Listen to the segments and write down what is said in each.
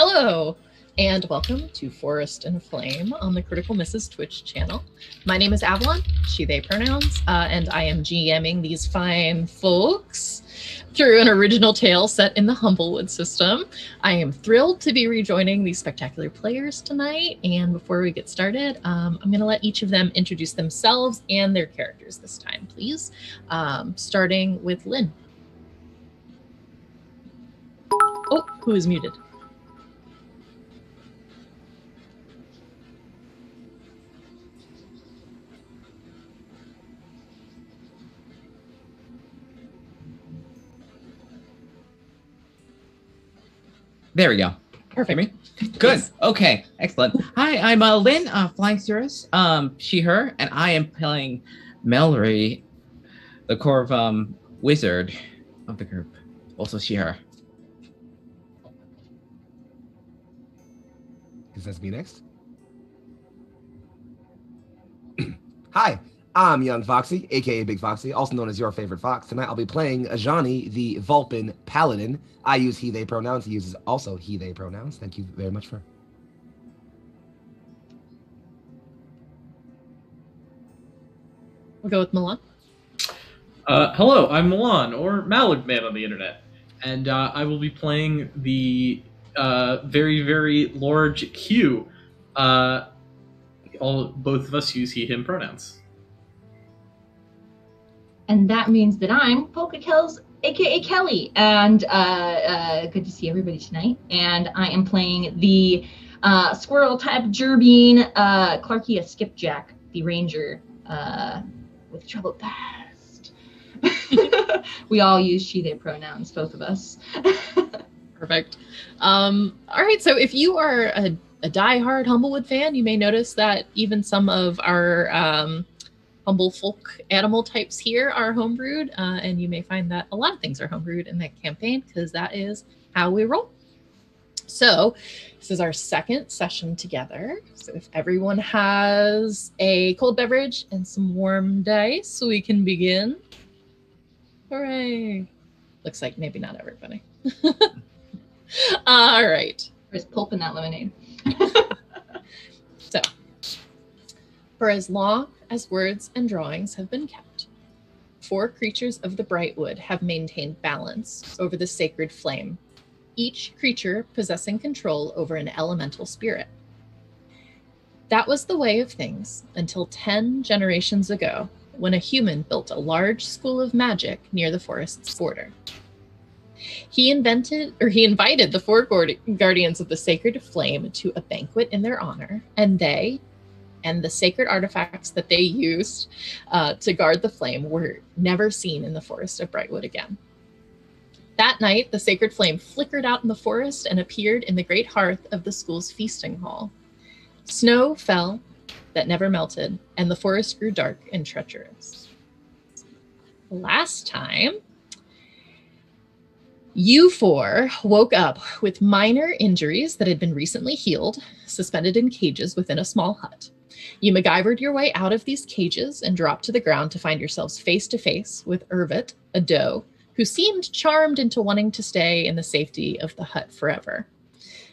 Hello, and welcome to Forest and Flame on the Critical Misses Twitch channel. My name is Avalon, she, they pronouns, and I am GMing these fine folks through an original tale set in the Humblewood system. I am thrilled to be rejoining these spectacular players tonight, and before we get started, I'm going to let each of them introduce themselves and their characters this time, please. Starting with Lynn. Oh, who is muted? There we go. Perfect. Hear me? Good. Yes. Okay. Excellent. Hi, I'm Lynn, Flying Cirrus, she, her, and I am playing Mallory, the Corv wizard of the group. Also she, her. Is that me next? Hi, I'm Young Foxy, aka Big Foxy, also known as your favorite fox. Tonight I'll be playing Ajani, the Vulpin Paladin. I use he, they pronouns. He uses also he, they pronouns. Thank you very much for... We'll go with Milan. Hello, I'm Milan, or Mallard Man on the internet, and I will be playing the very, very large Q. Both of us use he, him pronouns. And that means that I'm Polka Kells, aka Kelly, and good to see everybody tonight. And I am playing the squirrel type Gerbine, Clarkia Skipjack, the ranger with trouble past. We all use she, they pronouns, both of us. Perfect. All right, so if you are a diehard Humblewood fan, you may notice that even some of our humble folk animal types here are homebrewed, and you may find that a lot of things are homebrewed in that campaign because that is how we roll. So this is our second session together. So if everyone has a cold beverage and some warm dice, we can begin. Hooray. Looks like maybe not everybody. All right. There's pulp in that lemonade. So, for as long as words and drawings have been kept, 4 creatures of the Brightwood have maintained balance over the sacred flame, each creature possessing control over an elemental spirit. That was the way of things until 10 generations ago, when a human built a large school of magic near the forest's border. He invited the 4 guardians of the sacred flame to a banquet in their honor, and they and the sacred artifacts that they used to guard the flame were never seen in the forest of Brightwood again. That night, the sacred flame flickered out in the forest and appeared in the great hearth of the school's feasting hall. Snow fell that never melted, and the forest grew dark and treacherous. Last time, you 4 woke up with minor injuries that had been recently healed, suspended in cages within a small hut. You MacGyvered your way out of these cages and dropped to the ground to find yourselves face to face with Ervit, a doe, who seemed charmed into wanting to stay in the safety of the hut forever.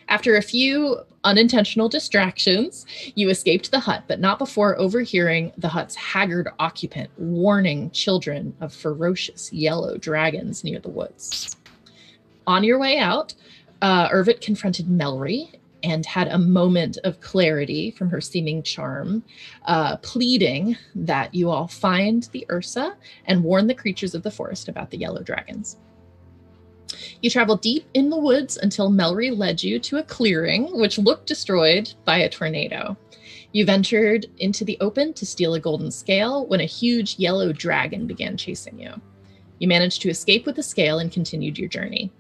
After a few unintentional distractions, you escaped the hut, but not before overhearing the hut's haggard occupant warning children of ferocious yellow dragons near the woods. On your way out, Ervit confronted Melry and had a moment of clarity from her seeming charm, pleading that you all find the Ursa and warn the creatures of the forest about the yellow dragons. You traveled deep in the woods until Melry led you to a clearing which looked destroyed by a tornado. You ventured into the open to steal a golden scale when a huge yellow dragon began chasing you. You managed to escape with the scale and continued your journey.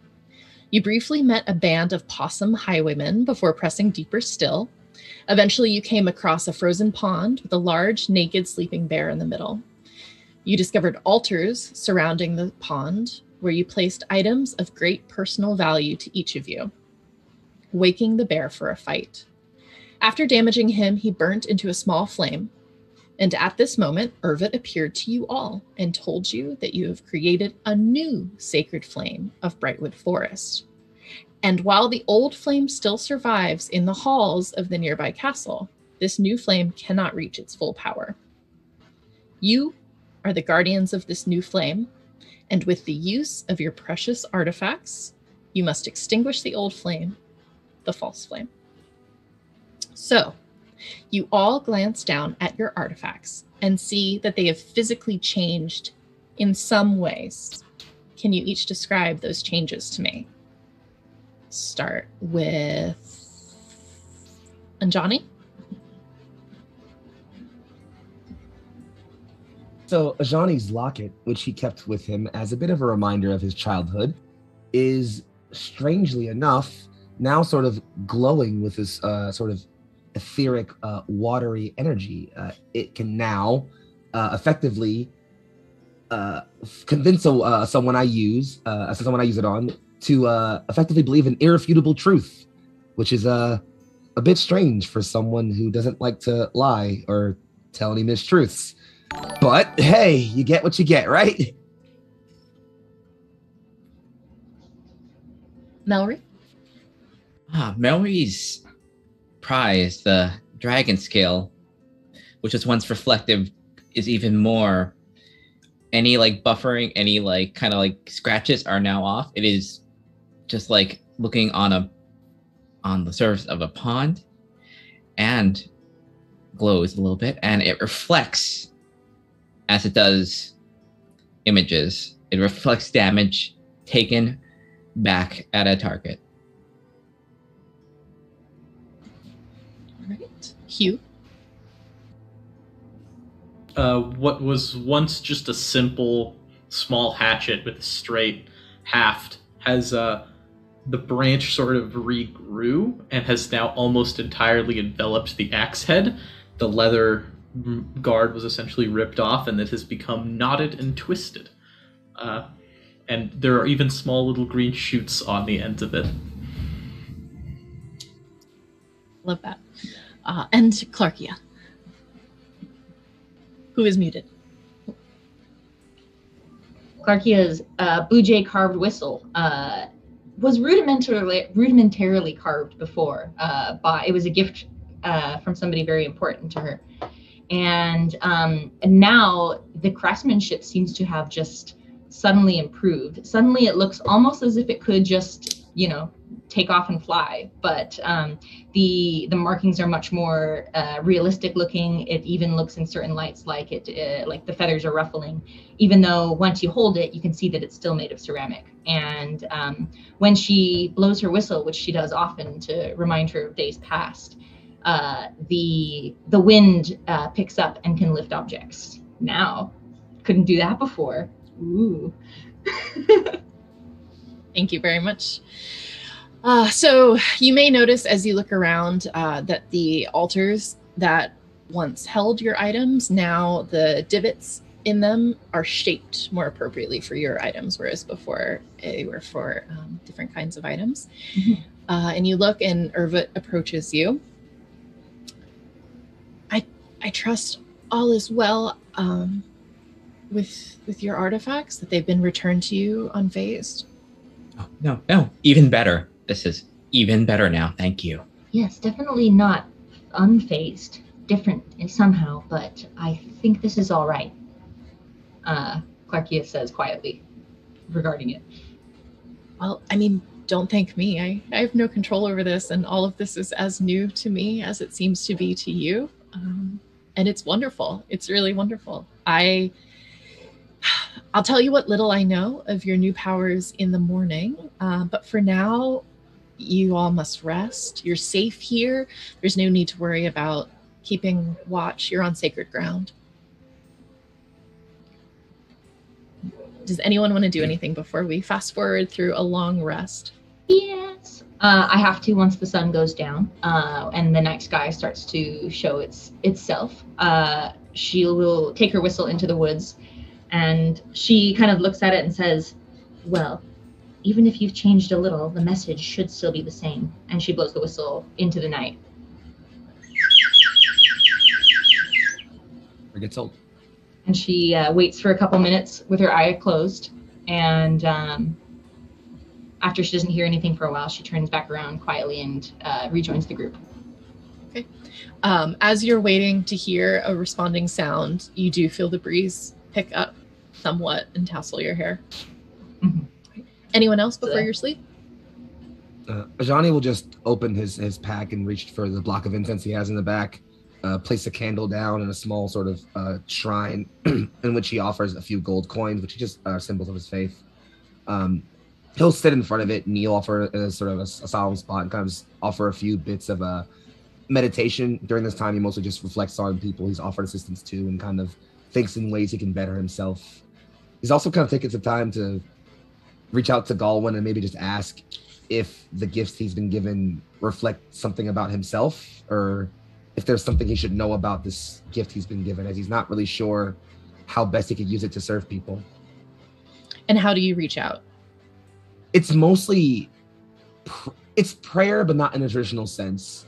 You briefly met a band of possum highwaymen before pressing deeper still. Eventually, you came across a frozen pond with a large, naked sleeping bear in the middle. You discovered altars surrounding the pond, where you placed items of great personal value to each of you, waking the bear for a fight. After damaging him, he burnt into a small flame. And at this moment, Ervit appeared to you all and told you that you have created a new sacred flame of Brightwood Forest. And while the old flame still survives in the halls of the nearby castle, this new flame cannot reach its full power. You are the guardians of this new flame, and with the use of your precious artifacts, you must extinguish the old flame, the false flame. So, you all glance down at your artifacts and see that they have physically changed in some ways. Can you each describe those changes to me? Start with Anjani. So Ajani's locket, which he kept with him as a bit of a reminder of his childhood, is strangely enough now sort of glowing with this sort of etheric, watery energy. It can now effectively convince someone I use it on to effectively believe in irrefutable truth, which is a bit strange for someone who doesn't like to lie or tell any mistruths. But hey, you get what you get, right? Mallory? Mallory's prize, the dragon scale, which was once reflective, is even more. Any like buffering, any like kind of like scratches are now off. It is just like looking on the surface of a pond, and glows a little bit, and it reflects as it does images. It reflects damage taken back at a target. All right. Hugh? What was once just a simple small hatchet with a straight haft has the branch sort of regrew and has now almost entirely enveloped the axe head. The leather guard was essentially ripped off, and it has become knotted and twisted. And there are even small little green shoots on the ends of it. Love that. And Clarkia, who is muted. Clarkia's Blue Jay carved whistle was rudimentarily carved before. It was a gift from somebody very important to her. And now the craftsmanship seems to have just suddenly improved. Suddenly it looks almost as if it could just, take off and fly. But the markings are much more realistic looking. It even looks in certain lights like like the feathers are ruffling, even though once you hold it, you can see that it's still made of ceramic. And when she blows her whistle, which she does often to remind her of days past, the wind picks up and can lift objects. Now, couldn't do that before. Ooh. Thank you very much. So you may notice as you look around that the altars that once held your items, now the divots in them are shaped more appropriately for your items, whereas before they were for different kinds of items. Mm-hmm. And you look, and Ervut approaches you. I trust all is well with your artifacts, that they've been returned to you unfazed. Oh, no, even better. This is even better now. Thank you. Yes, definitely not unfazed. Different somehow, but I think this is all right. Clarkia says quietly regarding it. Well, don't thank me. I have no control over this, and all of this is as new to me as it seems to be to you. And it's wonderful. It's really wonderful. I'll tell you what little I know of your new powers in the morning, but for now, you all must rest. You're safe here. There's no need to worry about keeping watch. You're on sacred ground. Does anyone want to do anything before we fast forward through a long rest? Yes. I have to once the sun goes down and the night sky starts to show itself. She will take her whistle into the woods, and she kind of looks at it and says, well, even if you've changed a little, the message should still be the same. And she blows the whistle into the night. Or gets old. And she waits for a couple minutes with her eye closed, and after she doesn't hear anything for a while, she turns back around quietly and rejoins the group. Okay. As you're waiting to hear a responding sound, you do feel the breeze pick up somewhat and tassel your hair. Mm-hmm. Anyone else before your sleep? Ajani will just open his pack and reach for the block of incense he has in the back, place a candle down in a small sort of shrine in which he offers a few gold coins, which just are symbols of his faith. He'll sit in front of it, kneel, offer a sort of a solemn spot, and kind of offer a few bits of meditation. During this time, he mostly just reflects on people he's offered assistance to and kind of thinks in ways he can better himself. He's also kind of taking some time to reach out to Galwin and maybe just ask if the gifts he's been given reflect something about himself, or if there's something he should know about this gift he's been given, as he's not really sure how best he could use it to serve people. And how do you reach out? It's mostly, it's prayer, but not in a traditional sense.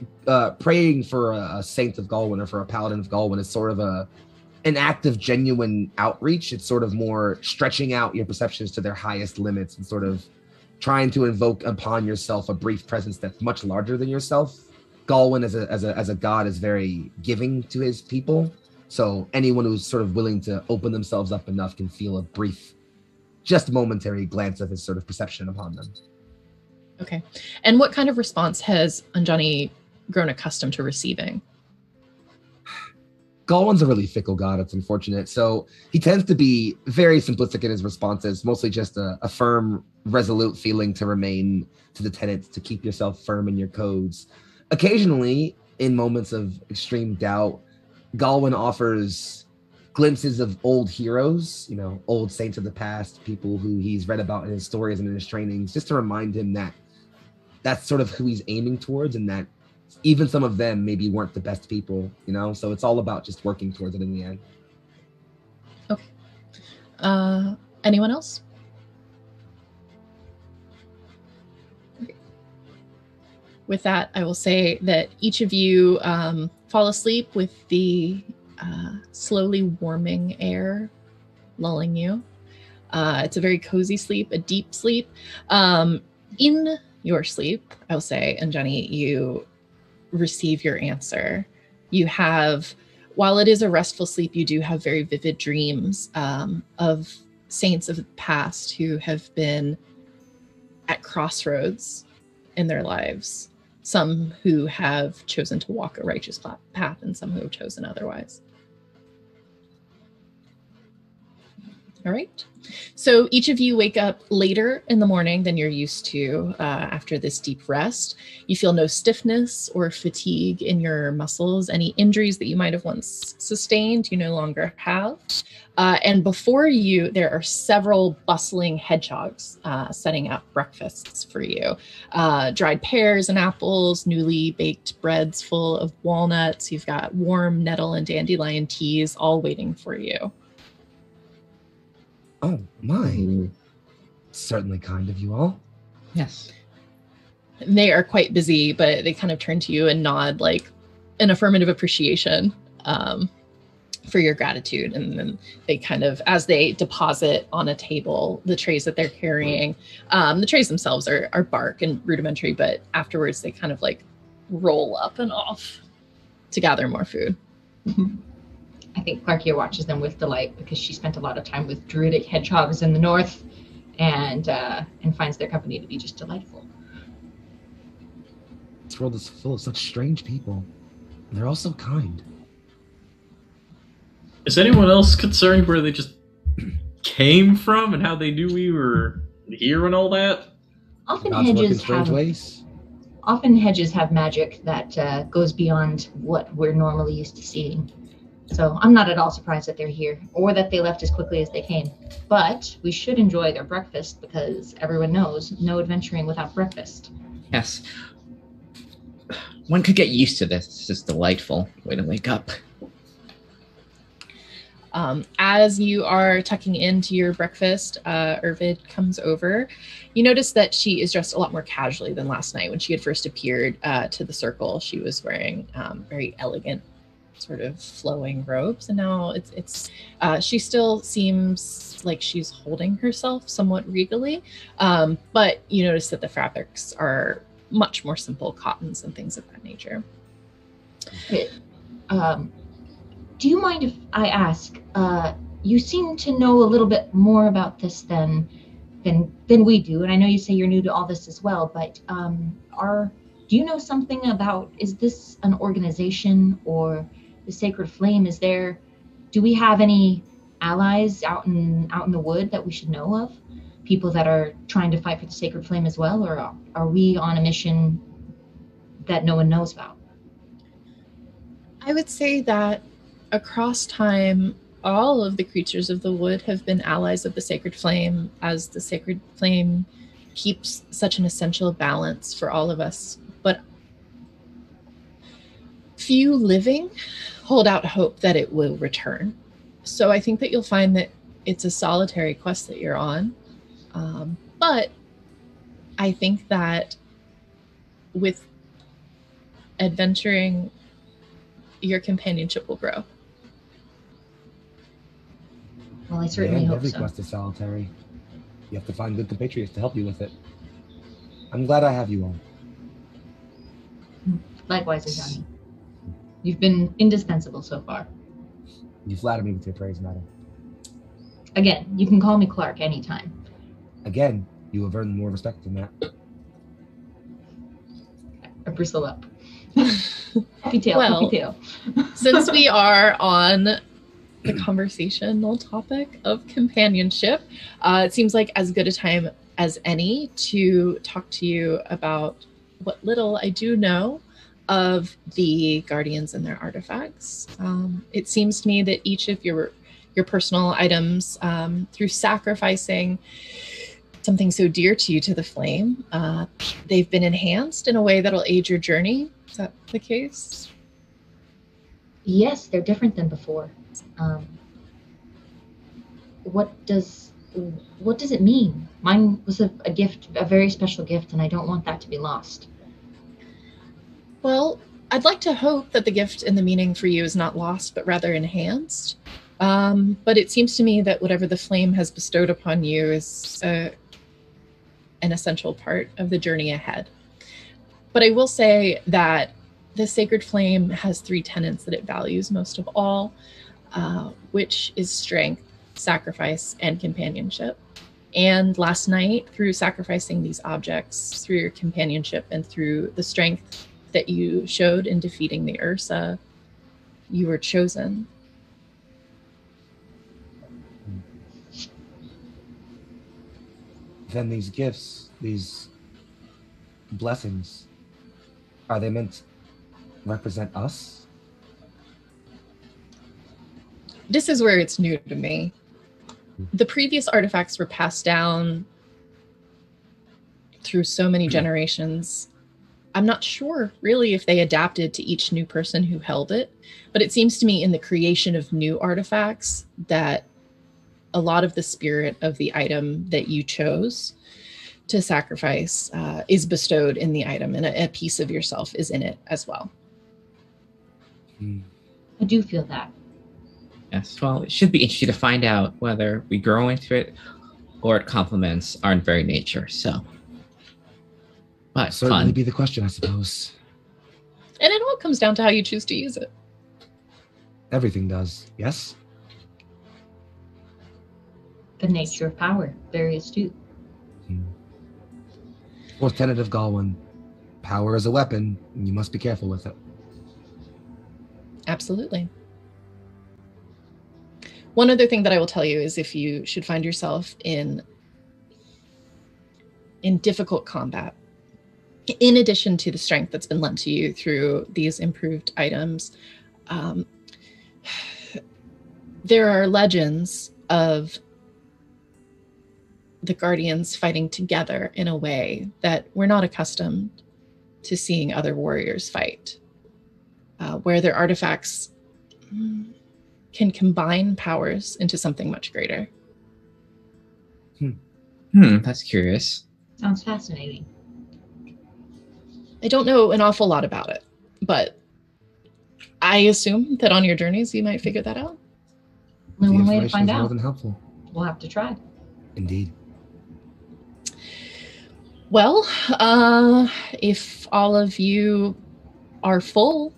Praying for a saint of Galwin or for a paladin of Galwin is sort of an act of genuine outreach. It's sort of more stretching out your perceptions to their highest limits and sort of trying to invoke upon yourself a brief presence that's much larger than yourself. Galwin as a god is very giving to his people. So anyone who's sort of willing to open themselves up enough can feel a brief, just momentary glance of his sort of perception upon them. Okay. And what kind of response has Anjani grown accustomed to receiving? Galwin's a really fickle god. It's unfortunate. So he tends to be very simplistic in his responses, mostly just a firm, resolute feeling to remain to the tenets, to keep yourself firm in your codes. Occasionally, in moments of extreme doubt, Galwin offers glimpses of old heroes, old saints of the past, people who he's read about in his stories and in his trainings, just to remind him that that's sort of who he's aiming towards, and that even some of them maybe weren't the best people, So it's all about just working towards it in the end. Okay. Anyone else? Okay. With that, I will say that each of you fall asleep with the slowly warming air lulling you. It's a very cozy sleep, a deep sleep. In your sleep, I will say, Anjani, you receive your answer. You have, while it is a restful sleep, you do have very vivid dreams of saints of the past who have been at crossroads in their lives. Some who have chosen to walk a righteous path and some who have chosen otherwise. All right. So each of you wake up later in the morning than you're used to after this deep rest. You feel no stiffness or fatigue in your muscles. Any injuries that you might have once sustained, you no longer have. And before you, there are several bustling hedgehogs setting up breakfasts for you. Dried pears and apples, newly baked breads full of walnuts. You've got warm nettle and dandelion teas all waiting for you. Oh, my. Certainly kind of you all. Yes. They are quite busy, but they kind of turn to you and nod like an affirmative appreciation for your gratitude. And then they kind of, as they deposit on a table the trays that they're carrying, the trays themselves are bark and rudimentary, but afterwards they kind of like roll up and off to gather more food. Mm-hmm. I think Clarkia watches them with delight because she spent a lot of time with druidic hedgehogs in the north, and finds their company to be just delightful. This world is full of such strange people. They're all so kind. Is anyone else concerned where they just came from and how they knew we were here and all that? Often hedges have magic that goes beyond what we're normally used to seeing. So I'm not at all surprised that they're here, or that they left as quickly as they came. But we should enjoy their breakfast, because everyone knows no adventuring without breakfast. Yes. One could get used to this. It's just delightful way to wake up. As you are tucking into your breakfast, Ervid comes over. You notice that she is dressed a lot more casually than last night. When she had first appeared to the circle, she was wearing very elegant sort of flowing robes, and now it's she still seems like she's holding herself somewhat regally, but you notice that the fabrics are much more simple, cottons and things of that nature. Do you mind if I ask? You seem to know a little bit more about this than we do, and I know you say you're new to all this as well. But do you know something about? Is this an organization or the Sacred Flame? Do we have any allies out in the wood that we should know of? People that are trying to fight for the Sacred Flame as well, or are we on a mission that no one knows about? I would say that across time, all of the creatures of the wood have been allies of the Sacred Flame, as the Sacred Flame keeps such an essential balance for all of us. But few living hold out hope that it will return. So I think that you'll find that it's a solitary quest that you're on. But I think that with adventuring, your companionship will grow. Well, I certainly hope every so. quest is solitary. You have to find good compatriots to help you with it. I'm glad I have you on. Likewise, Ajani. You've been indispensable so far. You flatter me with your praise, madam. Again, you can call me Clark anytime. Again, you have earned more respect than that. I bristle up. Puppy tail, Well, puppy tail. Since we are on the conversational topic of companionship, it seems like as good a time as any to talk to you about what little I do know of the Guardians and their artifacts. It seems to me that each of your personal items, through sacrificing something so dear to you to the flame, they've been enhanced in a way that'll aid your journey. Is that the case? Yes, they're different than before. What does it mean? Mine was a gift, a very special gift, and I don't want that to be lost. Well, I'd like to hope that the gift and the meaning for you is not lost, but rather enhanced. But it seems to me that whatever the flame has bestowed upon you is an essential part of the journey ahead. But I will say that the Sacred Flame has 3 tenets that it values most of all, which is strength, sacrifice, and companionship. And last night, through sacrificing these objects, through your companionship, and through the strength that you showed in defeating the Ursa, you were chosen. Then these gifts, these blessings, are they meant to represent us? This is where it's new to me. The previous artifacts were passed down through so many generations. I'm not sure really if they adapted to each new person who held it, but it seems to me in the creation of new artifacts that a lot of the spirit of the item that you chose to sacrifice is bestowed in the item, and a piece of yourself is in it as well. I do feel that. Yes, well, it should be interesting to find out whether we grow into it or it complements our very nature. So, but Certainly fun. be the question, I suppose. And it all comes down to how you choose to use it. Everything does, yes? The nature of power, very astute. Fourth tenet of Galwin: power is a weapon, and you must be careful with it. Absolutely. One other thing that I will tell you is if you should find yourself in difficult combat, in addition to the strength that's been lent to you through these improved items, there are legends of the Guardians fighting together in a way that we're not accustomed to seeing other warriors fight, where their artifacts can combine powers into something much greater. That's curious. Sounds fascinating. I don't know an awful lot about it, but I assume that on your journeys you might figure that out. Only The one way to information find is more out. than helpful. We'll have to try. Indeed. Well, if all of you are full,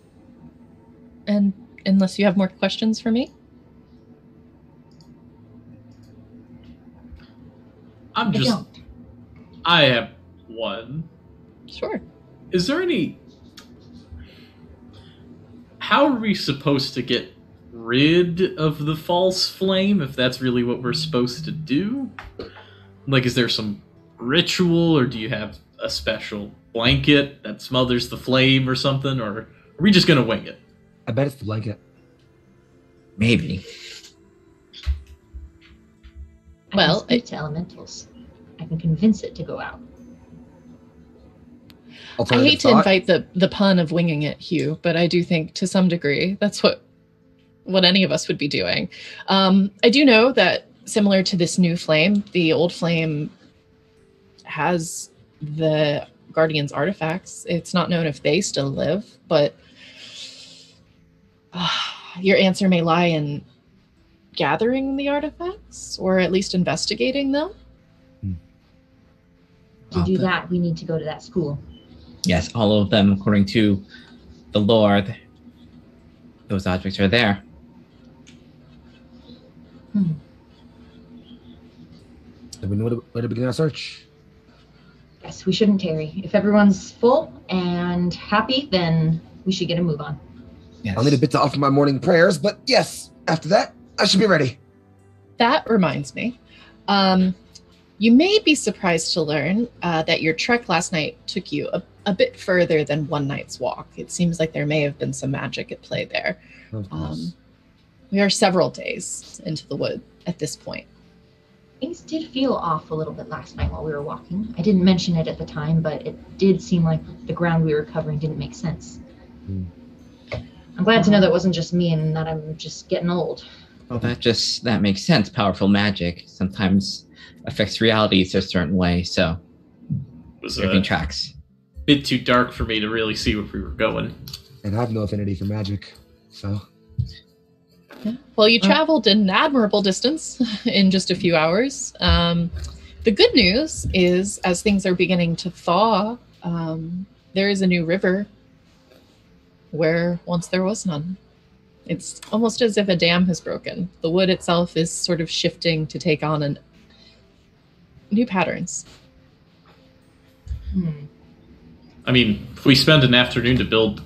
and unless you have more questions for me, I'm I just. don't. I have one. sure. Is there any? How are we supposed to get rid of the false flame if that's really what we're supposed to do? Like, is there some ritual, or do you have a special blanket that smothers the flame or something, or are we just gonna wing it? I bet it's the blanket. Maybe. I Well, can speak to elementals. I can convince it to go out. I Alternative hate to thought? invite the pun of winging it, Hugh, but I do think to some degree that's what any of us would be doing. I do know that similar to this new flame, the old flame has the Guardian's artifacts. It's not known if they still live, but your answer may lie in gathering the artifacts or at least investigating them. To do that, we need to go to that school. Yes, all of them, according to the lore, those objects are there. Then we know where to begin our search. Yes, we shouldn't tarry. If everyone's full and happy, then we should get a move on. Yes. I'll need a bit to offer my morning prayers, but yes, after that, I should be ready. That reminds me. You may be surprised to learn that your trek last night took you a bit further than one night's walk. It seems like there may have been some magic at play there. Of course. We are several days into the wood at this point. Things did feel off a little bit last night while we were walking. I didn't mention it at the time, but it did seem like the ground we were covering didn't make sense. I'm glad to know that wasn't just me and that I'm just getting old. Well, that makes sense. Powerful magic sometimes affects realities a certain way, so It was everything a tracks. bit too dark for me to really see where we were going. And I have no affinity for magic, so Well, you traveled an admirable distance in just a few hours. The good news is, as things are beginning to thaw, there is a new river where once there was none. It's almost as if a dam has broken. The wood itself is sort of shifting to take on new patterns. I mean, if we spend an afternoon to build,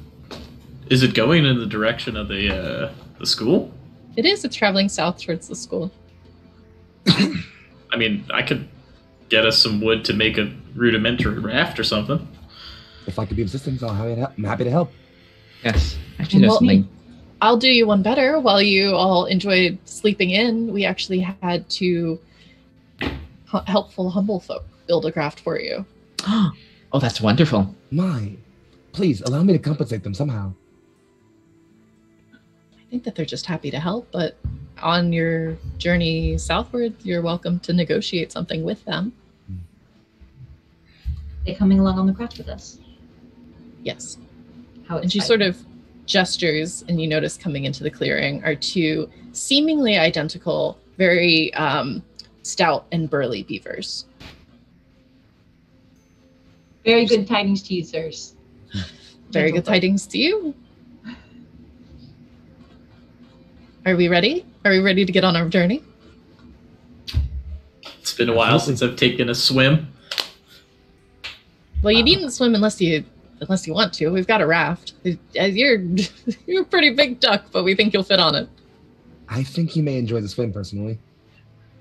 is it going in the direction of the school? It is. It's traveling south towards the school. I mean, I could get us some wood to make a rudimentary raft or something. if I could be of assistance, I'm happy to help. Yes. Actually, there's Well, something. I'll do you one better. While you all enjoyed sleeping in, we actually had to helpful humble folk build a craft for you. Oh, that's wonderful. Please allow me to compensate them somehow. I think that they're just happy to help, but on your journey southward, you're welcome to negotiate something with them. They coming along on the craft with us. Yes. How And she sort of gestures, and you notice coming into the clearing are two seemingly identical, very stout and burly beavers. Very good tidings to you, sirs. Very good tidings to you. Are we ready? Are we ready to get on our journey? It's been a while since I've taken a swim. Well, you needn't swim unless you want to. We've got a raft. You're a pretty big duck, but we think you'll fit on it. I think you may enjoy the swim personally.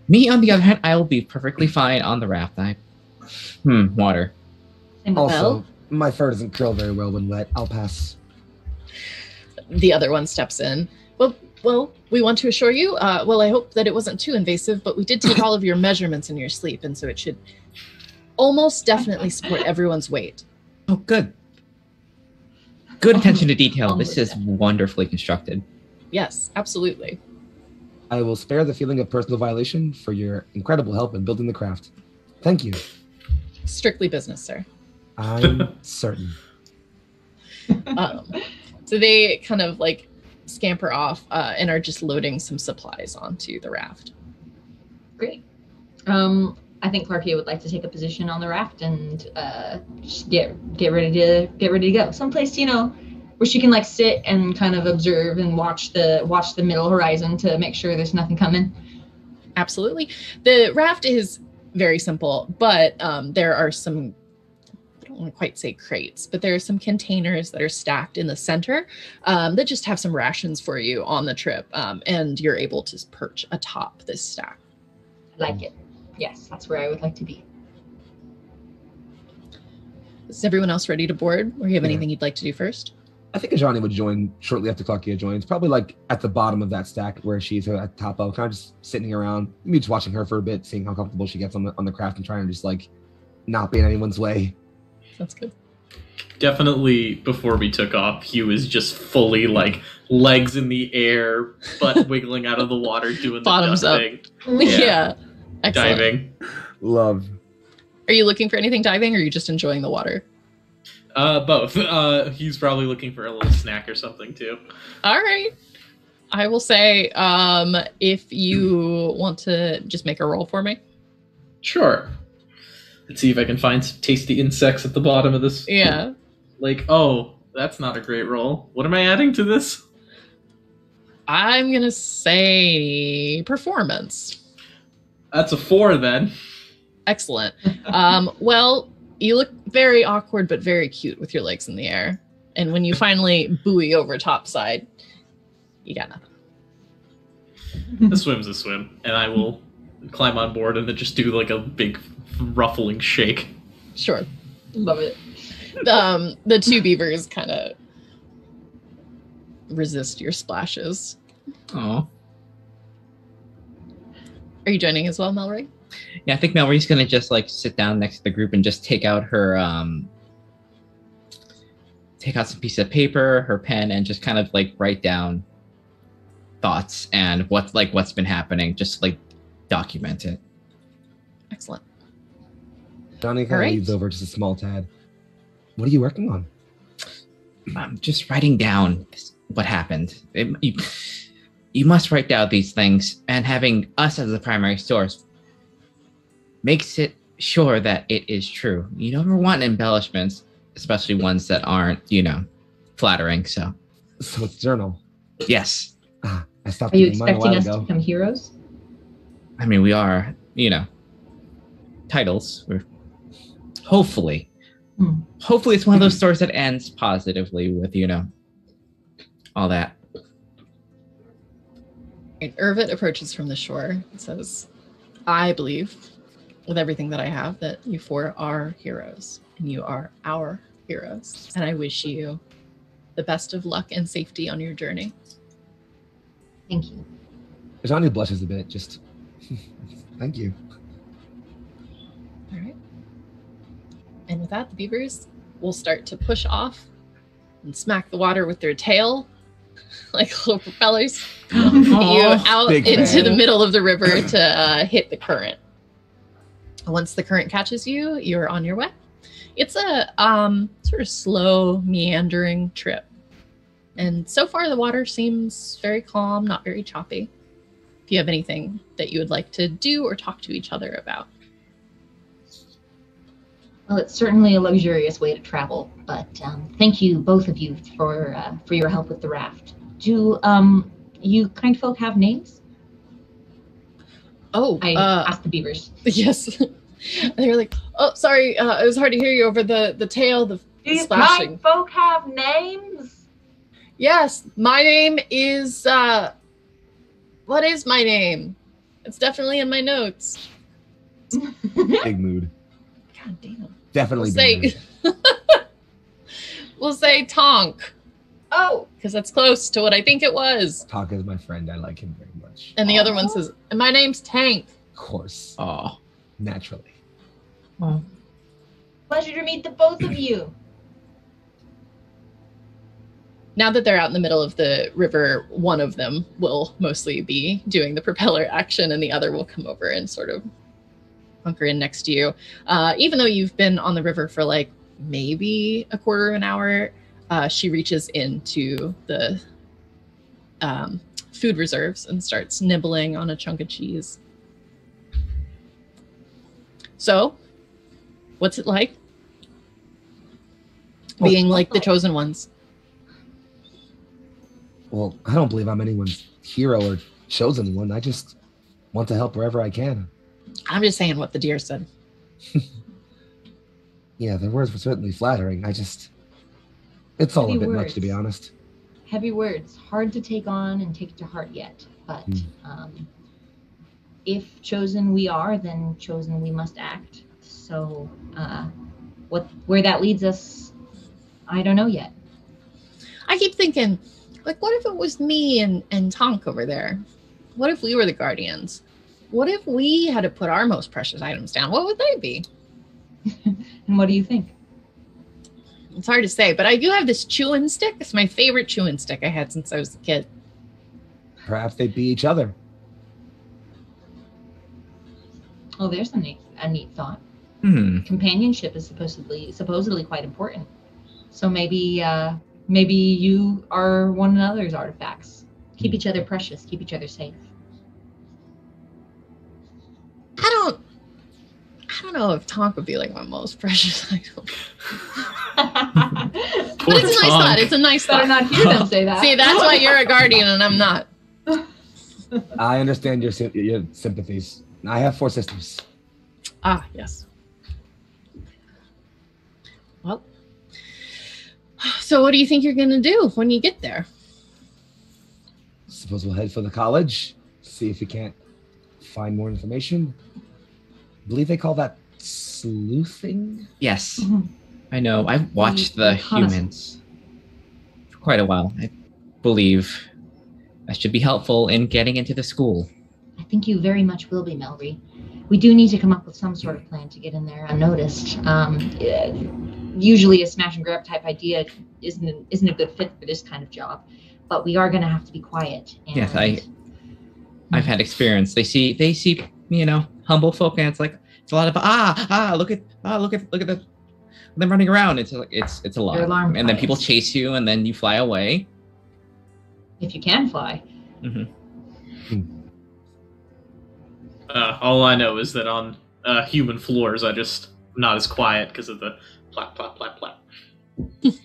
Me, on the other hand, I will be perfectly fine on the raft. Water. Same with Also, my fur doesn't curl very well when wet. I'll pass. The other one steps in. Well, we want to assure you, I hope that it wasn't too invasive, but we did take all of your measurements in your sleep, and so it should almost definitely support everyone's weight. Oh, good. Good attention to detail. This is wonderfully constructed. Yes, absolutely. I will spare the feeling of personal violation for your incredible help in building the craft. Thank you. Strictly business, sir. I'm certain. So they kind of like scamper off and are just loading some supplies onto the raft. Great. I think Clarkia would like to take a position on the raft and just get ready to go. Someplace, where she can like sit and kind of observe and watch the middle horizon to make sure there's nothing coming. Absolutely. The raft is very simple, but there are some, I don't want to quite say crates, but there are some containers that are stacked in the center that just have some rations for you on the trip, and you're able to perch atop this stack. I like it. Yes, that's where I would like to be. Is everyone else ready to board, or you have anything you'd like to do first? I think Ajani would join shortly after Clarkia joins, probably like at the bottom of that stack where she's at the top of, kind of just sitting around, maybe just watching her for a bit, seeing how comfortable she gets on the craft and trying to just like not be in anyone's way. That's good. Definitely before we took off, Hugh is just fully like legs in the air, butt wiggling out of the water, doing Bottoms the up. thing. Yeah. Excellent. Diving. Love. Are you looking for anything diving, or are you just enjoying the water? Both. He's probably looking for a little snack or something too. All right. I will say, if you want to just make a roll for me. Sure. Let's see if I can find some tasty insects at the bottom of this. Yeah. Like, oh, that's not a great roll. What am I adding to this? I'm going to say performance. That's a 4 then. Excellent. Well, you look very awkward, but very cute with your legs in the air. And when you finally buoy over topside, you got nothing. A swim's a swim. And I will climb on board and then just do like a big ruffling shake. Sure. Love it. The two beavers kind of resist your splashes. Oh. Are you joining as well, Melroy? Yeah, I think Mallory's gonna just like sit down next to the group and just take out her take out some piece of paper, her pen, and just kind of like write down thoughts and what's been happening, just like document it. Excellent. Johnny kind All of right. leaves over just a small tad. What are you working on? I'm just writing down what happened. You must write down these things, and having us as the primary source makes it sure that it is true. You never want embellishments, especially ones that aren't, flattering. So, So it's journal. yes. I stopped Are you reading mine a expecting while us to ago. become heroes? I mean, we are, titles. We're hopefully. Hopefully it's one of those stories that ends positively with, all that. And Irvit approaches from the shore and says, I believe, with everything that I have, that you four are heroes, and you are our heroes. And I wish you the best of luck and safety on your journey. Thank you. Johnny blushes a bit, just thank you. All right. And with that, the beavers will start to push off and smack the water with their tail, like little propellers, you out big into fan. the middle of the river to hit the current. Once the current catches you, you're on your way. It's a sort of slow, meandering trip. And so far, the water seems very calm, not very choppy. If you have anything that you would like to do or talk to each other about. Well, it's certainly a luxurious way to travel, but thank you, both of you, for your help with the raft. Do you kind folk have names? Oh, I asked the beavers. yes. They're like, oh, sorry, it was hard to hear you over the tail, the Do you splashing. kind folk have names? Yes, my name is, what is my name? It's definitely in my notes. Big mood. God damn. Definitely We'll big say, mood. we'll say Tonk, Oh, because that's close to what I think it was. Taka is my friend. I like him very much. And the other one says, and my name's Tank. Of course. Oh. Naturally. pleasure to meet the both of you. Now that they're out in the middle of the river, one of them will mostly be doing the propeller action and the other will come over and sort of hunker in next to you. Even though you've been on the river for like maybe a quarter of an hour, She reaches into the food reserves and starts nibbling on a chunk of cheese. So, what's it like being like the chosen ones? Well, I don't believe I'm anyone's hero or chosen one. I just want to help wherever I can. I'm just saying what the deer said. Yeah, their words were certainly flattering. It's all Heavy a bit much, words. to be honest. Heavy words, hard to take on and take to heart yet. But if chosen we are, then chosen we must act. So where that leads us, I don't know yet. I keep thinking, like, what if it was me and Tonk over there? What if we were the guardians? What if we had to put our most precious items down? What would they be? And what do you think? It's hard to say, but I do have this chewing stick. It's my favorite chewing stick I had since I was a kid. Perhaps they'd be each other. Oh, there's a neat thought. Hmm. Companionship is supposedly quite important. So maybe you are one another's artifacts. Keep each other precious. Keep each other safe. I don't know if Tonk would be like my most precious item. Poor But it's a nice Tonk. thought. It's a nice Better thought. not hear them say that. See, that's why you're a guardian and I'm not. I understand your sympathies. I have 4 sisters. Ah, yes. Well, so what do you think you're going to do when you get there? Suppose we'll head for the college, see if we can't find more information. I believe they call that sleuthing. Yes, Mhm. I know. I've watched the reconnaissance. humans for quite a while. I believe that should be helpful in getting into the school. I think you very much will be, Melry. We do need to come up with some sort of plan to get in there unnoticed. Usually a smash and grab type idea isn't a good fit for this kind of job, but we are going to have to be quiet. And Yes, I've had experience. They see, humble folk, and it's a lot of look at them running around. It's a lot, They're alarm and then people cries. chase you, and then you fly away. if you can fly. Hmm. All I know is that on human floors, I just not as quiet because of the plap, plap, plap, plap. It's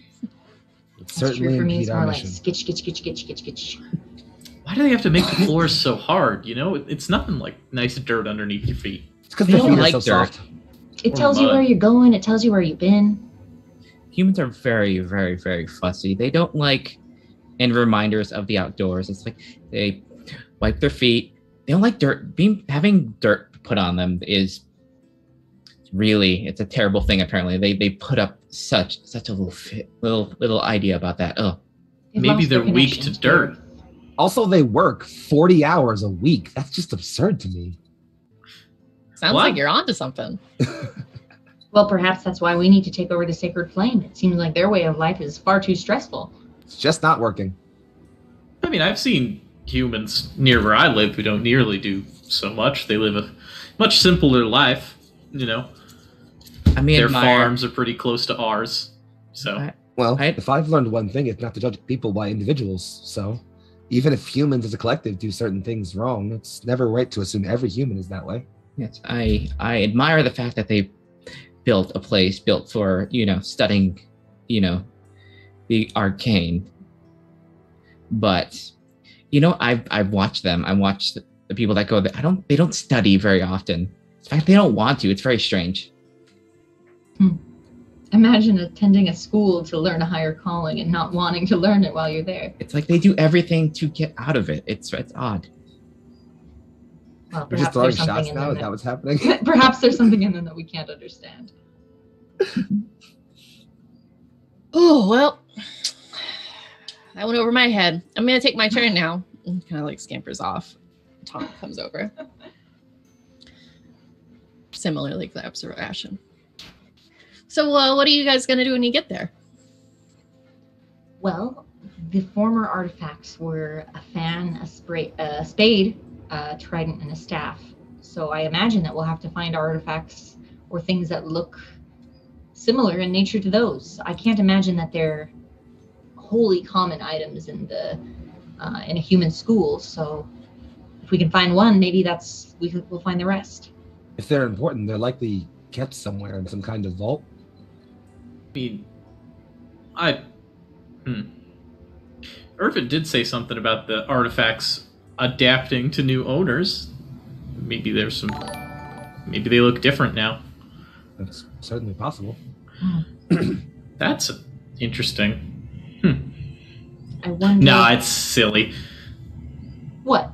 That's certainly true for me. impede It's our more like mission. skitch, skitch, skitch, skitch, skitch, skitch. Why do they have to make the floors so hard? It's nothing like nice dirt underneath your feet. It's because They the don't feet are like so dirt. soft. It Or tells you mud. where you're going. It tells you where you've been. Humans are very, very, very fussy. They don't like and reminders of the outdoors. It's like they wipe their feet. They don't like dirt. Having dirt put on them is it's a terrible thing. Apparently, they put up such a little idea about that. Oh, They've Maybe lost their they're weak to connection dirt. Earth. Also, they work 40 hours a week. That's just absurd to me. Sounds What? like you're onto something. Well, perhaps that's why we need to take over the Sacred Flame. It seems like their way of life is far too stressful. It's just not working. I mean, I've seen humans near where I live who don't nearly do so much. They live a much simpler life. I mean, Their farms are pretty close to ours. So, Well, I- if I've learned one thing, it's not to judge people by individuals. So, even if humans as a collective do certain things wrong, it's never right to assume every human is that way. Yes, I admire the fact that they built a place built for studying, the arcane. But I've watched them. I watched the people that go there. They don't study very often. In fact, they don't want to. It's very strange. Imagine attending a school to learn a higher calling and not wanting to learn it while you're there. It's like they do everything to get out of it. It's odd. Well, We're just perhaps throwing there's something shots in now. them Is that what's happening? perhaps there's something in them that we can't understand. Oh, well, that went over my head. I'm going to take my turn now. And kind of like scampers off. Tom comes over. Similarly, claps a ration. So, what are you guys going to do when you get there? Well, the former artifacts were a fan, a spade, a trident, and a staff. So I imagine that we'll have to find artifacts or things that look similar in nature to those. I can't imagine that they're wholly common items in a human school. So if we can find one, maybe we'll find the rest. If they're important, they're likely kept somewhere in some kind of vault. I mean, Irvin did say something about the artifacts adapting to new owners. Maybe maybe they look different now. That's certainly possible. That's interesting. I wonder. Nah, it's silly. What?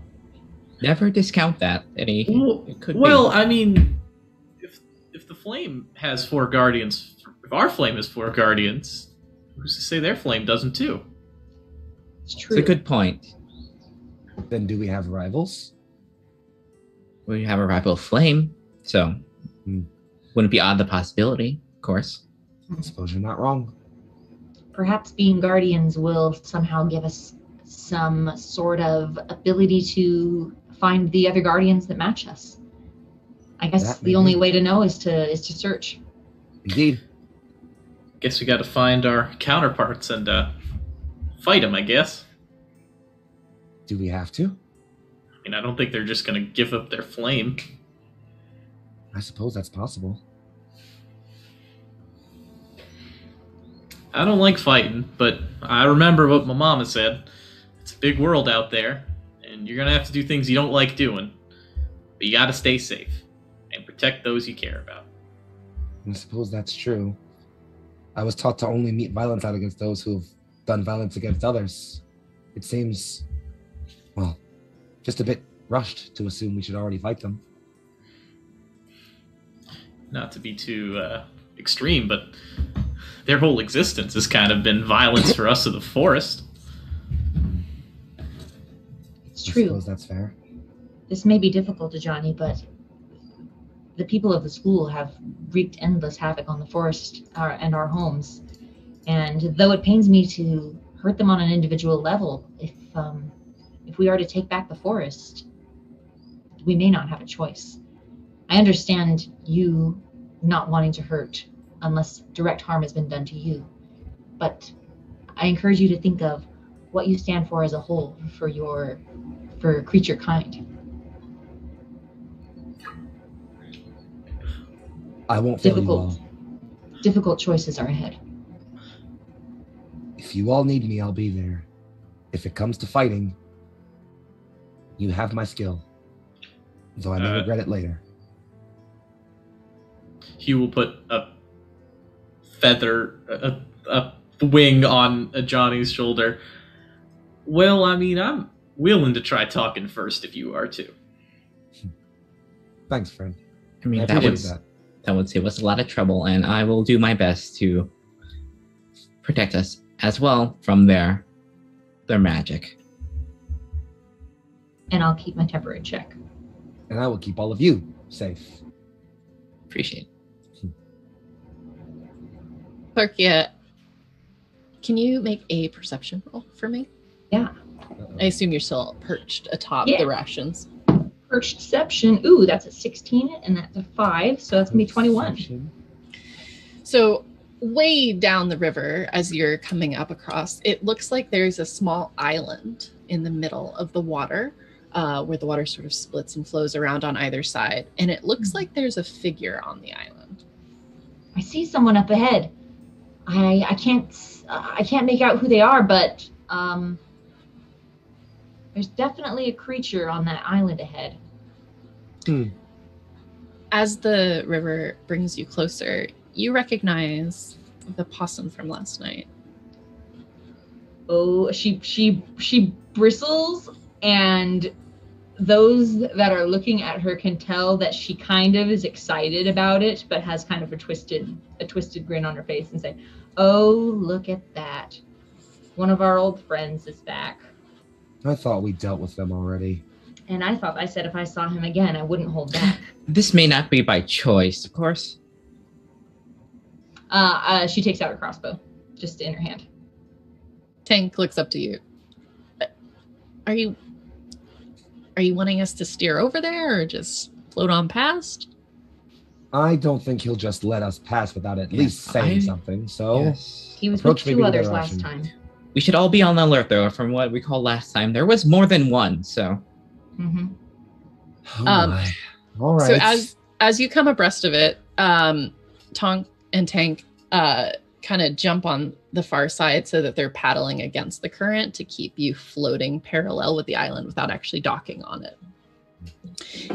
Never discount that, Eddie. It could Well, be. I mean, if the flame has 4 guardians, if our flame has 4 guardians, who's to say their flame doesn't too? It's It's true. a good point. Then do we have rivals? We have a rival flame, so wouldn't be out of the possibility, of course. I suppose you're not wrong. Perhaps being guardians will somehow give us some sort of ability to find the other guardians that match us. I guess That the may only be. way to know is to search. Indeed. Guess we got to find our counterparts and fight them, I guess. Do we have to? I mean, I don't think they're just going to give up their flame. I suppose that's possible. I don't like fighting, but I remember what my mama said. It's a big world out there, and you're going to have to do things you don't like doing. But you got to stay safe and protect those you care about. I suppose that's true. I was taught to only meet violence out against those who have done violence against others. It seems, well, just a bit rushed to assume we should already fight them. Not to be too extreme, but their whole existence has kind of been violence for us of the forest. It's I true. suppose that's fair. This may be difficult to Johnny, but the people of the school have wreaked endless havoc on the forest and our homes. And though it pains me to hurt them on an individual level, if we are to take back the forest, we may not have a choice. I understand you not wanting to hurt unless direct harm has been done to you, but I encourage you to think of what you stand for as a whole for creature kind. I won't fail you all. Difficult choices are ahead. If you all need me, I'll be there. If it comes to fighting, you have my skill. Though I may regret it later. Hugh will put a feather, a wing on Johnny's shoulder. Well, I mean, I'm willing to try talking first if you are too. Thanks, friend. I mean, I that appreciate would save us a lot of trouble, and I will do my best to protect us as well from their magic. And I'll keep my temper in check. And I will keep all of you safe. Appreciate it. Clarkia, can you make a perception roll for me? Yeah. I assume you're still perched atop Yeah. the rations. Perception. Ooh, that's a 16 and that's a 5, so that's gonna be 21. So way down the river, as you're coming up across, it looks like there's a small island in the middle of the water, where the water sort of splits and flows around on either side. And it looks like there's a figure on the island. I see someone up ahead. I can't make out who they are, but there's definitely a creature on that island ahead. As the river brings you closer, you recognize the possum from last night. Oh, she bristles, and those that are looking at her can tell that she kind of is excited about it, but has kind of a twisted grin on her face and say, "Oh, look at that. One of our old friends is back." I thought we dealt with them already. And I said if I saw him again, I wouldn't hold back. This may not be by choice, of course. She takes out her crossbow, just in her hand. Tank looks up to you. Are you wanting us to steer over there or just float on past? I don't think he'll just let us pass without at Yeah, least saying I- something. So Yes. He was Approach with maybe two the others direction. last time. we should all be on alert, though. From what we called last time, there was more than one. So, Mm-hmm. Oh my. All right. So as you come abreast of it, Tonk and Tank kind of jump on the far side so that they're paddling against the current to keep you floating parallel with the island without actually docking on it.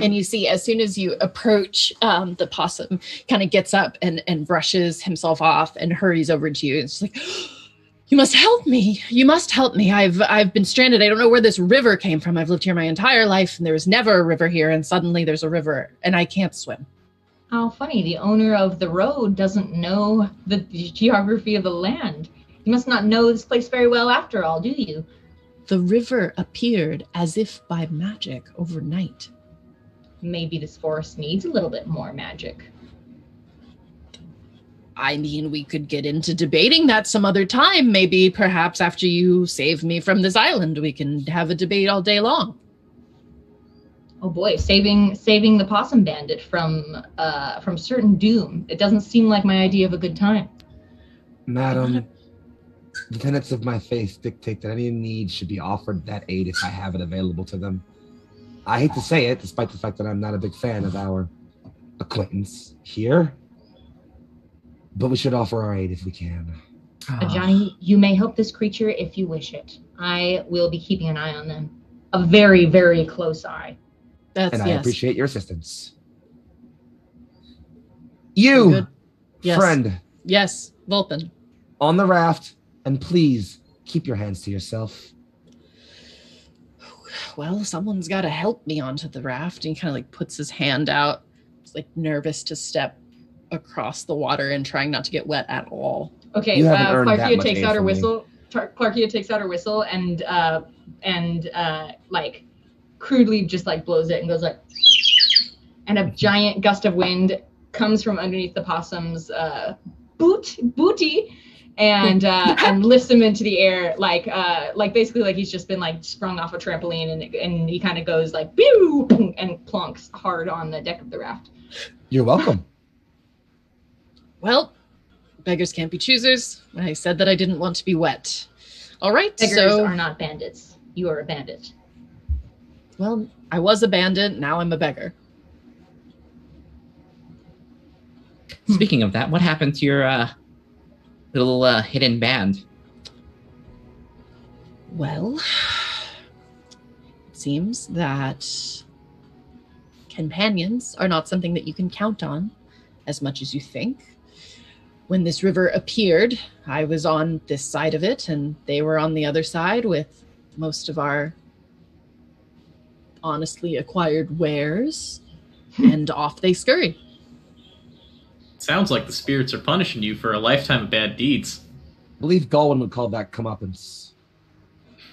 And you see, as soon as you approach, the possum kind of gets up and brushes himself off and hurries over to you. It's like, you must help me. You must help me. I've been stranded. I don't know where this river came from. I've lived here my entire life, and there was never a river here, and suddenly there's a river, and I can't swim. How funny. The owner of the road doesn't know the geography of the land. You must not know this place very well after all, do you? The river appeared as if by magic overnight. Maybe this forest needs a little bit more magic. I mean, we could get into debating that some other time. Maybe perhaps after you save me from this island, we can have a debate all day long. Oh boy, saving the possum bandit from certain doom. It doesn't seem like my idea of a good time. Madam, the tenets of my faith dictate that any need should be offered that aid if I have it available to them. I hate to say it, despite the fact that I'm not a big fan of our acquaintance here, but we should offer our aid if we can. Johnny, you may help this creature if you wish it. I will be keeping an eye on them. A very, very close eye. That's And I yes. appreciate your assistance. You You, good? Yes. friend, Yes, Vulpin. on the raft, and please keep your hands to yourself. Well, someone's got to help me onto the raft. And he kind of like puts his hand out. He's like nervous to step across the water and trying not to get wet at all. Okay, You haven't earned that Clarkia much takes aid out her from me. whistle. Clarkia takes out her whistle and like crudely just like blows it and goes like, and a giant gust of wind comes from underneath the possum's booty and lifts him into the air like basically like he's just been like sprung off a trampoline and he kind of goes like pew and plonks hard on the deck of the raft. You're welcome. Well, beggars can't be choosers. I said that I didn't want to be wet. All right, Beggars so are not bandits. You are a bandit. well, I was a bandit. Now I'm a beggar. Speaking of that, what happened to your little hidden band? Well, it seems that companions are not something that you can count on as much as you think. When this river appeared, I was on this side of it, and they were on the other side with most of our honestly acquired wares, and off they scurry. Sounds like the spirits are punishing you for a lifetime of bad deeds. I believe Galwin would call that comeuppance.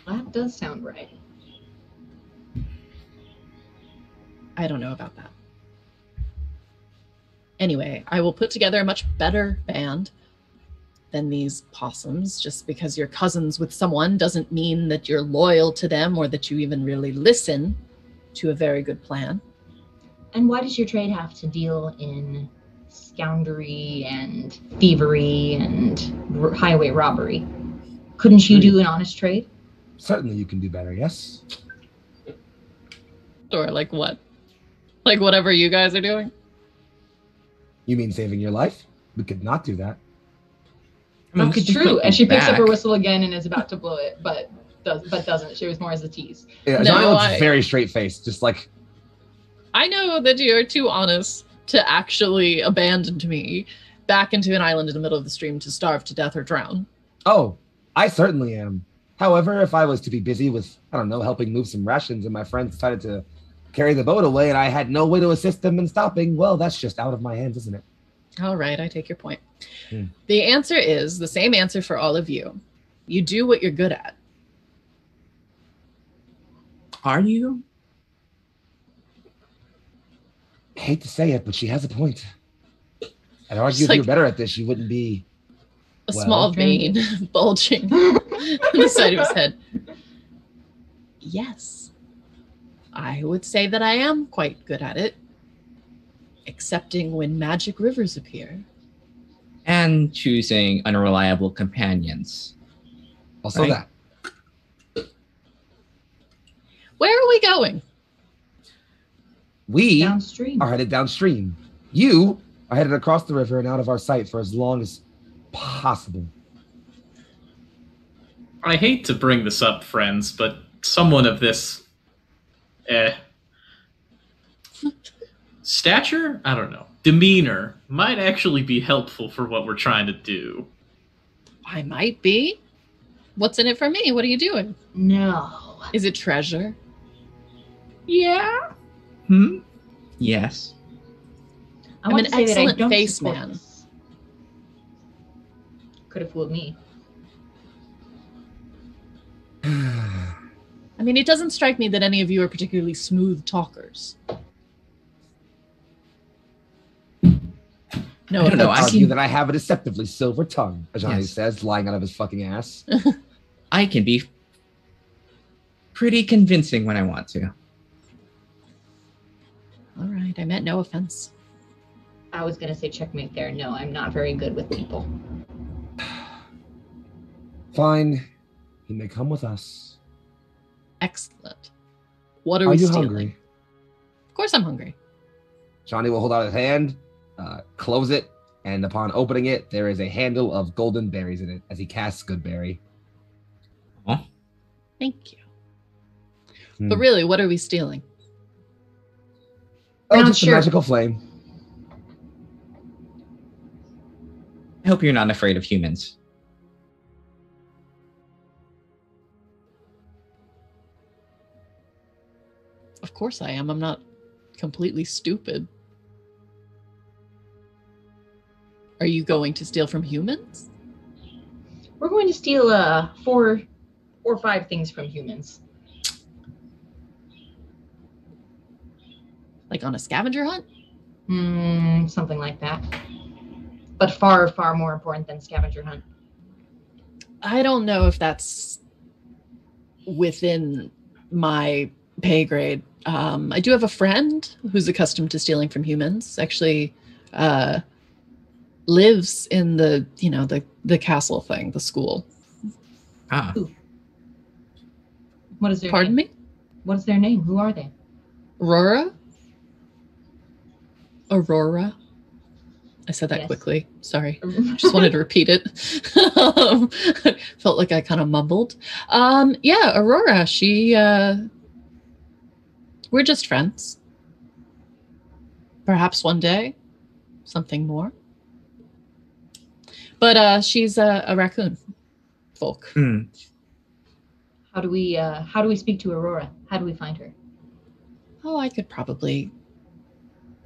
That does sound right. I don't know about that. Anyway, I will put together a much better band than these possums. Just because you're cousins with someone doesn't mean that you're loyal to them or that you even really listen to a very good plan. And why does your trade have to deal in scoundrelly and thievery and highway robbery? Couldn't you do an honest trade? Certainly you can do better, yes? Or like what? Like whatever you guys are doing? You mean saving your life? We could not do that. I mean, we That's could just true. put And she picks up her back. whistle again and is about to blow it, but doesn't. She was more as a tease. Yeah, No, Johnny looks I- very straight-faced, just like, I know that you're too honest to actually abandon me back into an island in the middle of the stream to starve to death or drown. oh, I certainly am. However, if I was to be busy with, I don't know, helping move some rations and my friends decided to carry the boat away and I had no way to assist them in stopping, well, that's just out of my hands, isn't it? All right, I take your point. Hmm. The answer is the same answer for all of you. You do what you're good at. Are you? I hate to say it, but she has a point. I'd argue Just if you were like- better at this, you wouldn't be. A Well, small vein bulging on the side of his head. Yes, I would say that I am quite good at it, excepting when magic rivers appear. And choosing unreliable companions. Also Right. that. Where are we going? We Downstream. are headed downstream. You are headed across the river and out of our sight for as long as possible. I hate to bring this up, friends, but someone of this stature, I don't know, demeanor might actually be helpful for what we're trying to do. I might be. What's in it for me? What are you doing? No. Is it treasure? Yeah. Hmm. Yes. I I'm want an to say that I excellent don't face support man. this. Could have fooled me. I mean, it doesn't strike me that any of you are particularly smooth talkers. No, I don't know, I I argue can- that I have a deceptively silver tongue, Ajani Yes. says, lying out of his fucking ass. I can be pretty convincing when I want to. All right, I meant no offense. I was going to say checkmate there. No, I'm not very good with people. Fine. You may come with us. Excellent. What are Are we you stealing? hungry? Of course I'm hungry. Johnny will hold out his hand, close it, and upon opening it, there is a handle of golden berries in it as he casts Goodberry. Thank you. Hmm. But really, what are we stealing? Oh, Not just sure. a magical flame. I hope you're not afraid of humans. Of course I am. I'm not completely stupid. Are you going to steal from humans? We're going to steal 4 or 5 things from humans. Like on a scavenger hunt? Something like that. But far, far more important than scavenger hunt. I don't know if that's within my pay grade. I do have a friend who's accustomed to stealing from humans. Actually, lives in the castle thing, the school. Ah, What is their Pardon name? me? What is their name? Who are they? Aurora? Aurora? I said that Yes. quickly. Sorry. Just wanted to repeat it. Felt like I kind of mumbled. Yeah, Aurora, we're just friends. Perhaps one day, something more. But she's a raccoon folk. hmm. How do we speak to Aurora? How do we find her? Oh, I could probably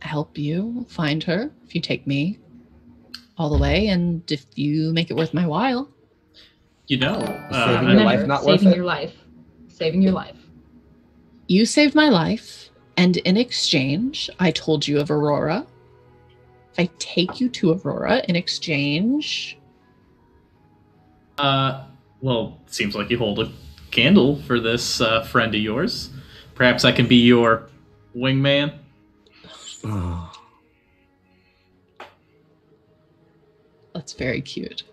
help you find her if you take me all the way, and if you make it worth my while. You know, Saving your Remember, life not worth saving it? your life. Saving your life. You saved my life, and in exchange, I told you of Aurora. If I take you to Aurora in exchange, well, it seems like you hold a candle for this friend of yours. Perhaps I can be your wingman. Oh, that's very cute.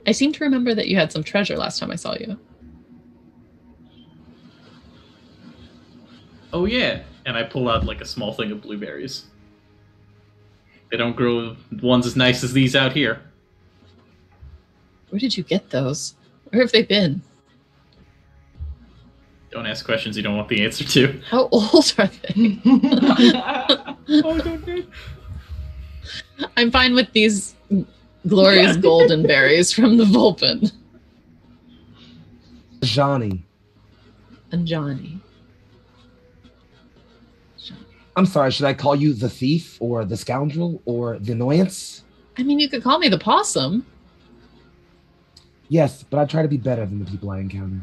I seem to remember that you had some treasure last time I saw you. Oh yeah, and I pull out like a small thing of blueberries. They don't grow ones as nice as these out here. Where did you get those? Where have they been? Don't ask questions you don't want the answer to. How old are they? I'm fine with these glorious golden berries from the Vulpin. Johnny. And Johnny. I'm sorry, should I call you the thief or the scoundrel or the annoyance? I mean, you could call me the possum. Yes, but I try to be better than the people I encounter.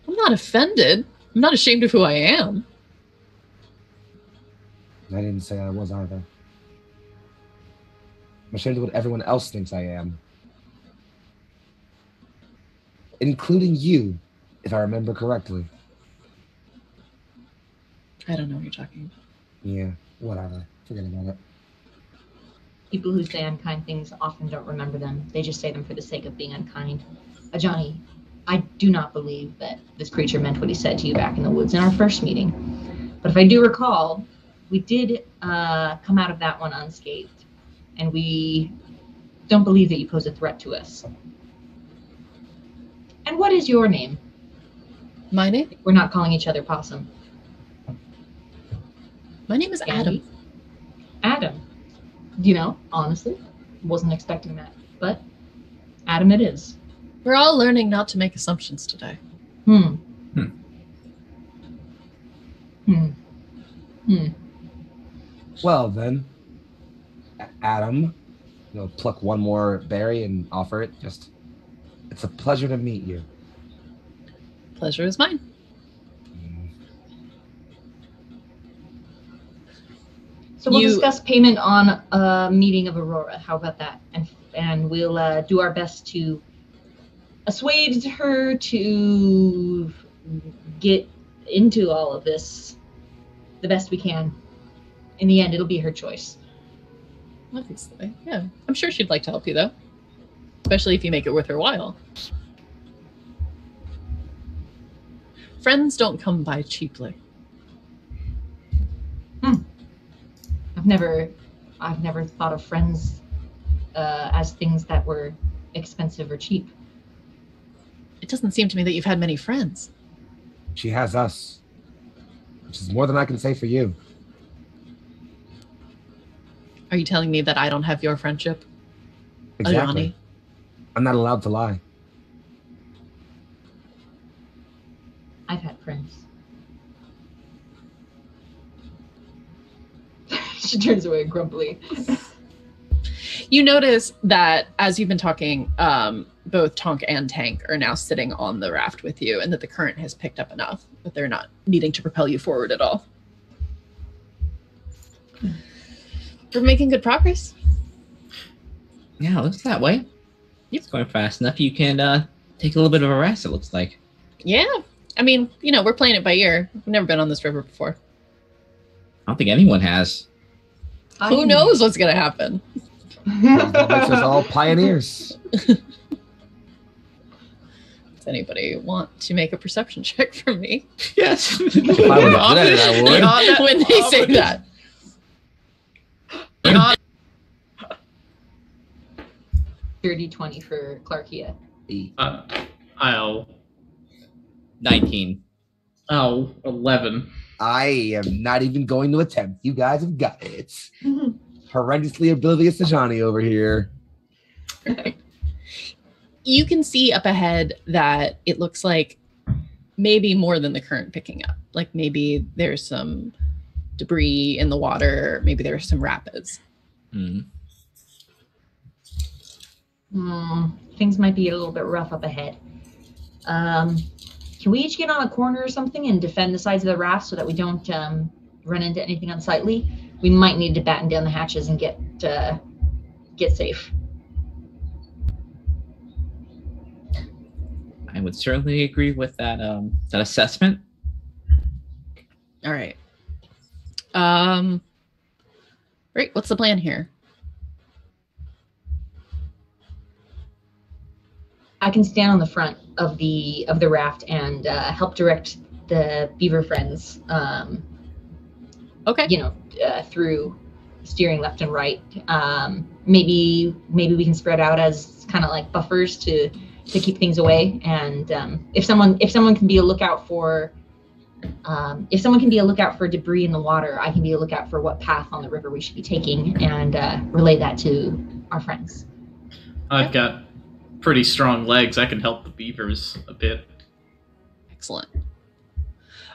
I'm not offended. I'm not ashamed of who I am. I didn't say I was either. I'm ashamed of what everyone else thinks I am. Including you, if I remember correctly. I don't know what you're talking about. Yeah, whatever. Forget about it. People who say unkind things often don't remember them. They just say them for the sake of being unkind. Ajani, I do not believe that this creature meant what he said to you back in the woods in our first meeting. But if I do recall, we did come out of that one unscathed. And we don't believe that you pose a threat to us. And what is your name? My name? We're not calling each other Possum. My name is Adam. Adam. You know, honestly, wasn't expecting that. But Adam it is. We're all learning not to make assumptions today. Well then, Adam, pluck one more berry and offer it. It's a pleasure to meet you. Pleasure is mine. So we'll discuss payment on a meeting of Aurora. How about that? And we'll do our best to assuage her to get into all of this the best we can. In the end, it'll be her choice. Obviously, yeah. I'm sure she'd like to help you, though. Especially if you make it worth her while. Friends don't come by cheaply. I've never thought of friends as things that were expensive or cheap. It doesn't seem to me that you've had many friends. She has us, which is more than I can say for you. Are you telling me that I don't have your friendship? Exactly. Ajani? I'm not allowed to lie. I've had friends. She turns away grumpily. You notice that as you've been talking, both Tonk and Tank are now sitting on the raft with you, and that the current has picked up enough that they're not needing to propel you forward at all. We're making good progress. Yeah, it looks that way. It's going fast enough. You can take a little bit of a rest, it looks like. Yeah. I mean, we're playing it by ear. We've never been on this river before. I don't think anyone has. Who knows what's going to happen? That makes us all pioneers. Does anybody want to make a perception check for me? Yes. If I was good at it, I would. When they say that. Dirty 20 for Clarkia. I'll 19. 11. I am not even going to attempt. You guys have got it. Horrendously oblivious to Johnny over here. You can see up ahead that it looks like maybe more than the current picking up. Like maybe there's some debris in the water. Maybe there's some rapids. Things might be a little bit rough up ahead. Can we each get on a corner or something and defend the sides of the raft so that we don't run into anything unsightly? We might need to batten down the hatches and get safe. I would certainly agree with that that assessment. All right. Great. What's the plan here? I can stand on the front of the raft and help direct the beaver friends. Okay. Through steering left and right. Maybe we can spread out as kind of like buffers to keep things away. And if someone can be a lookout for debris in the water, I can be a lookout for what path on the river we should be taking and relay that to our friends. I've got pretty strong legs. I can help the beavers a bit. Excellent.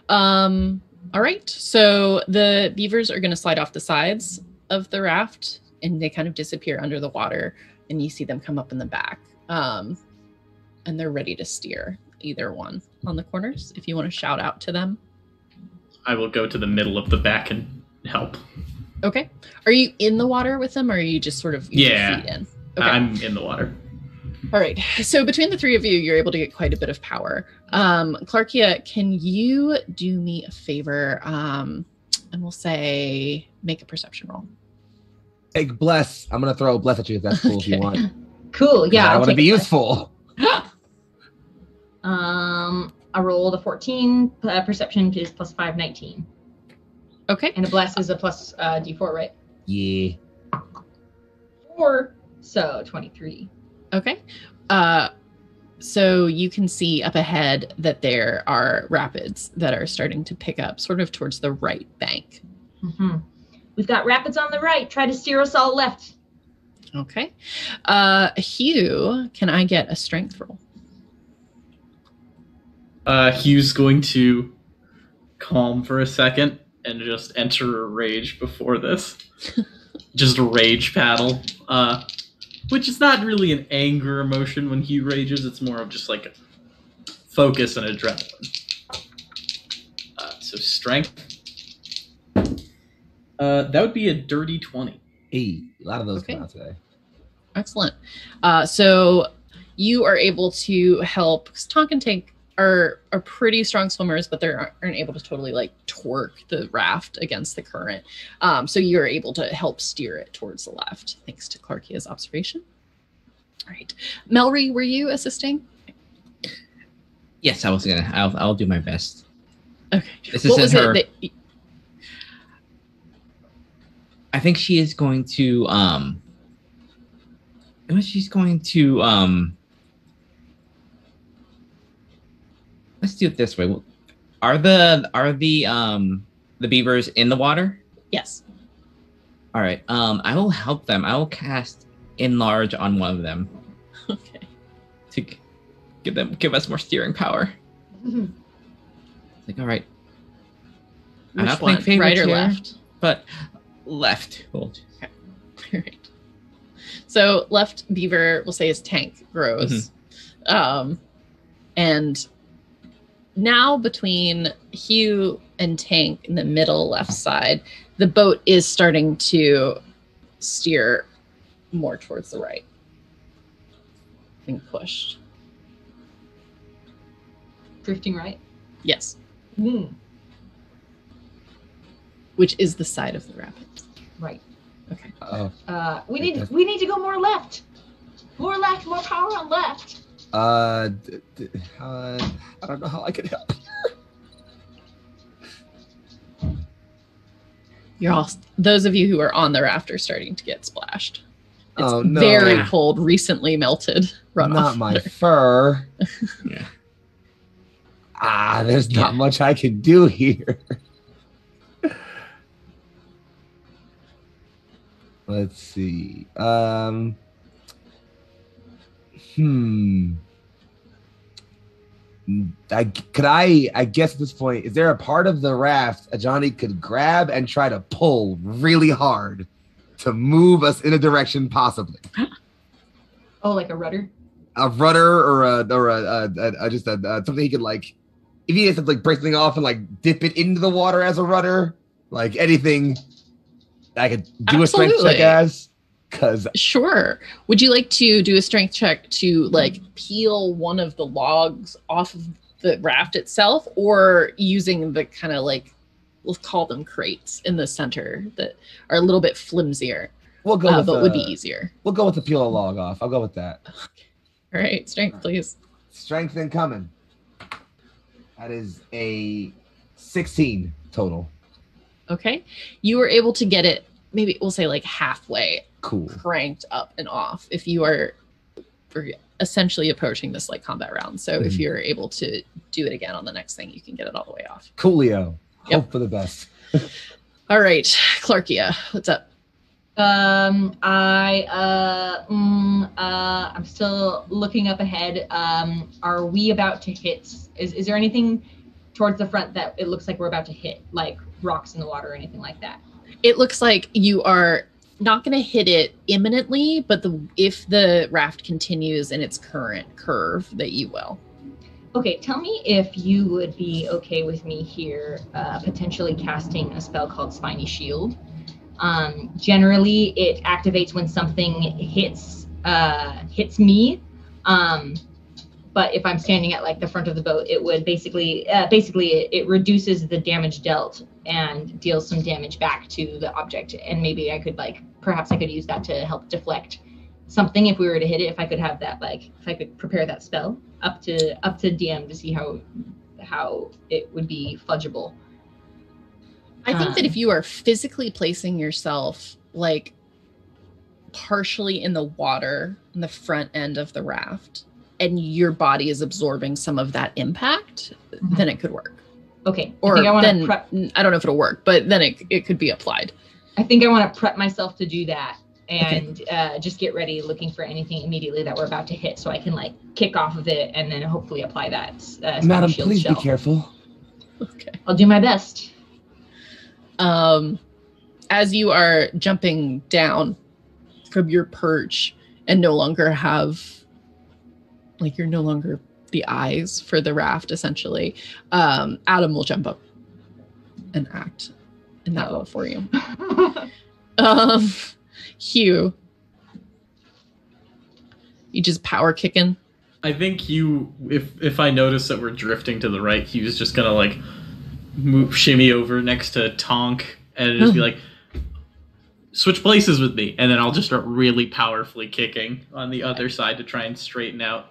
All right. So the beavers are going to slide off the sides of the raft and they kind of disappear under the water and you see them come up in the back. And they're ready to steer, either one on the corners. If you want to shout out to them. I will go to the middle of the back and help. Okay. Are you in the water with them or are you just sort of feet in? Okay. I'm in the water. All right. So between the three of you, you're able to get quite a bit of power. Clarkia, can you do me a favor? And we'll say make a perception roll. Hey, bless. I'm gonna throw a bless at you if that's cool if you Okay. want. Cool. Yeah. I I'll want to take be it. useful. I rolled a 14. Perception is plus 5, 19. Okay. And a bless is a plus D4, right? Yeah. 4. So 23. Okay. So you can see up ahead that there are rapids that are starting to pick up sort of towards the right bank. Mm-hmm. We've got rapids on the right. Try to steer us all left. Okay. Hugh, can I get a strength roll? Hugh's going to calm for a second and just enter a rage before this. Just a rage paddle. Which is not really an anger emotion when Hugh rages. It's more of just like focus and adrenaline. So strength. That would be a dirty 20. Hey, a lot of those Okay. come out today. Excellent. So you are able to help, because Tonk and Tank are pretty strong swimmers, but they aren't able to totally like torque the raft against the current. So you're able to help steer it towards the left, thanks to Clarkia's observation. All right. Melry, were you assisting? Yes, I'll do my best. Okay. This What isn't was her. it that I think she is going to let's do it this way. Are the beavers in the water? Yes. All right. I will help them. I will cast enlarge on one of them Okay. to give us more steering power. Like, all right. I'm Which not playing one? favorites Right or here, left? but left. We'll just- Right. So left beaver, we'll say his tank grows. And now between Hugh and Tank in the middle left side, the boat is starting to steer more towards the right. Being pushed. Drifting right. Yes. Mm. Which is the side of the rapids. Right. Okay. Oh. We need to go more left. More left. More power on left. I don't know how I could help. You're all, those of you who are on the raft are starting to get splashed. It's Oh, no. very Yeah. cold, recently melted runoff. Not my water. fur. Yeah. There's not much I can do here. Let's see. I guess at this point, is there a part of the raft Ajani could grab and try to pull really hard to move us in a direction possibly? Oh, like a rudder. A rudder or just something he could like, if he has to like break something off and like dip it into the water as a rudder, like anything I could do a strength check Absolutely. as, because Sure. Would you like to do a strength check to like peel one of the logs off of the raft itself, or using the kind of like, we'll call them crates in the center that are a little bit flimsier, we'll go with but would be easier. We'll go with the peel a log off. I'll go with that. All right, strength, please. Strength incoming. That is a 16 total. Okay. You were able to get it, maybe we'll say like halfway Cool. cranked up and off if you are essentially approaching this like combat round. So if Mhm. you're able to do it again on the next thing, you can get it all the way off. Coolio. Yep. Hope for the best. All right, Clarkia, what's up? I'm still looking up ahead. Are we about to hit? Is there anything towards the front that it looks like we're about to hit, like rocks in the water or anything like that? It looks like you are not going to hit it imminently, but if the raft continues in its current curve, that you will. Okay, tell me if you would be okay with me here potentially casting a spell called Spiny Shield. Generally, it activates when something hits me, But if I'm standing at like the front of the boat, it would basically it reduces the damage dealt and deals some damage back to the object. And maybe I could perhaps I could use that to help deflect something if we were to hit it. If I could have that, if I could prepare that spell up to DM to see how it would be fudgeable. I think that if you are physically placing yourself like partially in the water in the front end of the raft and your body is absorbing some of that impact, then it could work. Okay. Or I then I don't know if it'll work, but then it could be applied. I think I want to prep myself to do that and just get ready looking for anything immediately that we're about to hit so I can kick off of it and then hopefully apply that. Madam, please be careful. Okay. I'll do my best. As you are jumping down from your perch and no longer have, you're no longer the eyes for the raft, essentially, Adam will jump up and act in that role for you. Hugh, you just power kicking? I think if I notice that we're drifting to the right, Hugh's just gonna shimmy over next to Tonk and just be like, switch places with me, and then I'll just start really powerfully kicking on the other side to try and straighten out.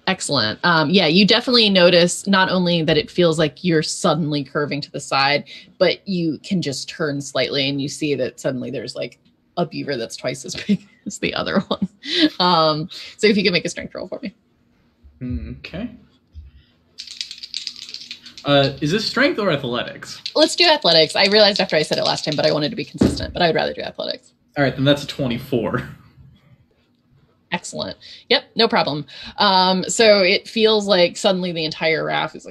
Excellent. Yeah, you definitely notice not only that it feels like you're suddenly curving to the side, but you can just turn slightly and you see that suddenly there's a beaver that's twice as big as the other one. So if you can make a strength roll for me. Okay. Is this strength or athletics? Let's do athletics. I realized after I said it last time, but I wanted to be consistent, but I would rather do athletics. All right, then that's a 24. Excellent. Yep, no problem. So it feels like suddenly the entire raft is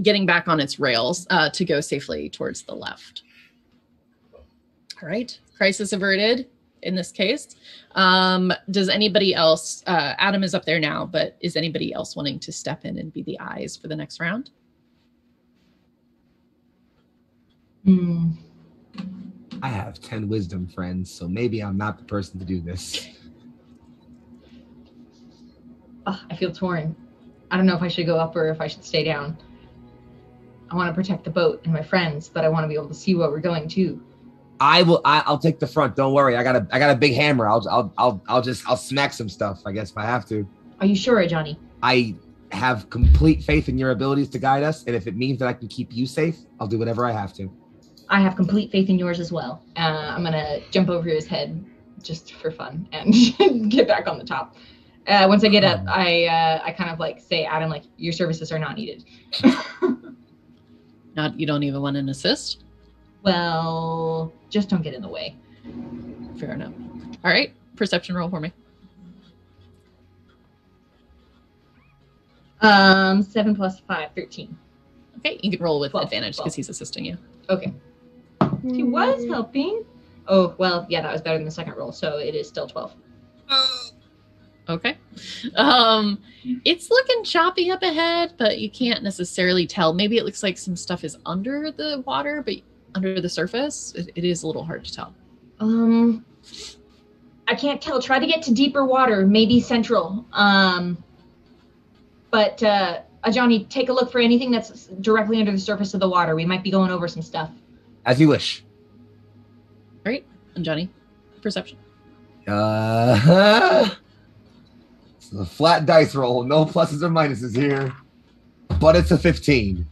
getting back on its rails to go safely towards the left. All right, crisis averted in this case. Does anybody else, Adam is up there now, but is anybody else wanting to step in and be the eyes for the next round? I have 10 wisdom, friends, so maybe I'm not the person to do this. I feel torn. I don't know if I should go up or if I should stay down. I want to protect the boat and my friends, but I want to be able to see where we're going too. I'll take the front. Don't worry. I got a big hammer. I'll smack some stuff, I guess, if I have to. Are you sure, Johnny? I have complete faith in your abilities to guide us, and if it means that I can keep you safe, I'll do whatever I have to. I have complete faith in yours as well. I'm gonna jump over his head just for fun and get back on the top. Once I get up, I kind of say, Adam, your services are not needed. You don't even want an assist? Well, just don't get in the way. Fair enough. All right, perception roll for me. 7 plus 5, 13. Okay, you can roll with 12, advantage because he's assisting you. Okay. He was helping. Oh, well, yeah, that was better than the second roll, so it is still 12. Okay. It's looking choppy up ahead, but you can't necessarily tell. Maybe it looks like some stuff is under the water, but under the surface, it is a little hard to tell. I can't tell. Try to get to deeper water, maybe central. But Johnny, take a look for anything that's directly under the surface of the water. We might be going over some stuff. As you wish. All right, and Johnny, perception. It's a flat dice roll. No pluses or minuses here. But it's a 15.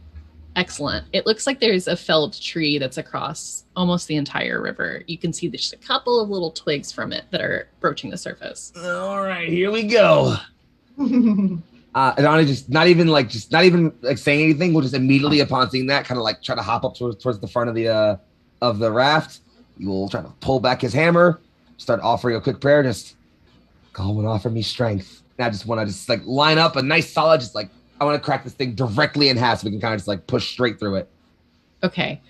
Excellent. It looks like there's a felled tree that's across almost the entire river. You can see just a couple of little twigs from it that are broaching the surface. All right, here we go. Donnie just not even saying anything. We'll just immediately upon seeing that kind of try to hop up towards the front of the raft. You will try to pull back his hammer, start offering a quick prayer. Just go and offer me strength. And I just want to line up a nice solid, I want to crack this thing directly in half so we can kind of push straight through it. Okay.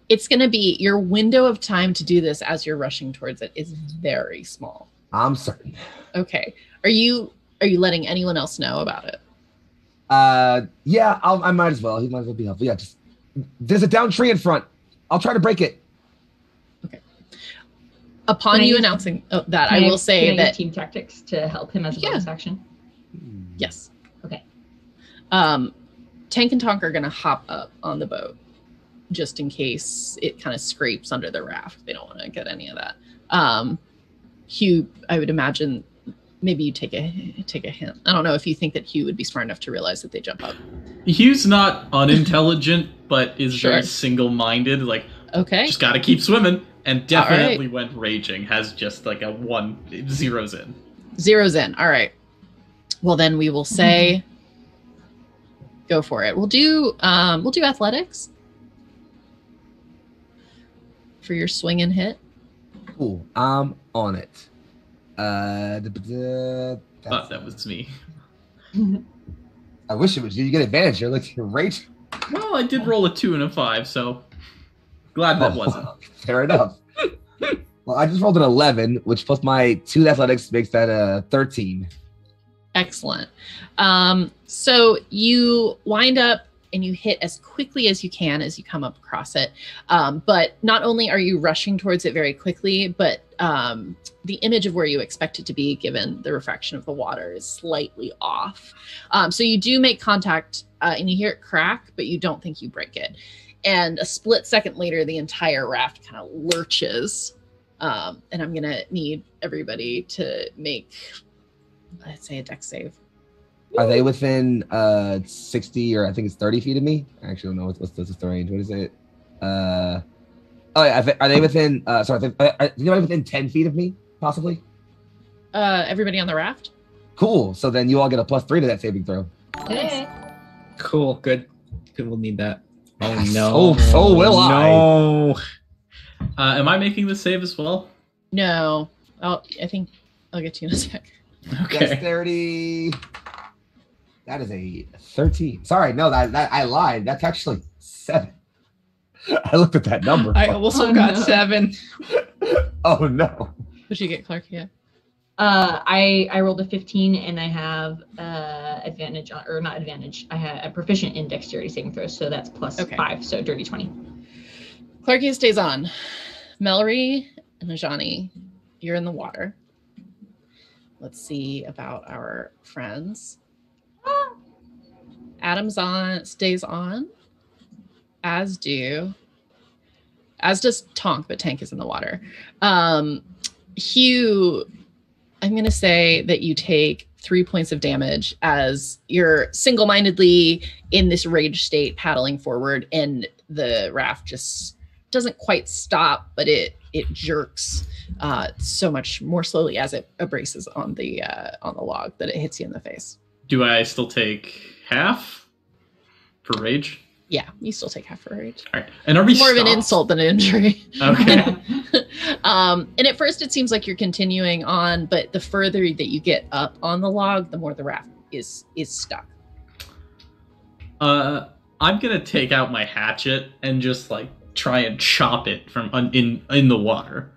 It's going to be your window of time to do this as you're rushing towards it is very small. I'm certain. Okay. Are you letting anyone else know about it? Yeah, I might as well. He might as well be helpful. Yeah, just there's a down tree in front. I'll try to break it. Okay. Upon you announcing that, I will say that team tactics to help him as a bonus action. Yes. Tank and Tonk are going to hop up on the boat just in case it kind of scrapes under the raft. They don't want to get any of that. Hugh, I would imagine maybe you take a hint. I don't know if you think that Hugh would be smart enough to realize that they jump up. Hugh's not unintelligent, but is Sure. very single-minded. Like, Okay. just gotta keep swimming. And definitely All when raging has just like a 1, zeros in. Zeros in. All right. Well, then we will say, go for it. We'll do athletics for your swing and hit. Cool. I'm on it. That was me. I wish it was you. You get advantage. You're like you're raging. Well, I did roll a 2 and a 5, so glad that wasn't. Fair enough. Well, I just rolled an 11, which plus my 2 athletics makes that a 13. Excellent. So you wind up and you hit as quickly as you can as you come up across it. But not only are you rushing towards it very quickly, but the image of where you expect it to be, given the refraction of the water, is slightly off. So you do make contact and you hear it crack, but you don't think you break it. And a split second later, the entire raft kind of lurches. And I'm going to need everybody to make, let's say, a dex save. Are they within 60 or I think it's 30 feet of me? I actually don't know what's the range. What is it? Oh yeah, are they within? Sorry, are they within 10 feet of me, possibly? Everybody on the raft? Cool. So then you all get a +3 to that saving throw. Hey. Cool. Good. We'll need that. Oh Yes. no. So will I. No. Am I making the save as well? No. I think I'll get to you in a sec. Okay. Dexterity. That is a 13. Sorry, no, that I lied. That's actually 7. I looked at that number. I also Oh, got no. 7. Oh no. What'd you get, Clark? Yeah. I rolled a 15 and I have advantage on, or not advantage. I have a proficient in dexterity saving throws, so that's plus Okay. 5, so dirty 20. Clarky stays on. Mallory and Ajani, you're in the water. Let's see about our friends. Adam's stays on, as does Tonk, but Tank is in the water. Hugh, I'm going to say that you take 3 points of damage as you're single-mindedly in this rage state paddling forward, and the raft just doesn't quite stop, but it jerks so much more slowly as it abrases on the log that it hits you in the face. Do I still take half for rage? Yeah, you still take half for rage. All right. And are we More of an stopped? insult than an injury. Okay. And at first it seems like you're continuing on, but the further that you get up on the log, the more the raft is stuck. I'm gonna take out my hatchet and just like try and chop it from in the water.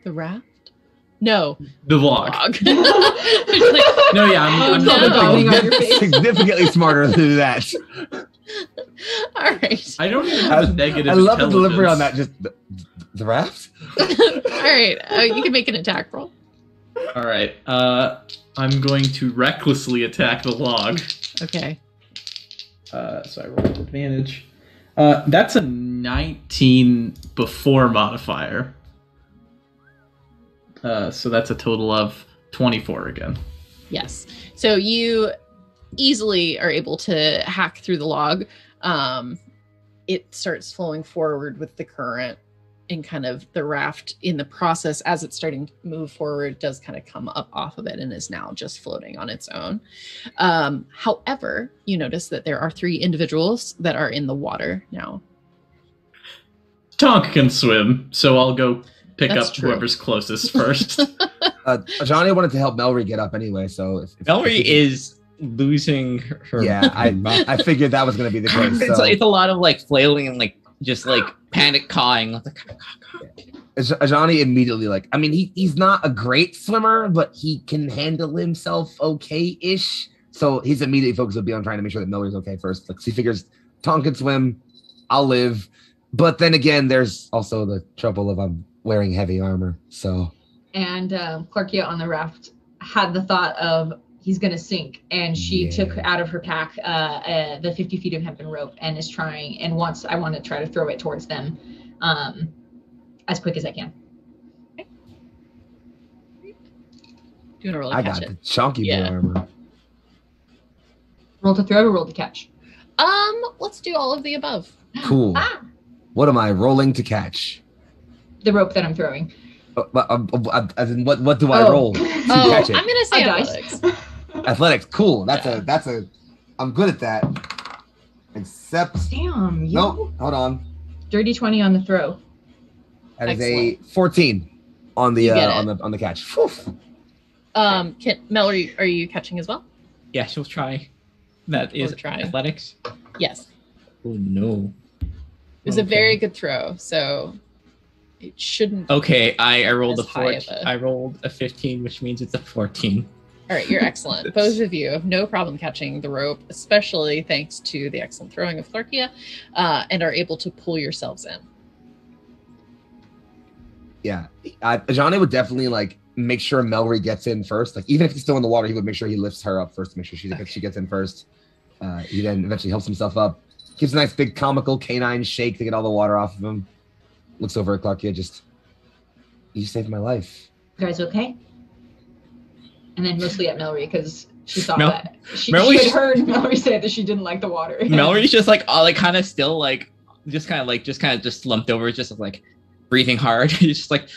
The raft? No. The log. Log. No, yeah, I'm No. Burning on your face. Significantly smarter than that. All right. I don't even have a negative. I love the delivery on intelligence. that. Just the raft. All right. You can make an attack roll. All right. I'm going to recklessly attack the log. Okay. So I roll with advantage. That's a 19 before modifier. So that's a total of 24 again. Yes. So you easily are able to hack through the log. It starts flowing forward with the current, and kind of the raft in the process, as it's starting to move forward, does kind of come up off of it and is now just floating on its own. However, you notice that there are 3 individuals that are in the water now. Tonk can swim, so I'll go pick That's up true. whoever's closest first. Johnny wanted to help Melry get up anyway, so if Mallory is losing her. Yeah, I figured that was going to be the case. It's, So. it's a lot of like flailing and like just like panic cawing. Johnny immediately I mean, he's not a great swimmer, but he can handle himself okay-ish. So he's immediately focused will be on trying to make sure that Miller's okay first. Like, he figures Tonk can swim, I'll live. But then again, there's also the trouble of I'm wearing heavy armor. So And Clarkia on the raft had the thought of he's gonna sink. And she Yeah. took out of her pack the 50 feet of hempen rope and is trying and wants. I want to try to throw it towards them as quick as I can. Do you want to roll to I catch got it? the chunky Yeah. blue armor. Roll to throw or roll to catch? Let's do all of the above. Cool. Ah, What am I rolling to catch? the rope that I'm throwing. As in, what do I Oh. roll to Oh, catch I'm it? gonna say A dice. athletics. Athletics. Cool. That's Yeah. a. I'm good at that. Except Damn, you nope. Hold on. dirty 20 on the throw. That is a 14 on the You get on the catch. Whew. Mel, are you catching as well? Yeah, she'll try. That is Or try. athletics. Yes. Oh no. It was a very good throw, so it shouldn't. Okay, I rolled As a high of 14. a- I rolled a 15, which means it's a 14. All right, you're excellent. Both of you have no problem catching the rope, especially thanks to the excellent throwing of Tharkia, and are able to pull yourselves in. Yeah. Ajane would definitely like make sure Melry gets in first. Like even if he's still in the water, he would make sure he lifts her up first to make sure she gets in first. He then eventually helps himself up. Gives a nice big comical canine shake to get all the water off of him. Looks over at Clarkia, you saved my life. You guys okay? And then mostly at Melry because she saw Mel- that. She Melry's- had heard Melry say that she didn't like the water. Mallory's just like all like kind of still like just slumped over, just like breathing hard. She's just like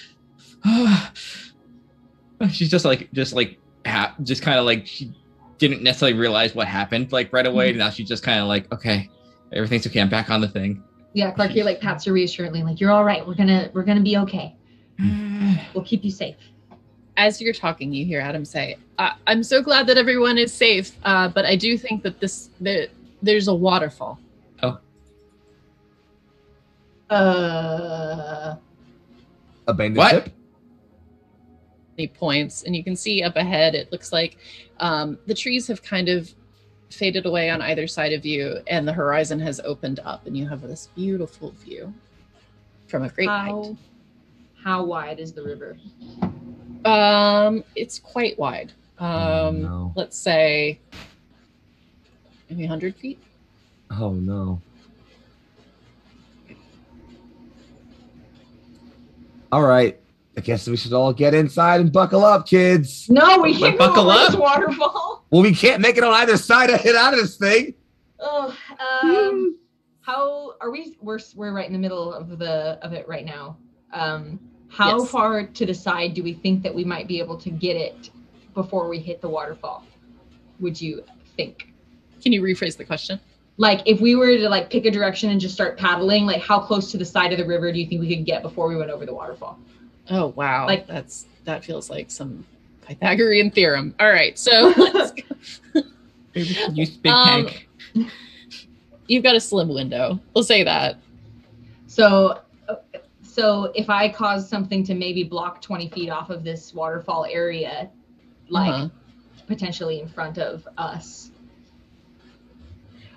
she's just kind of like she didn't necessarily realize what happened like right away. Now she's just kind of like, okay, everything's okay. I'm back on the thing. Yeah, Clarky like pats her reassuringly, like you're all right. We're gonna be okay. We'll keep you safe. As you're talking, you hear Adam say, "I'm so glad that everyone is safe, but I do think that there's a waterfall." Abandoned What? ship? He points, and you can see up ahead. It looks like the trees have kind of faded away on either side of you, and the horizon has opened up, and you have this beautiful view from a great height. How wide is the river? It's quite wide. No. Let's say maybe 100 feet. Oh no. All right. I guess we should all get inside and buckle up, kids. No, we can't go Buckle over up. this waterfall. Well, we can't make it on either side to hit out of this thing. Oh, how are we? We're right in the middle of it right now. How Yes. far to the side do we think that we might be able to get it before we hit the waterfall? Would you think? Can you rephrase the question? Like if we were to like pick a direction and just start paddling, like how close to the side of the river do you think we could get before we went over the waterfall? Oh wow, Like- that feels like some Pythagorean theorem. All right, so let's go. Maybe we should use big Um, tank. You've got a slim window. We'll say that. So if I cause something to maybe block 20 feet off of this waterfall area, like Uh-huh. potentially in front of us.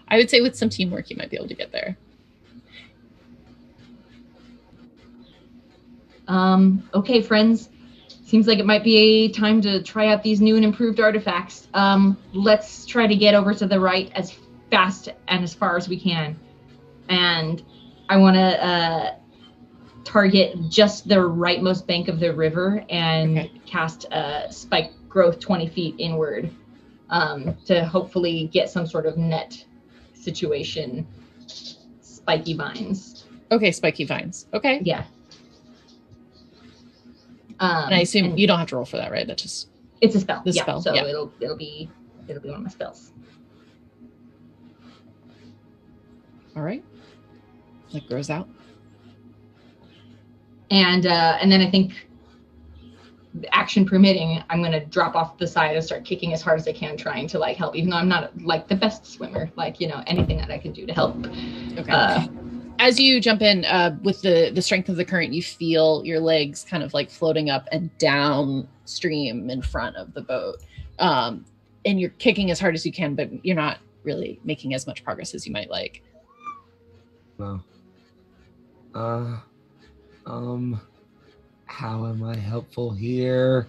I would say with some teamwork, you might be able to get there. Okay, friends. Seems like it might be time to try out these new and improved artifacts. Let's try to get over to the right as fast and as far as we can. And I want to target just the rightmost bank of the river and Okay. cast spike growth 20 feet inward to hopefully get some sort of net situation. Spiky vines. Okay, spiky vines. Okay. Yeah. And I assume and you don't have to roll for that, right? That just it's a spell. the Yeah, spell, so yeah. it'll be one of my spells. all right. Like grows out. And then I think action permitting, I'm gonna drop off the side and start kicking as hard as I can, trying to like help, even though I'm not like the best swimmer. Like, anything that I can do to help. Okay. As you jump in with the strength of the current, you feel your legs kind of like floating up and downstream in front of the boat. And you're kicking as hard as you can, but you're not really making as much progress as you might like. No. How am I helpful here?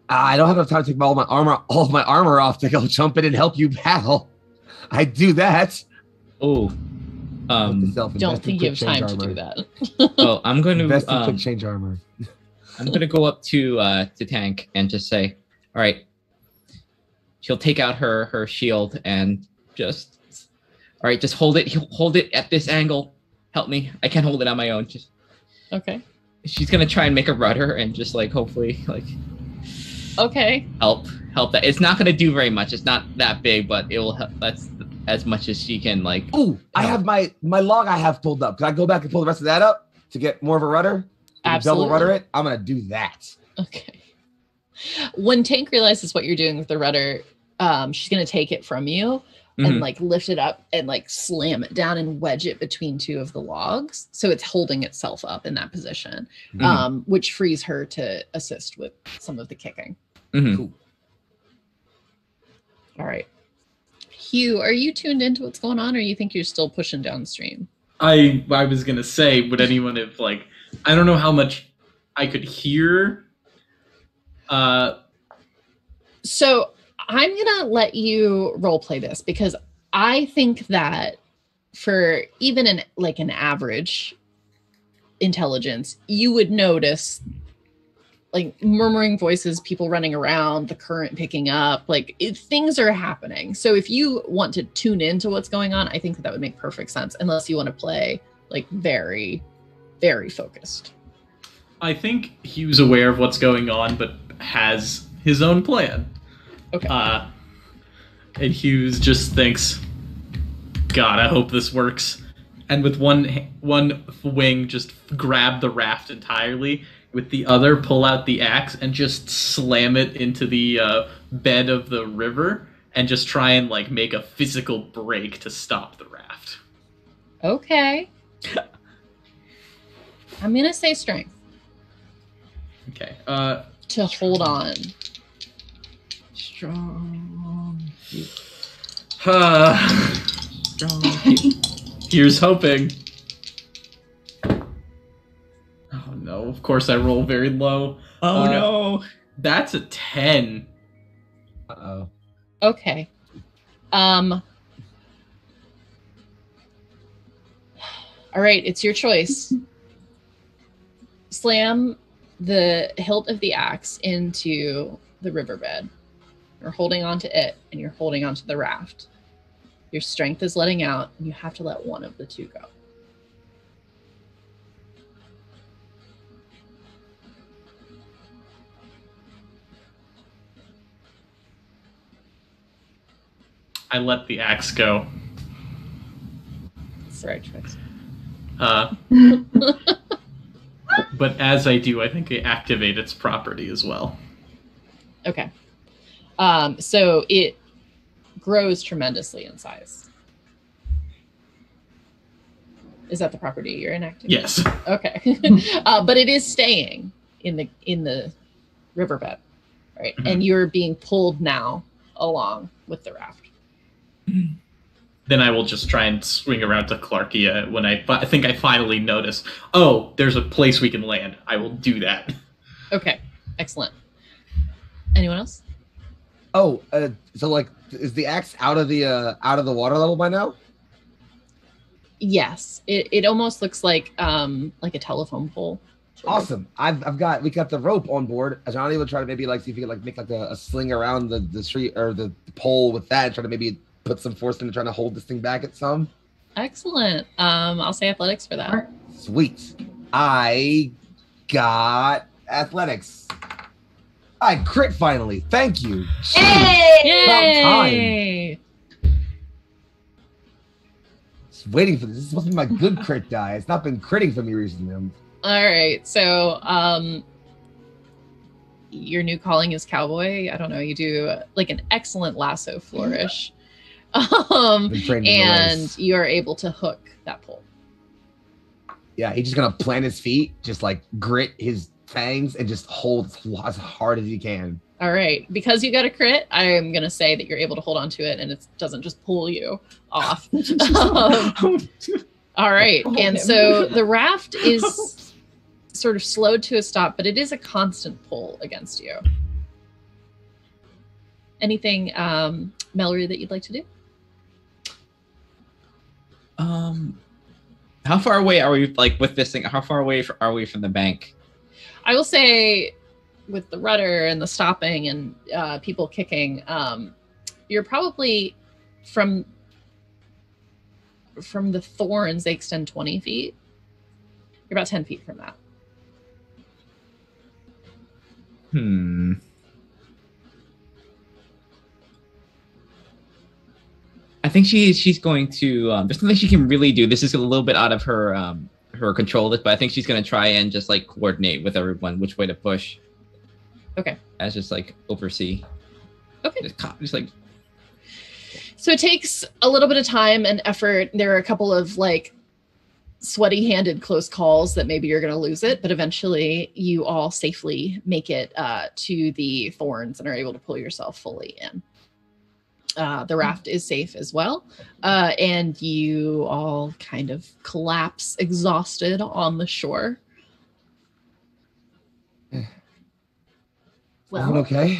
I don't have enough time to take all of my armor off to go jump in and help you battle. I do that. Oh, Don't think you have time to do that. oh, I'm going to Invest in quick change armor. I'm going to go up to Tank and just say, all right. She'll take out her shield and just, all right, just hold it at this angle. Help me. I can't hold it on my own. Just Okay. She's gonna try and make a rudder and just like hopefully like Okay. help that. It's not gonna do very much. It's not that big, but it will help. That's as much as she can like. Ooh, I have my log I have pulled up. Can I go back and pull the rest of that up to get more of a rudder? Absolutely. Double rudder it. I'm gonna do that. Okay. When Tank realizes what you're doing with the rudder, she's gonna take it from you and like lift it up and like slam it down and wedge it between two of the logs, so it's holding itself up in that position, which frees her to assist with some of the kicking. Cool. All right, Hugh, are you tuned into what's going on, or you think you're still pushing downstream? I was gonna say, would anyone have like, I don't know how much I could hear. So I'm gonna let you role play this because I think that for even an average intelligence, you would notice like murmuring voices, people running around, the current picking up, like things are happening. So if you want to tune into what's going on, I think that would make perfect sense, unless you want to play like very, very focused. I think Hugh's aware of what's going on, but has his own plan. Okay. And Hughes just thinks, God, I hope this works. And with one wing, just grab the raft entirely. With the other, pull out the axe and just slam it into the bed of the river, and just try and like make a physical break to stop the raft. Okay. I'm gonna say strength. Okay. To hold on. Strong. Strong. Here's hoping. Oh no! Of course I roll very low. Oh no! That's a 10. Uh-oh. Okay. All right, it's your choice. Slam the hilt of the axe into the riverbed. You're holding onto it, and you're holding onto the raft. Your strength is letting out, and you have to let one of the two go. I let the axe go. It's the right choice. But as I do, I think I activate its property as well. Okay. So it grows tremendously in size. Is that the property you're enacting? Yes. Okay. But it is staying in the riverbed, right? Mm-hmm. And you're being pulled now along with the raft. Then I will just try and swing around to Clarkia when I think I finally notice, oh, there's a place we can land. I will do that. Okay. Excellent. Anyone else? Oh, so like, is the axe out of the water level by now? Yes. It almost looks like a telephone pole. Awesome. We got the rope on board. Johnny would try to maybe like see if he could like make like a sling around the street or the pole with that, and try to maybe put some force into trying to hold this thing back at some. Excellent. I'll say athletics for that. Sweet. I got athletics. I crit finally. Thank you. Yay! Just waiting for this. This is supposed to be my good crit die. It's not been critting for me recently. All right. So, your new calling is cowboy. I don't know. You do like an excellent lasso flourish. And you are able to hook that pole. Yeah, he's just gonna plant his feet, just like grit his fangs, and just hold as hard as he can. All right, because you got a crit, I'm gonna say that you're able to hold on to it, and it doesn't just pull you off. All right, and so the raft is sort of slowed to a stop, but it is a constant pull against you. Anything, Mallory, that you'd like to do? How far away are we, like, with this thing? How far away are we from the bank? I will say, with the rudder and the stopping and people kicking, you're probably from the thorns. They extend 20 feet. You're about 10 feet from that. I think she's going to. There's nothing she can really do. This is a little bit out of her her control, but I think she's going to try and just like coordinate with everyone which way to push. Okay. As just like oversee. Okay. Just like. So it takes a little bit of time and effort. There are a couple of like sweaty-handed close calls that maybe you're going to lose it, but eventually you all safely make it to the thorns and are able to pull yourself fully in. The raft is safe as well, and you all kind of collapse exhausted on the shore. Well, okay.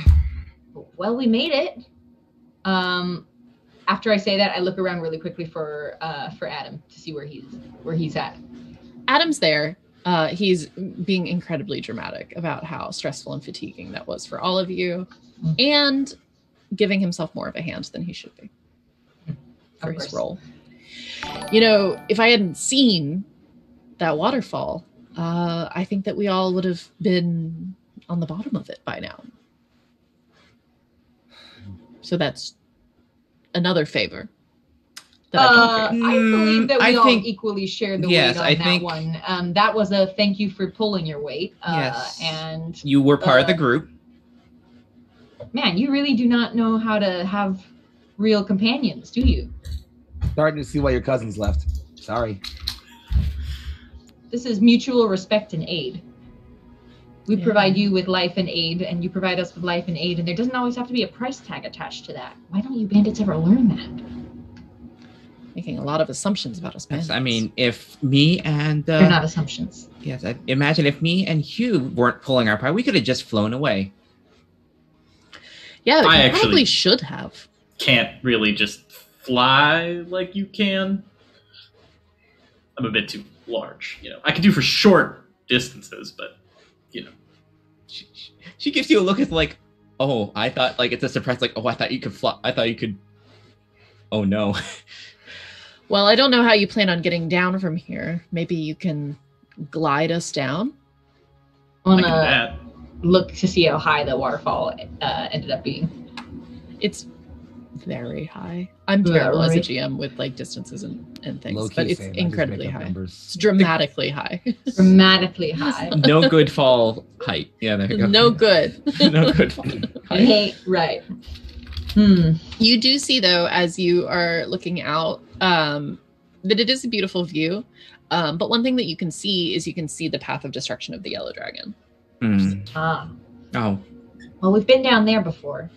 Well, we made it. After I say that, I look around really quickly for Adam to see where he's at. Adam's there. He's being incredibly dramatic about how stressful and fatiguing that was for all of you, and giving himself more of a hand than he should be for his role. You know, if I hadn't seen that waterfall, I think that we all would have been on the bottom of it by now. So that's another favor. I believe that we all equally shared the weight on that one. That was a thank you for pulling your weight. Yes. And you were part of the group. Man, you really do not know how to have real companions, do you? Starting to see why your cousins left. Sorry. This is mutual respect and aid. We provide you with life and aid, and you provide us with life and aid, and there doesn't always have to be a price tag attached to that. Why don't you bandits ever learn that? Making a lot of assumptions about us bandits. Yes, I mean, if me and... They're not assumptions. Yes, imagine if me and Hugh weren't pulling our part, we could have just flown away. Yeah, I probably should have. Can't really just fly like you can. I'm a bit too large, you know. I can do for short distances, but you know. She gives you a look at like, oh, I thought like it's a surprise, like, oh, I thought you could fly. I thought you could. Oh no. Well, I don't know how you plan on getting down from here. Maybe you can glide us down. I can do that. Look to see how high the waterfall ended up being. It's very high. I'm terrible as a GM with like distances and things, but it's incredibly high. It's dramatically high. Dramatically high. No good fall height. Yeah, there you go. No good. No good fall height. Right. You do see though, as you are looking out, that it is a beautiful view. But one thing that you can see is the path of destruction of the yellow dragon. Oh. Well, we've been down there before.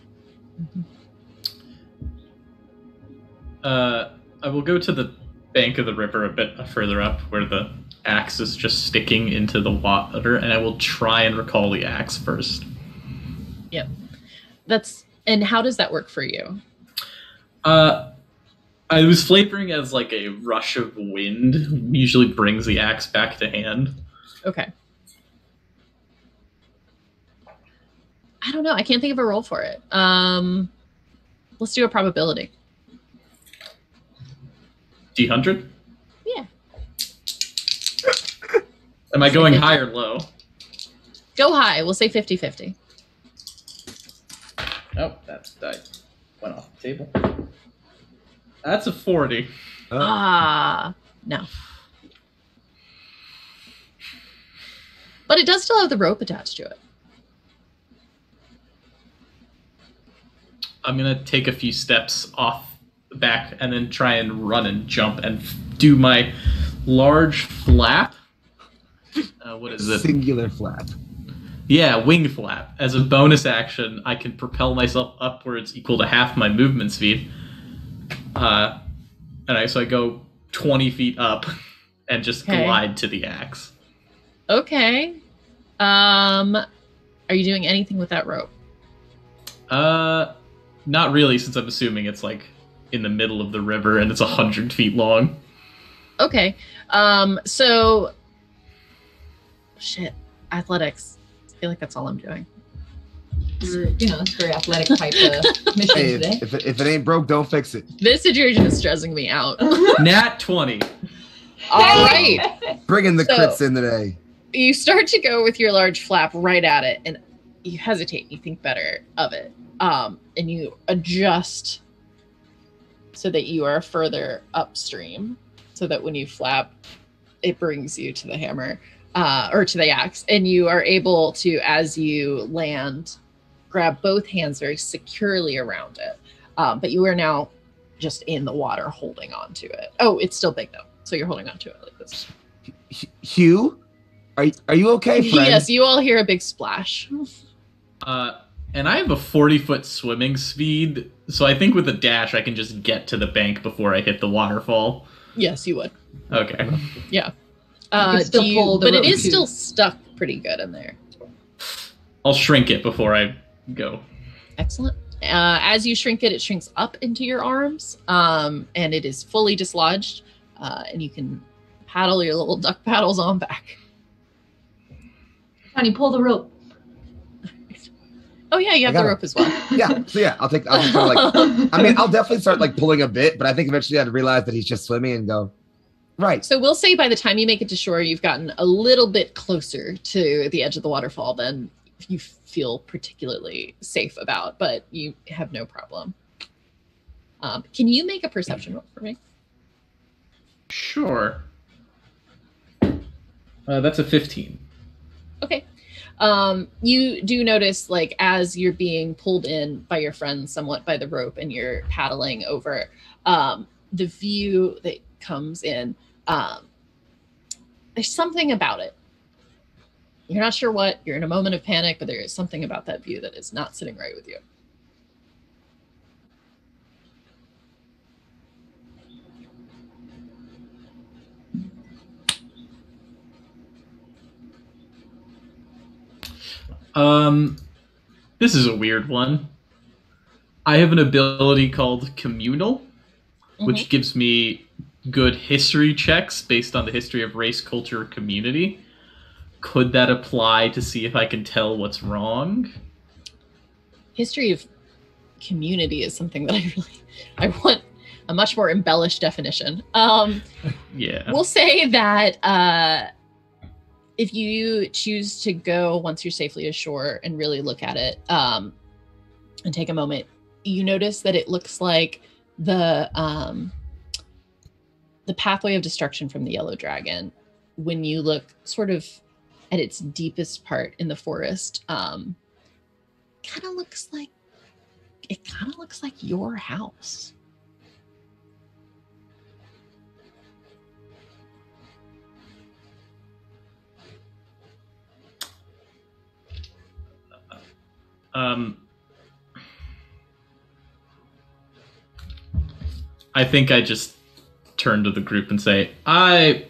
I will go to the bank of the river a bit further up where the axe is just sticking into the water, and I will try and recall the axe first. Yep. And how does that work for you? I was flavoring as like a rush of wind usually brings the axe back to hand. Okay. I don't know. I can't think of a roll for it. Let's do a probability. D100? Yeah. Am I going high or low? Go high. We'll say 50-50. Oh, that die went off the table. That's a 40. No. But it does still have the rope attached to it. I'm going to take a few steps off the back and then try and run and jump and do my large flap. What is it? Singular flap. Yeah, wing flap. As a bonus action, I can propel myself upwards equal to half my movement speed. So I go 20 feet up and just glide to the axe. Okay. Are you doing anything with that rope? Not really, since I'm assuming it's like in the middle of the river and it's 100 feet long. Okay. So shit. Athletics. I feel like that's all I'm doing. It's very athletic type of mission Hey, today. if it ain't broke, don't fix it. This situation is stressing me out. Nat 20. All right. Bringing the So- crits in today. You start to go with your large flap right at it, and you hesitate. You think better of it, and you adjust so that you are further upstream, so that when you flap, it brings you to the hammer or to the axe, and you are able to, as you land, grab both hands very securely around it. But you are now just in the water, holding on to it. Oh, it's still big though, so you're holding on to it like this. Hugh, are you okay, friend? Yes, you all hear a big splash. And I have a 40-foot swimming speed, so I think with a dash I can just get to the bank before I hit the waterfall. Yes, you would. Okay. Yeah. can still pull the but it rope, is too. still stuck pretty good in there. I'll shrink it before I go. Excellent. As you shrink it, it shrinks up into your arms, and it is fully dislodged, and you can paddle your little duck paddles on back. Johnny, pull the rope. Oh yeah, you have I got the it. rope as well. Yeah. So yeah, I'll just start, I'll definitely start like pulling a bit, but I think eventually I'd realize that he's just swimming and go, right. So we'll say by the time you make it to shore, you've gotten a little bit closer to the edge of the waterfall than you feel particularly safe about, but you have no problem. Can you make a perception roll for me? Sure. That's a 15. Okay. You do notice, like, as you're being pulled in by your friends somewhat by the rope and you're paddling over, the view that comes in, there's something about it. You're not sure what, you're in a moment of panic, but there is something about that view that is not sitting right with you. This is a weird one. I have an ability called Communal, which gives me good history checks based on the history of race, culture, community. Could that apply to see if I can tell what's wrong? History of community is something that I want a much more embellished definition. Yeah. We'll say that if you choose to go once you're safely ashore and really look at it and take a moment, you notice that it looks like the pathway of destruction from the Yellow Dragon. When you look sort of at its deepest part in the forest, kind of looks like your house. I think I just turn to the group and say, I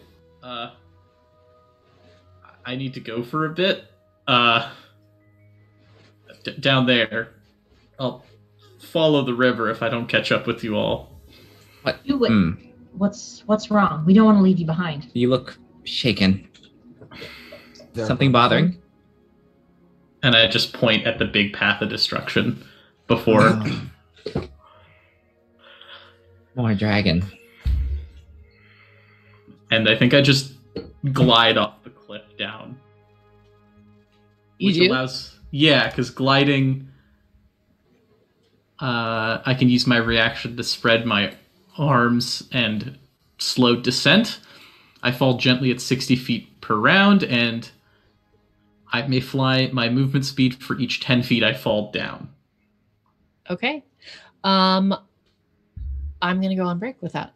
need to go for a bit. Down there. I'll follow the river if I don't catch up with you all. What? Do it. What's wrong? We don't want to leave you behind. You look shaken. There- Something bothering? And I just point at the big path of destruction before. More dragon. And I think I just glide off the cliff down. You do? Allows, yeah, because gliding, I can use my reaction to spread my arms and slow descent. I fall gently at 60 feet per round, and I may fly my movement speed for each 10 feet I fall down. Okay. I'm going to go on break with that.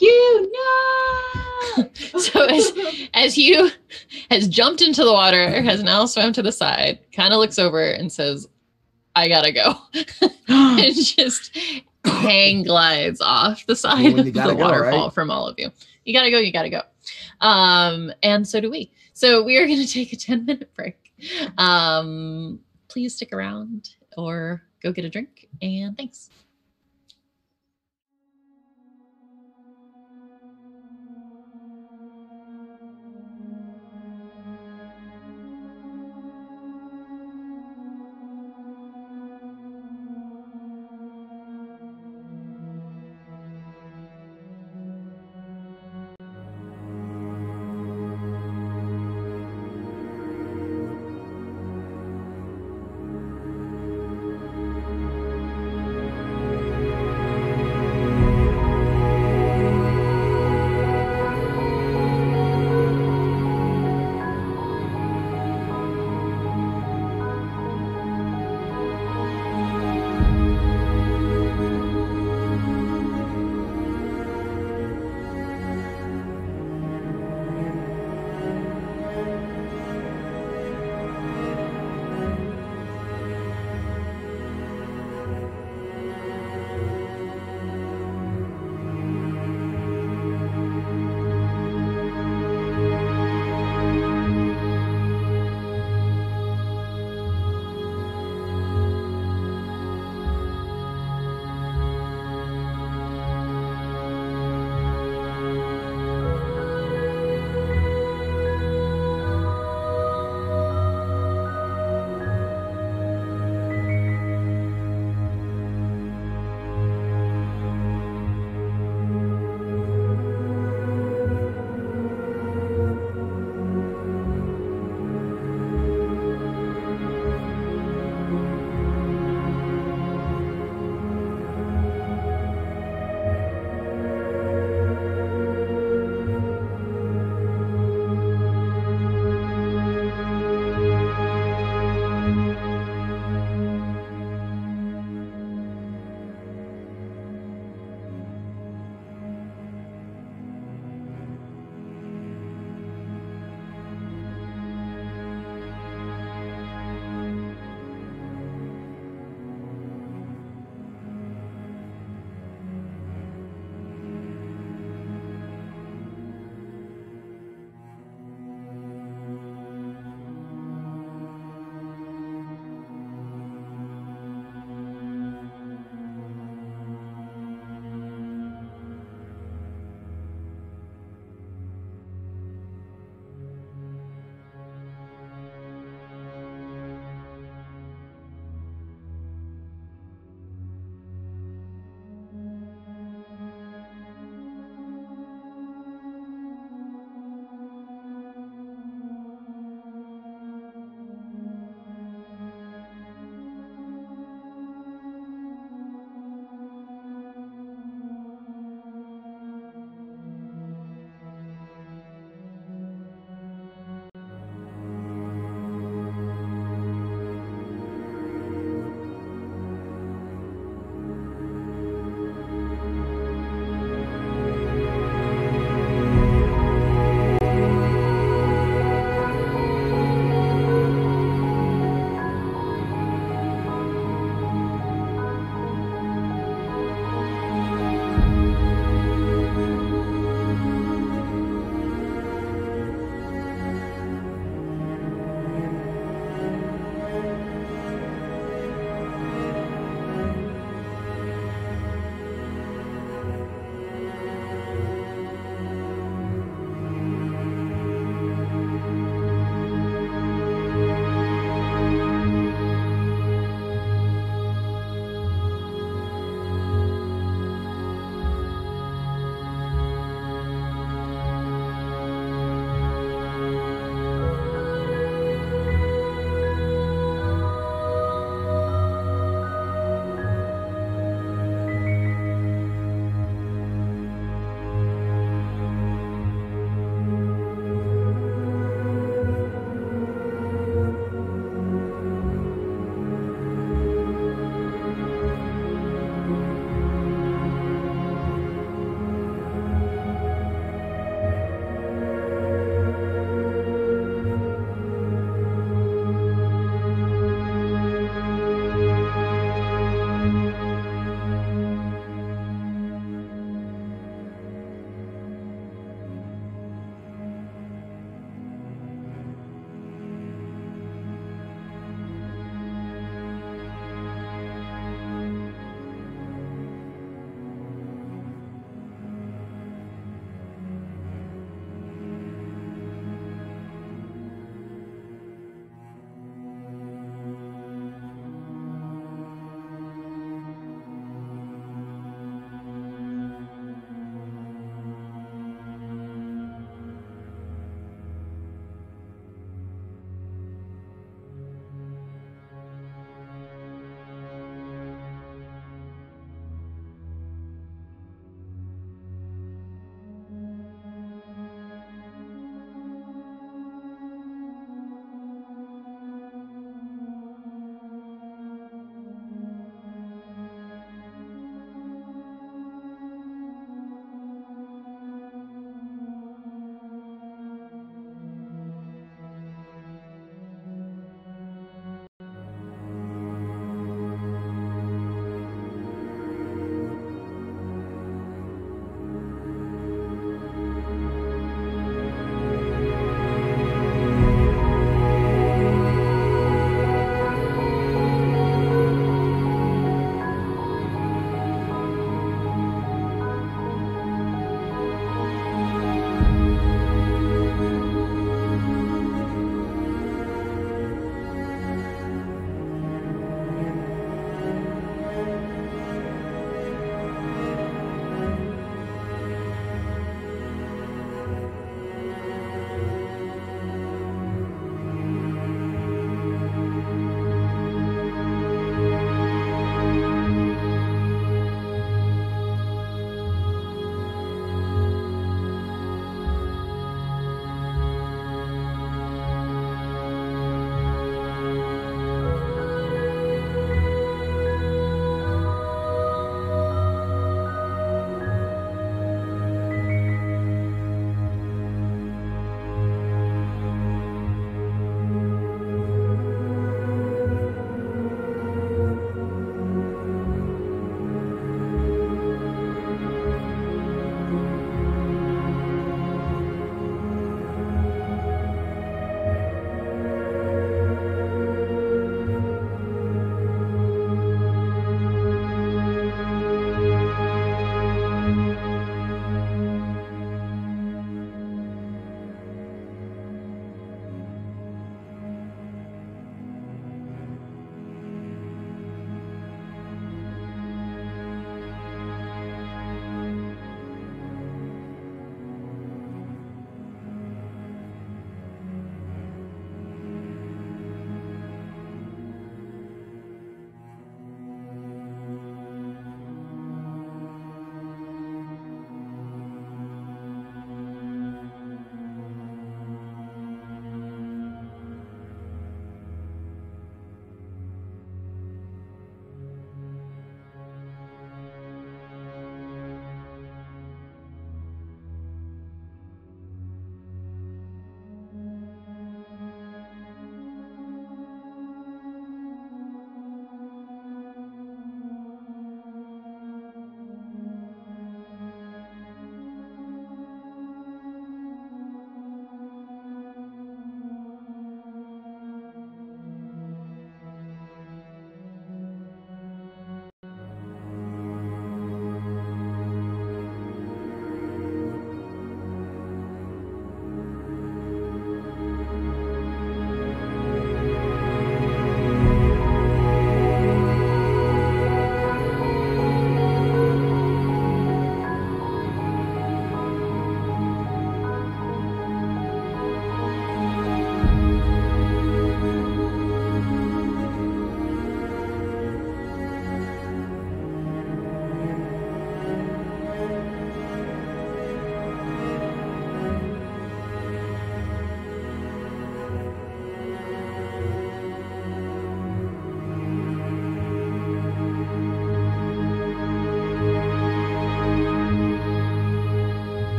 You know. So as you has jumped into the water, has now swam to the side, kind of looks over and says, I gotta go. And just hang glides off the side Well, of you the gotta go, waterfall right? from all of you. You gotta go. And so do we. So we are gonna take a 10-minute break. Please stick around or go get a drink. And thanks.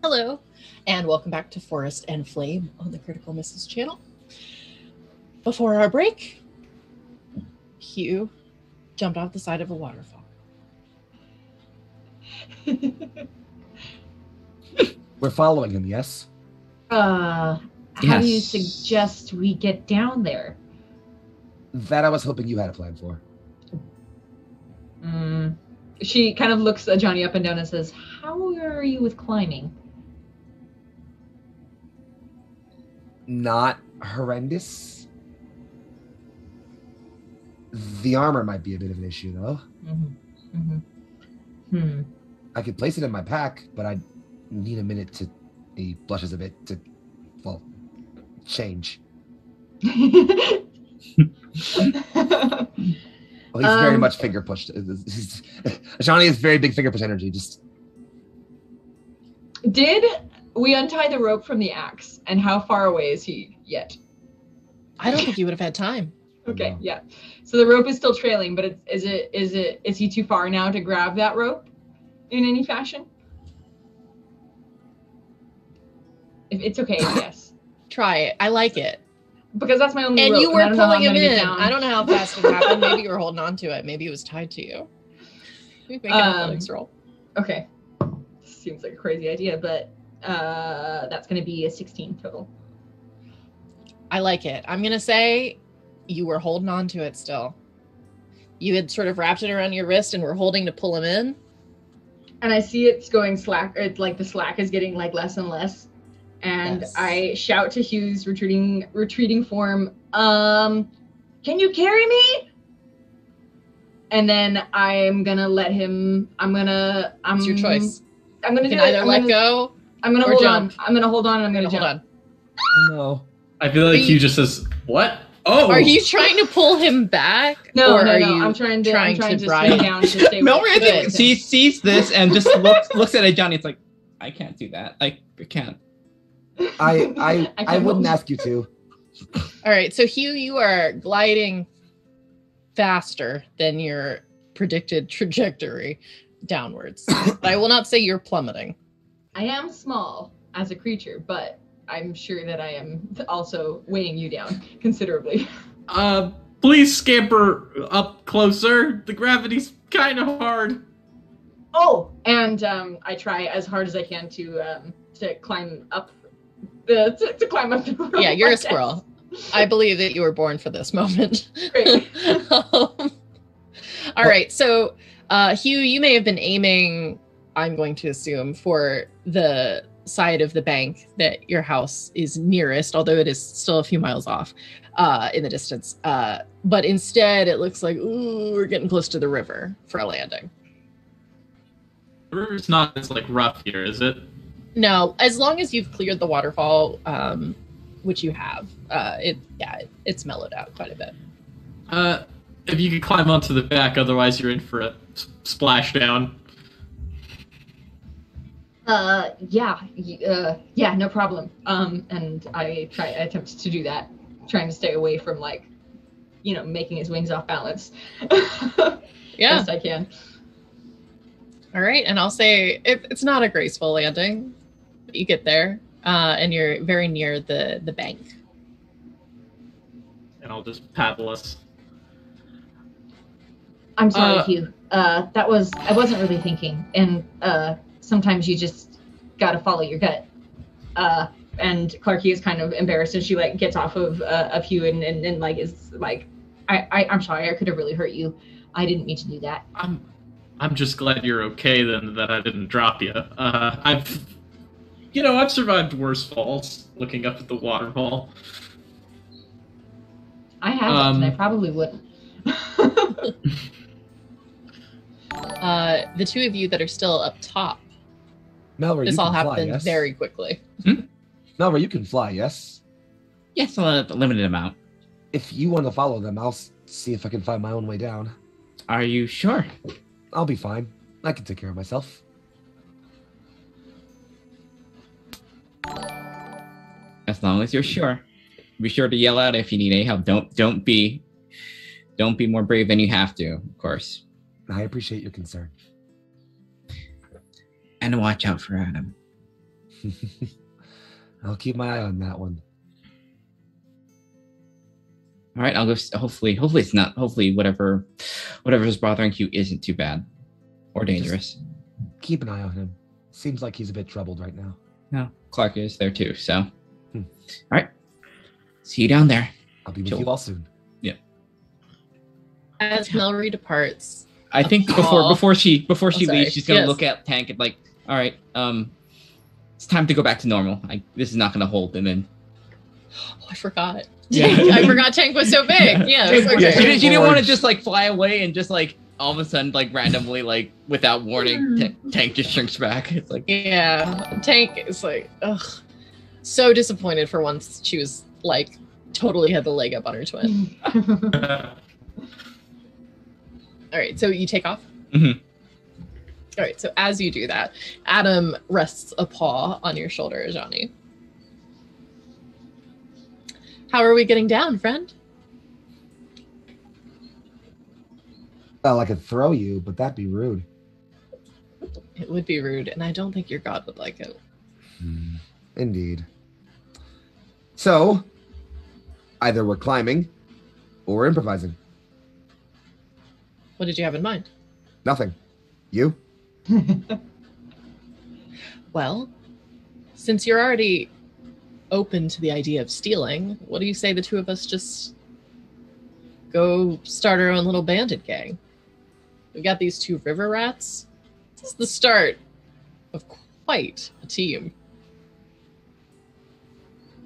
Hello, and welcome back to Forest and Flame on the Critical Misses channel. Before our break, Hugh jumped off the side of a waterfall. We're following him, yes? How do you Yes. suggest we get down there? That I was hoping you had a plan for. She kind of looks at Johnny up and down and says, "How are you with climbing?" Not horrendous. The armor might be a bit of an issue, though. I could place it in my pack, but I'd need a minute to. He blushes a bit to, well, change. Well, he's very much finger pushed. Johnny has very big finger push energy. Just Did we untie the rope from the axe? And how far away is he yet? I don't think you would have had time. Okay, No. yeah. So the rope is still trailing, but is he too far now to grab that rope in any fashion? If it's okay, yes. Try it. I like it. Because that's my only And rope. you were I don't know how pulling I'm him gonna get in. down. I don't know how fast it happened. Maybe you were holding on to it. Maybe it was tied to you. Make an athletics roll. Okay. Seems like a crazy idea, but that's going to be a 16 total. I like it. I'm going to say you were holding on to it still. You had sort of wrapped it around your wrist and were holding to pull him in. And I see it's going slack. It's like the slack is getting like less and less. And Yes. I shout to Hugh's retreating form, can you carry me? And then I'm gonna let him. It's your choice. I'm gonna You do can it. either I'm let gonna, go I'm gonna or hold jump. on. I'm gonna hold on and I'm gonna hold jump. on. oh no. I feel like Are Hugh you- just says, "What? Oh, Are you trying to pull him back? No, or no, are no. you I'm trying to ride? swing down to stay Melry, I with think him. she sees this and just looks at Johnny. It's like, I can't do that. I can't. I can't wouldn't hold. ask you to. All right. So Hugh, you are gliding faster than your predicted trajectory downwards. But I will not say you're plummeting. I am small as a creature, but I'm sure that I am also weighing you down considerably. please scamper up closer. The gravity's kind of hard." Oh, and I try as hard as I can to climb up to climb up the rope. Yeah, you're a Yes. squirrel. I believe that you were born for this moment. Great. All right. So, Hugh, you may have been aiming, I'm going to assume, for the side of the bank that your house is nearest, although it is still a few miles off in the distance. But instead, it looks like, ooh, we're getting close to the river for a landing. The river's not as like rough here, is it? No, as long as you've cleared the waterfall, which you have, it's mellowed out quite a bit. If you could climb onto the back, otherwise you're in for a splashdown. Yeah, no problem. And I attempt to do that, trying to stay away from making his wings off balance. Yeah. Best I can. All right, and I'll say it's not a graceful landing. But you get there, and you're very near the bank. And I'll just paddle us. I'm sorry, Hugh. I wasn't really thinking, and sometimes you just gotta follow your gut. And Clarky is kind of embarrassed, and she gets off of Hugh and is like, I'm sorry, I could have really hurt you. I didn't mean to do that. I'm just glad you're okay then, that I didn't drop you. I've survived worse falls looking up at the waterfall. I haven't, and I probably wouldn't. The two of you that are still up top, Melry, this you all can fly, happened yes? very quickly. Melry, you can fly, yes? Yes, a limited amount. If you want to follow them, I'll see if I can find my own way down. Are you sure? I'll be fine. I can take care of myself. As long as you're sure. Be sure to yell out if you need any help. Don't be more brave than you have to, of course. I appreciate your concern. And watch out for Adam. I'll keep my eye on that one. All right, I'll go. Hopefully it's not. Hopefully, whatever is bothering you isn't too bad or dangerous. Keep an eye on him. Seems like he's a bit troubled right now. No, Clark is there too. So, all right. See you down there. I'll be with you all soon. Yeah. As Mallory departs, I think before she leaves, she's gonna Yes. look at Tank and like, all right, it's time to go back to normal. This is not gonna hold, and then. Oh, I forgot. Yeah. I forgot Tank was so big. Yeah. Okay. Yeah, she didn't want to just like fly away and just like all of a sudden like randomly like without warning Tank just shrinks back. It's like Yeah, Tank is like, ugh, so disappointed for once she was like totally had the leg up on her twin. All right, so you take off? Mhm. All right, so as you do that, Adam rests a paw on your shoulder, Johnny. How are we getting down, friend? Well, I could throw you, but that'd be rude. It would be rude, and I don't think your god would like it. Indeed. So, either we're climbing or we're improvising. What did you have in mind? Nothing. You? Well, since you're already open to the idea of stealing, what do you say the two of us just go start our own little bandit gang? We've got these two river rats. This is the start of quite a team.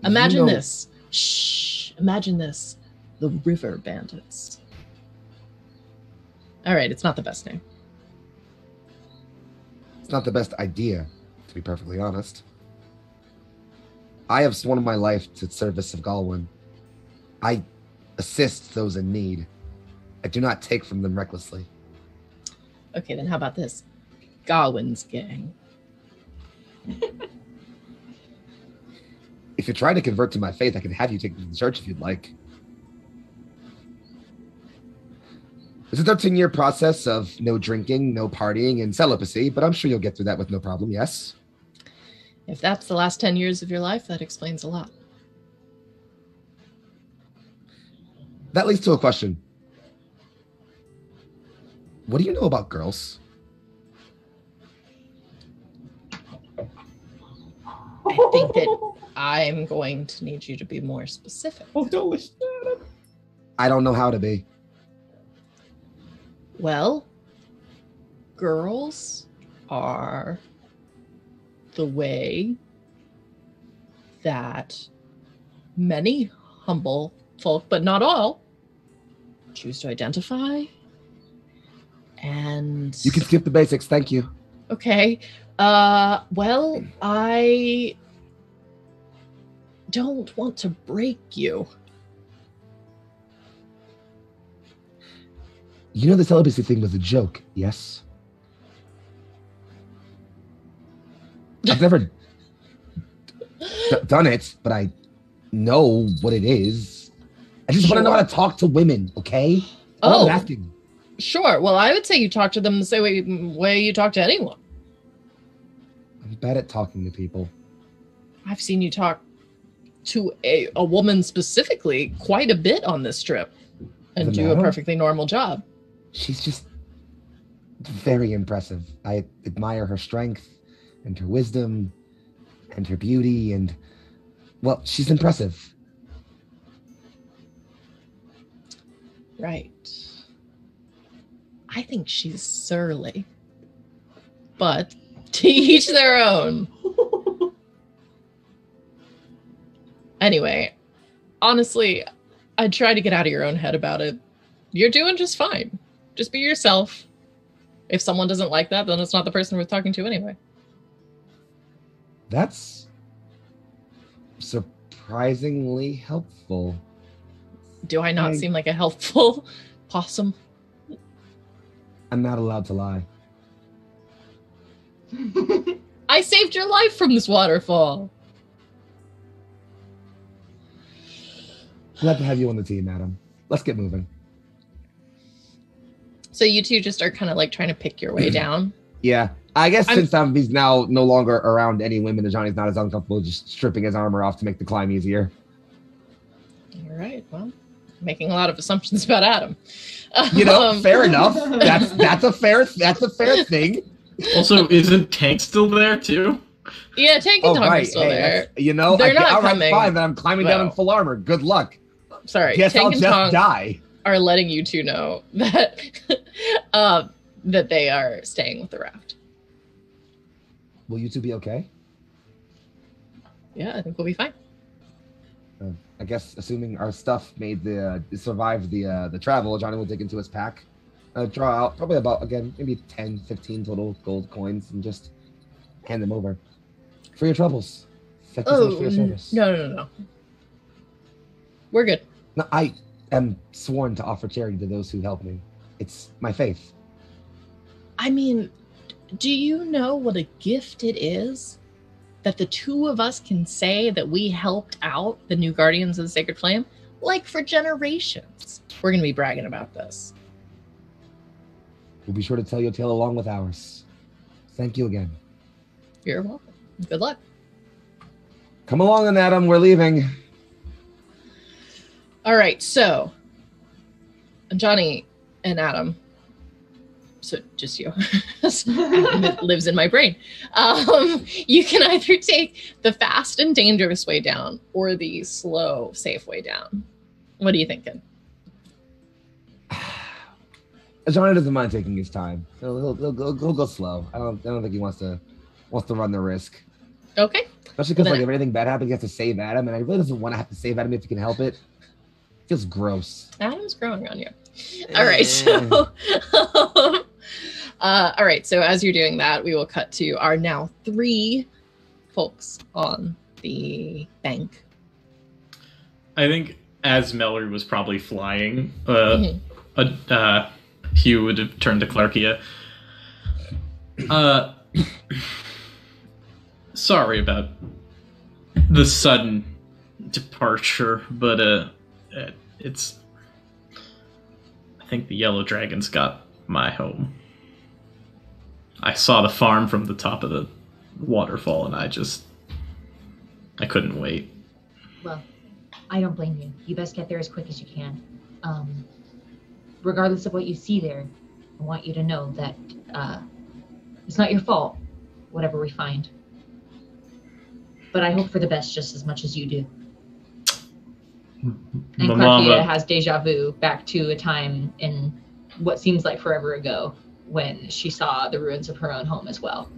Imagine this. Shh. Imagine this. The River Bandits. All right, it's not the best name. It's not the best idea, to be perfectly honest. I have sworn my life to the service of Galwin. I assist those in need. I do not take from them recklessly. Okay, then how about this? Gawain's gang. If you try to convert to my faith, I can have you take me to the church if you'd like. It's a 13-year process of no drinking, no partying, and celibacy, but I'm sure you'll get through that with no problem, yes? If that's the last 10 years of your life, that explains a lot. That leads to a question. What do you know about girls? I think that I'm going to need you to be more specific. I don't know how to be. Well, girls are the way that many humble folk, but not all, choose to identify. And You can skip the basics, thank you. okay. Well, I don't want to break you. You know the celibacy thing was a joke, yes? I've never done it, but I know what it is. I just want to know how to talk to women, okay? All I'm asking. Sure. Well, I would say you talk to them the same way you talk to anyone. I'm bad at talking to people. I've seen you talk to a woman specifically quite a bit on this trip and Doesn't do a matter. perfectly normal job. She's just very impressive. I admire her strength and her wisdom and her beauty and, well, she's impressive. Right. I think she's surly. But to each their own. Anyway, honestly, I'd try to get out of your own head about it. You're doing just fine. Just be yourself. If someone doesn't like that, then it's not the person worth talking to anyway. That's surprisingly helpful. Do I not seem like a helpful possum? I'm not allowed to lie. I saved your life from this waterfall. Glad to have you on the team, Adam. Let's get moving. So you two just are kind of like trying to pick your way down. Yeah, I guess since he's now no longer around any women, Johnny's not as uncomfortable just stripping his armor off to make the climb easier. All right. Well, making a lot of assumptions about Adam. Fair enough. That's a fair thing. Also, isn't Tank still there too? Yeah, Tank and Tom are still there. They're not coming. Fine, but I'm climbing down in full armor. Good luck. Sorry, Guess Tank I'll and just Tom die. are letting you two know that that they are staying with the raft. Will you two be okay? Yeah, I think we'll be fine. I guess assuming our stuff survived the travel, Johnny will dig into his pack, draw out probably about, again, maybe 10, 15 total gold coins and just hand them over. For your troubles. Thank you so much for your service. No. We're good. No, I am sworn to offer charity to those who help me. It's my faith. I mean, do you know what a gift it is that the two of us can say that we helped out the new Guardians of the Sacred Flame? Like, for generations. We're going to be bragging about this. We'll be sure to tell your tale along with ours. Thank you again. You're welcome. Good luck. Come along then, Adam. We're leaving. All right, so Johnny and Adam, so just you, it lives in my brain. You can either take the fast and dangerous way down or the slow, safe way down. What are you thinking? Johnny doesn't mind taking his time. He'll go slow. I don't think he wants to run the risk. Okay. Especially because if anything bad happens, he has to save Adam, and I really doesn't want to have to save Adam if he can help it. Feels gross. Adam's growing on you. All right, so all right, so as you're doing that, we will cut to our now 3 folks on the bank. I think as Mallory was probably flying, Hugh would have turned to Clarkia. Sorry about the sudden departure, but it's... I think the Yellow Dragons got my home. I saw the farm from the top of the waterfall, and I couldn't wait. Well, I don't blame you. You best get there as quick as you can. Regardless of what you see there, I want you to know that it's not your fault, whatever we find. But I hope for the best just as much as you do. And Clarkia has deja vu back to a time in what seems like forever ago when she saw the ruins of her own home as well.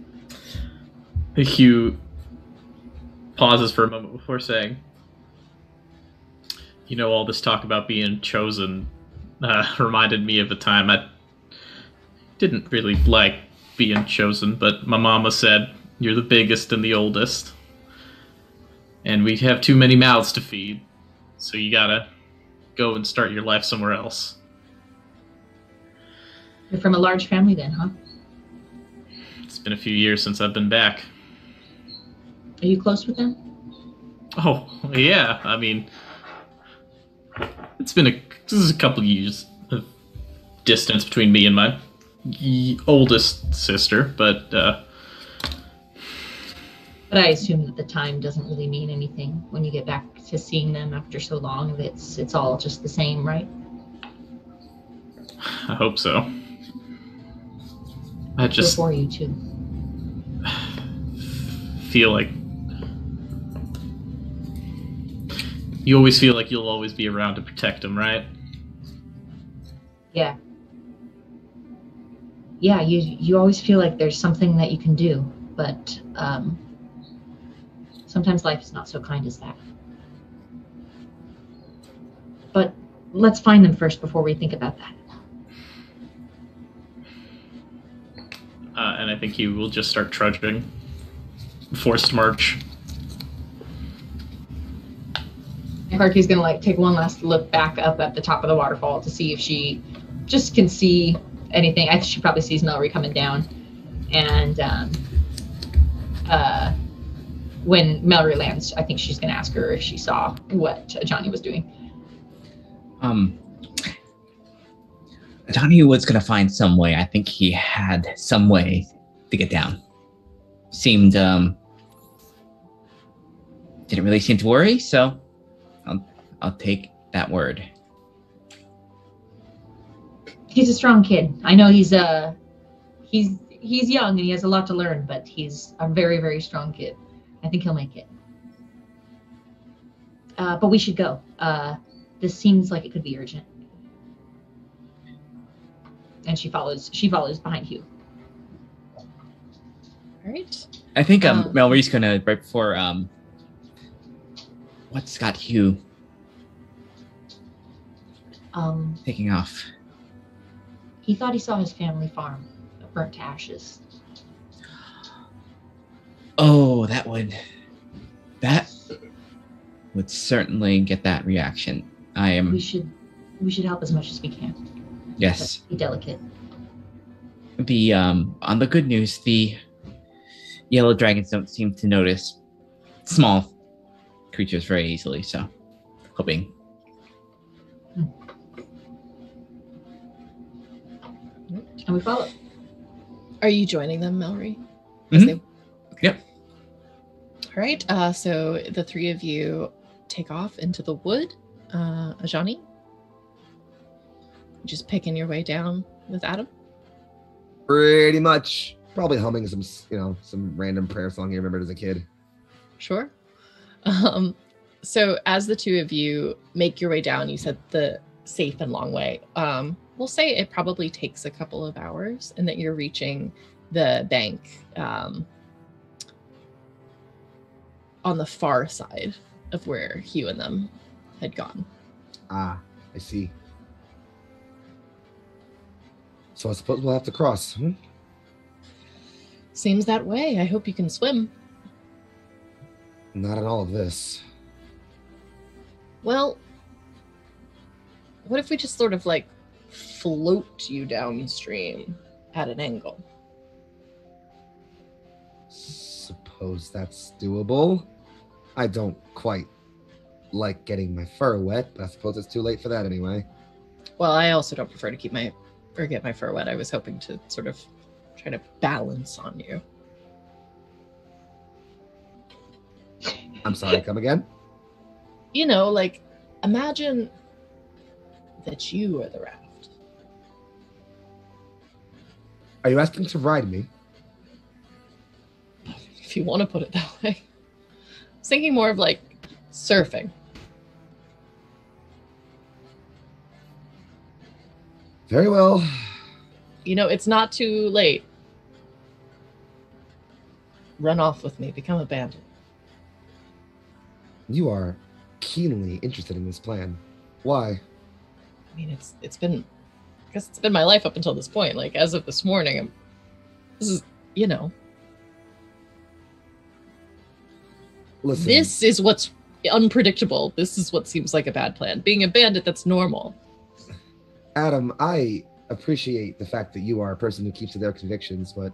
Hugh pauses for a moment before saying, you know, all this talk about being chosen reminded me of a time I didn't really like being chosen, but my mama said, you're the biggest and the oldest, and we have too many mouths to feed. So you gotta go and start your life somewhere else. You're from a large family then, huh? It's been a few years since I've been back. Are you close with them? Oh, yeah. I mean, this is a couple years of distance between me and my oldest sister, but I assume that the time doesn't really mean anything when you get back to seeing them after so long. It's all just the same, right? I hope so. I just for you too. Feel like you always feel like you'll always be around to protect them, right? Yeah. Yeah, you always feel like there's something that you can do, but sometimes life is not so kind as that. But let's find them first before we think about that. And I think you will just start trudging. Forced march. Clarky's gonna take one last look back up at the top of the waterfall to see if she just can see anything. I think she probably sees Mallory coming down. And when Mallory lands, I think she's gonna ask her if she saw what Johnny was doing. Johnny was gonna find some way. I think he had some way to get down. Seemed didn't really seem to worry, so I'll take that word. He's a strong kid. I know he's young and he has a lot to learn, but he's a very, very strong kid. I think he'll make it. But we should go. This seems like it could be urgent. And she follows behind Hugh. All right. I think Mallory's gonna right before what's got Hugh taking off. He thought he saw his family farm burnt to ashes. Oh, that would certainly get that reaction. We should help as much as we can. Yes. But be delicate. The on the good news, the yellow dragons don't seem to notice small creatures very easily, so hoping. And we follow. Are you joining them, Mallory? Mm-hmm. Yep. All right. So the three of you take off into the wood. Ajani, just picking your way down with Adam. Pretty much. Probably humming some random prayer song you remembered as a kid. Sure. So as the two of you make your way down, you said the safe and long way. We'll say it probably takes a couple of hours and that you're reaching the bank on the far side of where Hugh and them had gone. Ah, I see. So I suppose we'll have to cross. Seems that way. I hope you can swim. Not in all of this. Well, what if we just sort of like float you downstream at an angle? Suppose that's doable. I don't quite like getting my fur wet, but I suppose it's too late for that anyway. Well, I also don't prefer to get my fur wet. I was hoping to sort of try to balance on you. I'm sorry, come again? You know, like, imagine that you are the raft. Are you asking to ride me? If you want to put it that way. I was thinking more of like surfing. Very well. You know, it's not too late. Run off with me, become a bandit. You are keenly interested in this plan. Why? I mean, it's been my life up until this point. Like, as of this morning, this is, you know. Listen, This is what's unpredictable. This is what seems like a bad plan. Being a bandit, that's normal. Adam, I appreciate the fact that you are a person who keeps to their convictions, but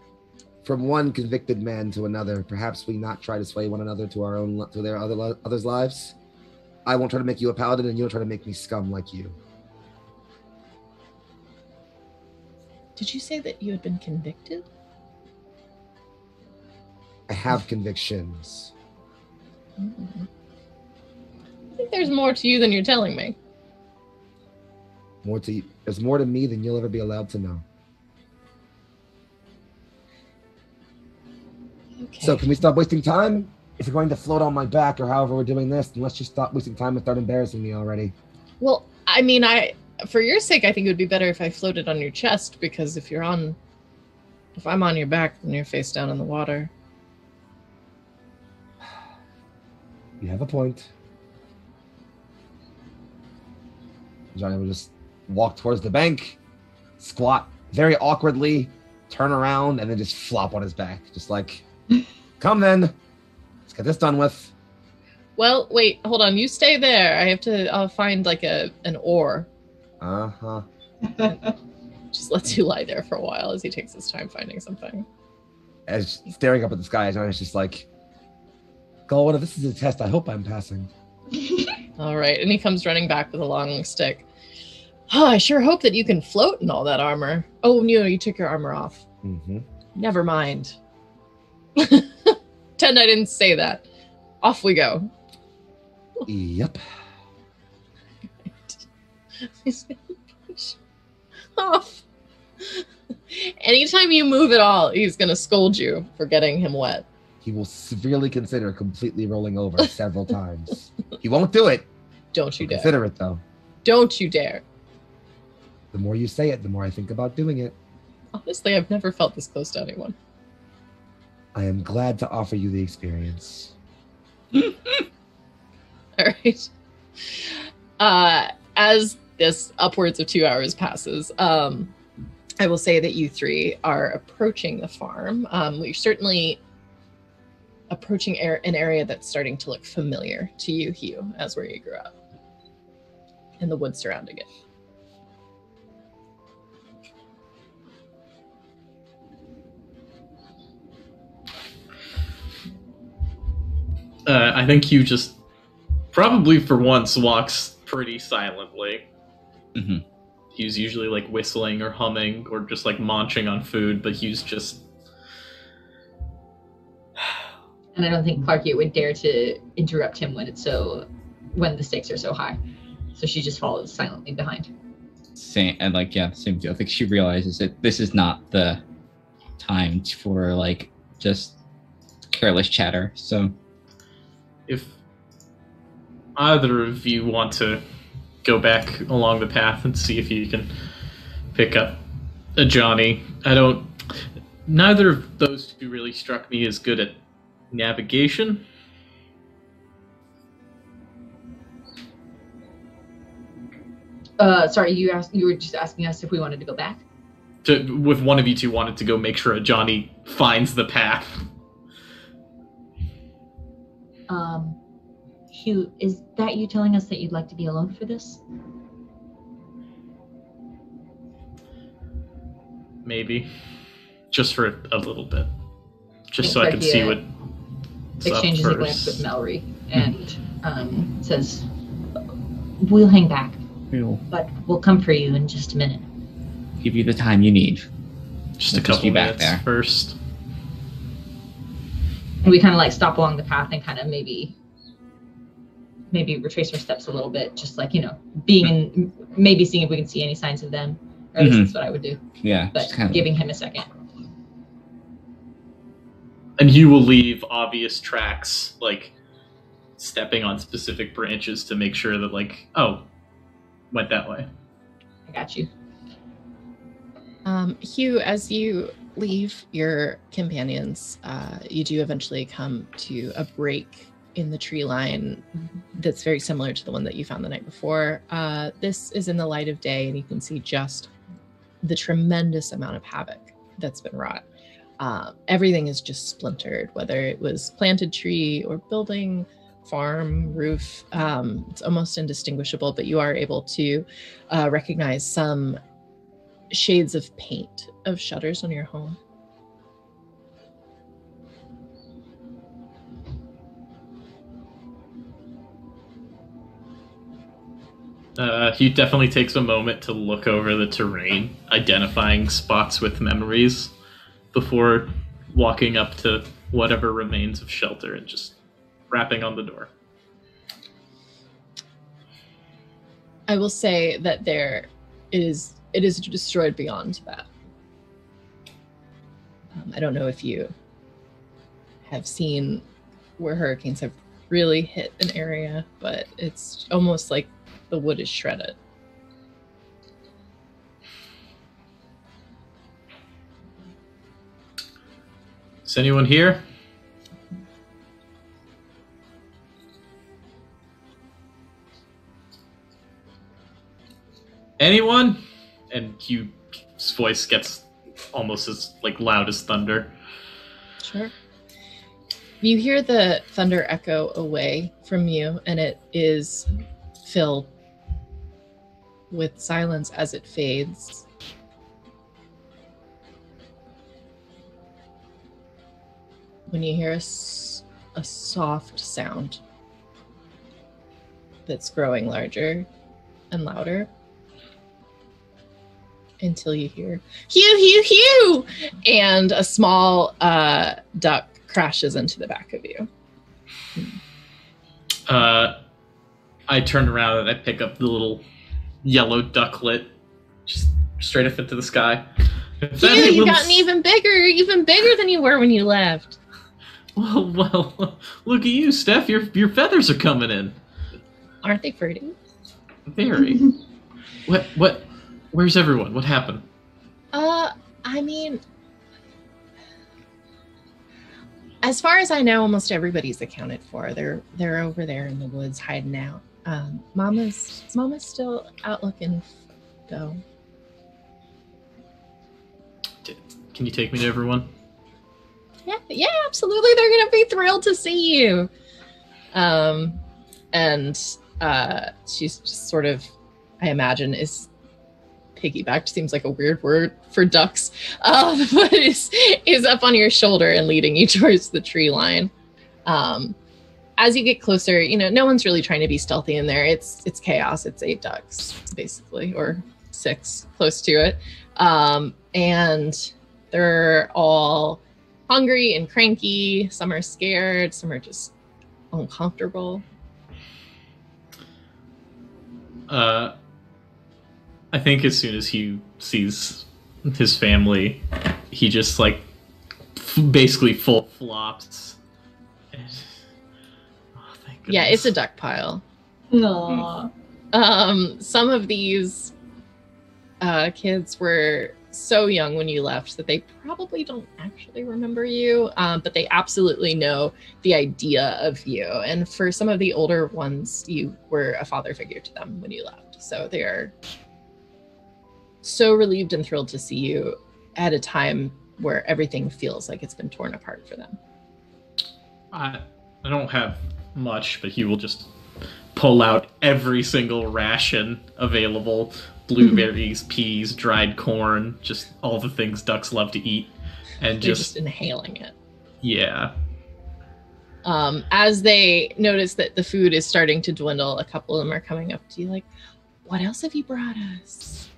from one convicted man to another, perhaps we not try to sway one another to their others' lives. I won't try to make you a paladin, and you won't try to make me scum like you. Did you say that you had been convicted? I have convictions. Mm-hmm. I think there's more to you than you're telling me. There's more to me than you'll ever be allowed to know. Okay. So can we stop wasting time? If you're going to float on my back or however we're doing this, then let's just stop wasting time and start embarrassing me already. Well, I mean, for your sake, I think it would be better if I floated on your chest, because if I'm on your back, then you're face down in the water. You have a point. Johnny will just walk towards the bank, squat very awkwardly, turn around, and then just flop on his back. Just like, come then. Let's get this done with. Well, wait, hold on. You stay there. I'll find like an oar. Uh-huh. Just lets you lie there for a while as he takes his time finding something. As staring up at the sky, Johnny's just like, Galwin, if this is a test, I hope I'm passing. All right, and he comes running back with a long stick. Oh, I sure hope that you can float in all that armor. Oh, you took your armor off. Mm-hmm. Never mind. Pretend I didn't say that. Off we go. Yep. Off. Anytime you move at all, he's gonna scold you for getting him wet. He will severely consider completely rolling over several times. He won't do it. Don't you dare. Consider it, though. Don't you dare. The more you say it, the more I think about doing it. Honestly, I've never felt this close to anyone. I am glad to offer you the experience. All right. As this upwards of 2 hours passes, I will say that you three are approaching the farm. We're certainly approaching an area that's starting to look familiar to you, Hugh, as where you grew up, and the woods surrounding it. I think Hugh just probably for once walks pretty silently. Mm-hmm. Hugh's usually like whistling or humming or just like munching on food, but Hugh's just. And I don't think Clarkia would dare to interrupt him when the stakes are so high. So she just follows silently behind. Same, and like, yeah, same deal. I think she realizes that this is not the time for like just careless chatter. So If either of you want to go back along the path and see if you can pick up a Johnny, neither of those two really struck me as good at navigation. Sorry, you were just asking us if we wanted to go back? With one of you two wanted to go make sure a Johnny finds the path. Hugh, is that you telling us that you'd like to be alone for this? Maybe. Just for a little bit. Just so I can see what's up exchanges a first. glance with Mallory and says, "We'll hang back, we'll but we'll come for you in just a minute." give you the time you need. Just a We'll couple be back minutes there. first. And we kind of like stop along the path and kind of maybe retrace our steps a little bit, just like, being in, maybe seeing if we can see any signs of them. Or at least that's what I would do. Yeah, But just kind of giving him a second. And you will leave obvious tracks, like stepping on specific branches to make sure that, like, oh, went that way. I got you. Hugh, as you leave your companions, you do eventually come to a break in the tree line that's very similar to the one that you found the night before. This is in the light of day, and you can see just the tremendous amount of havoc that's been wrought. Everything is just splintered, whether it was planted tree or building, farm, roof. It's almost indistinguishable, but you are able to recognize some shades of paint of shutters on your home. He definitely takes a moment to look over the terrain, identifying spots with memories before walking up to whatever remains of shelter and just rapping on the door. I will say that it is destroyed beyond that. I don't know if you have seen where hurricanes have really hit an area, but it's almost like the wood is shredded. Is anyone here? Anyone? And Hugh's voice gets almost as like loud as thunder. Sure. You hear the thunder echo away from you, and it is filled with silence as it fades. When you hear a soft sound that's growing larger and louder. until you hear "Hugh, Hugh, Hugh," and a small duck crashes into the back of you. I turn around and I pick up the little yellow ducklet, just straight up into the sky. Hugh, you've gotten even bigger than you were when you left. Well, look at you, Steph. Your feathers are coming in. Aren't they pretty? Very. What? Where's everyone? What happened? I mean, as far as I know, almost everybody's accounted for. They're over there in the woods hiding out. Mama's still out looking, though. Can you take me to everyone? Yeah, absolutely. They're gonna be thrilled to see you. And she's just sort of, I imagine, is piggybacked. Seems like a weird word for ducks, but is up on your shoulder and leading you towards the tree line. As you get closer, no one's really trying to be stealthy in there. It's chaos. It's 8 ducks, basically, or 6, close to it. And they're all hungry and cranky. Some are scared. Some are just uncomfortable. I think as soon as he sees his family, he just basically full flops. Oh, thank goodness. Yeah, it's a duck pile. Aww. Some of these kids were so young when you left that they probably don't actually remember you, but they absolutely know the idea of you. And for some of the older ones, you were a father figure to them when you left. So they are so relieved and thrilled to see you at a time where everything feels like it's been torn apart for them. I don't have much, but he will just pull out every single ration available. Blueberries, peas, dried corn, just all the things ducks love to eat. And They're just inhaling it. Yeah. As they notice that the food is starting to dwindle, a couple of them are coming up to you like, what else have you brought us?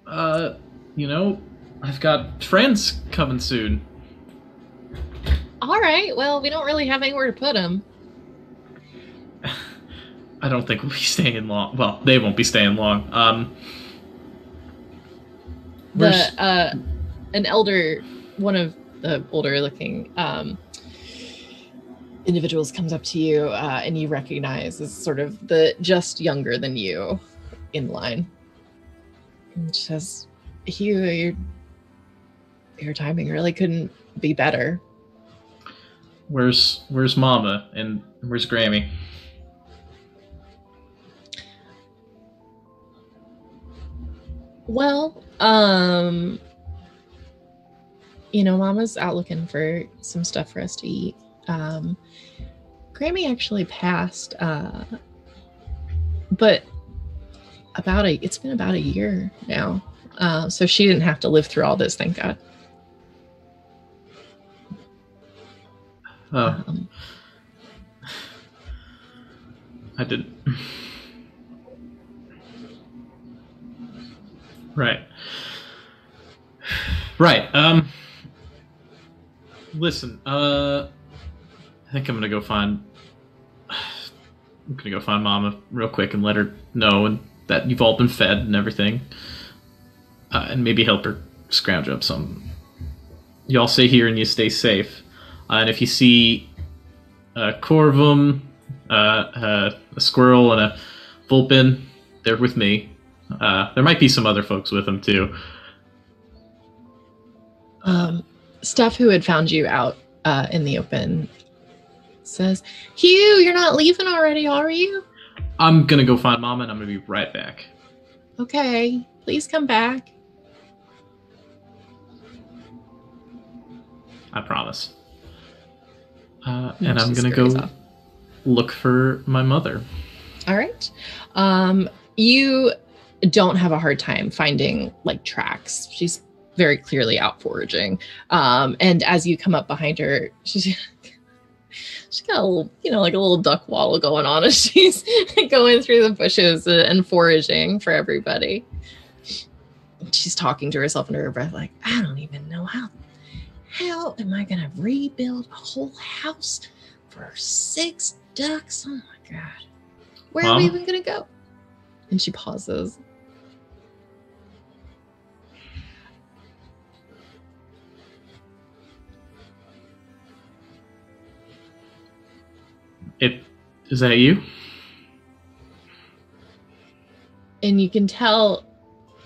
I've got friends coming soon. All right, well, we don't really have anywhere to put them. I don't think we'll be staying long. Well, they won't be staying long. An elder, one of the older looking individuals comes up to you and you recognize as sort of the just younger than you in line. And she says, Hugh, your timing really couldn't be better. Where's Mama and where's Grammy? Well, Mama's out looking for some stuff for us to eat. Grammy actually passed, but it's been about a year now. So she didn't have to live through all this, thank God. I didn't. Right. Listen, I think I'm gonna go find Mama real quick and let her know and that you've all been fed and everything. And maybe help her scrounge up some. Y'all stay here and you stay safe. And if you see a corvum, a squirrel, and a vulpin, they're with me. There might be some other folks with them too. Steph, who had found you out in the open, says, Hugh, you're not leaving already, are you? I'm gonna go find Mama and I'm gonna be right back. Okay, please come back. I promise. And I'm gonna go look for my mother. All right. You don't have a hard time finding tracks. She's very clearly out foraging. And as you come up behind her, she's got a little, a little duck waddle going on as she's going through the bushes and foraging for everybody. She's talking to herself under her breath, like, I don't even know how am I gonna rebuild a whole house for 6 ducks? Oh my god. Where are we even gonna go? And she pauses. Is that you? And you can tell,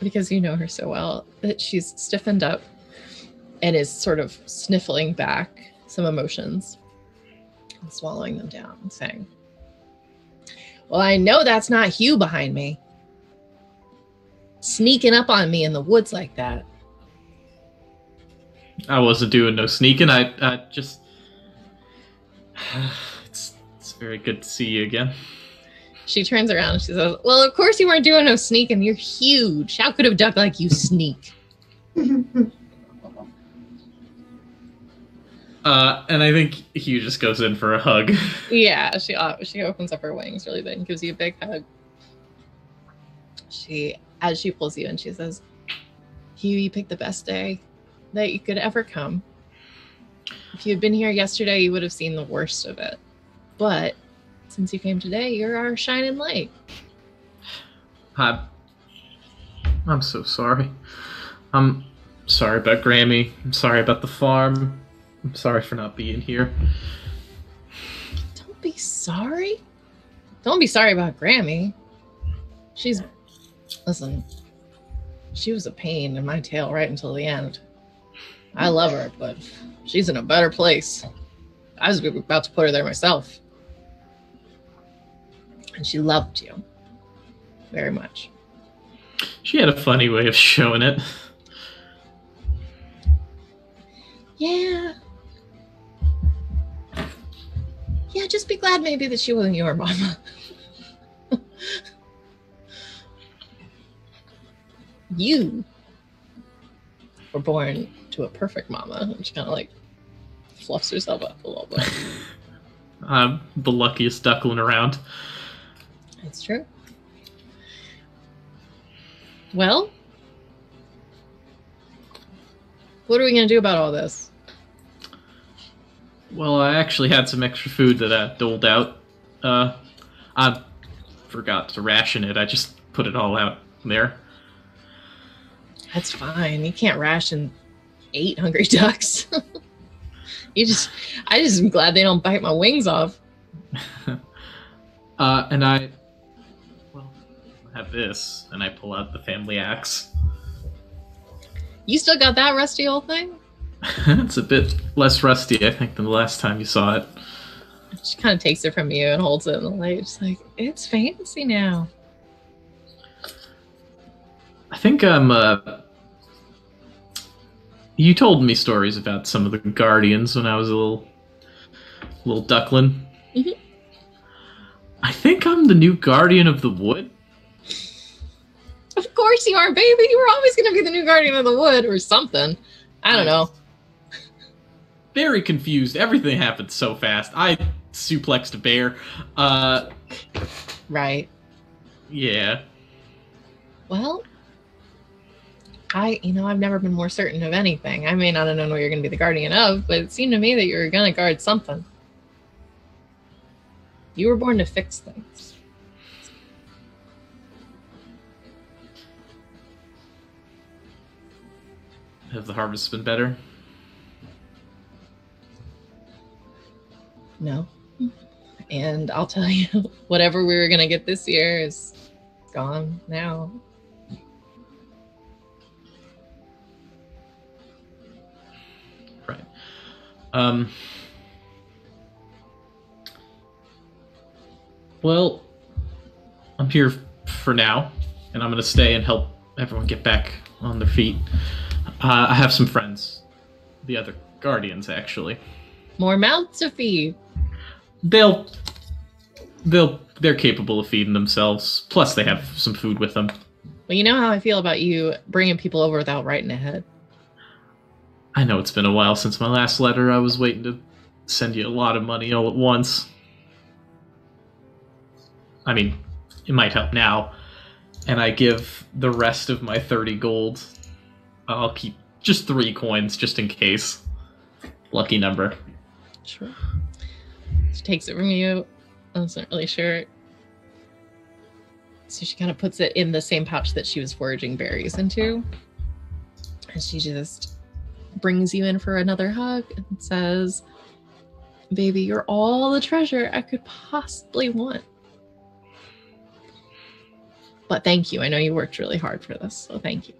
because you know her so well, that she's stiffened up and is sort of sniffling back some emotions and swallowing them down and saying, well, I know that's not Hugh behind me. Sneaking up on me in the woods like that. I wasn't doing no sneaking. I just... It's very good to see you again. She turns around and she says, well, of course you weren't doing no sneaking. You're huge. How could a duck like you sneak? And I think Hugh just goes in for a hug. Yeah, she opens up her wings really big and gives you a big hug. As she pulls you in, she says, Hugh, you picked the best day that you could ever come. If you had been here yesterday, you would have seen the worst of it. But since you came today, you're our shining light. I'm so sorry. I'm sorry about Grammy. I'm sorry about the farm. I'm sorry for not being here. Don't be sorry. Don't be sorry about Grammy. Listen, she was a pain in my tail right until the end. I love her, but she's in a better place. I was about to put her there myself. And she loved you very much. She had a funny way of showing it. Yeah. Yeah, just be glad maybe that she wasn't your mama. You were born to a perfect mama. And she kind of like fluffs herself up a little bit. I'm the luckiest duckling around. It's true. Well, what are we going to do about all this? Well, I actually had some extra food that I doled out. I forgot to ration it. I just put it all out there. That's fine. You can't ration 8 hungry ducks. I just am glad they don't bite my wings off. And I have this, and I pull out the family axe. You still got that rusty old thing? It's a bit less rusty, I think, than the last time you saw it. She kind of takes it from you and holds it in the light. She's like, it's fancy now. I think you told me stories about some of the guardians when I was a little duckling. Mm-hmm. I think I'm the new guardian of the wood. Of course you are, baby. You were always going to be the new guardian of the wood or something. I don't know. Very confused. Everything happened so fast. I suplexed a bear. Right. Yeah. Well, I've never been more certain of anything. I may not have known what you're going to be the guardian of, but it seemed to me that you were going to guard something. You were born to fix things. Have the harvests been better? No. And I'll tell you, whatever we were going to get this year is gone now. Right. Well, I'm here for now, and I'm going to stay and help everyone get back on their feet. I have some friends. The other guardians, actually. More mouths to feed. They're capable of feeding themselves. Plus, they have some food with them. Well, you know how I feel about you bringing people over without writing ahead. I know it's been a while since my last letter. I was waiting to send you a lot of money all at once. I mean, it might help now. and I give the rest of my 30 gold. I'll keep just 3 coins, just in case. Lucky number. Sure. She takes it from you. I wasn't really sure. So she kind of puts it in the same pouch that she was foraging berries into. And she just brings you in for another hug and says, "Baby, you're all the treasure I could possibly want. But thank you. I know you worked really hard for this, so thank you."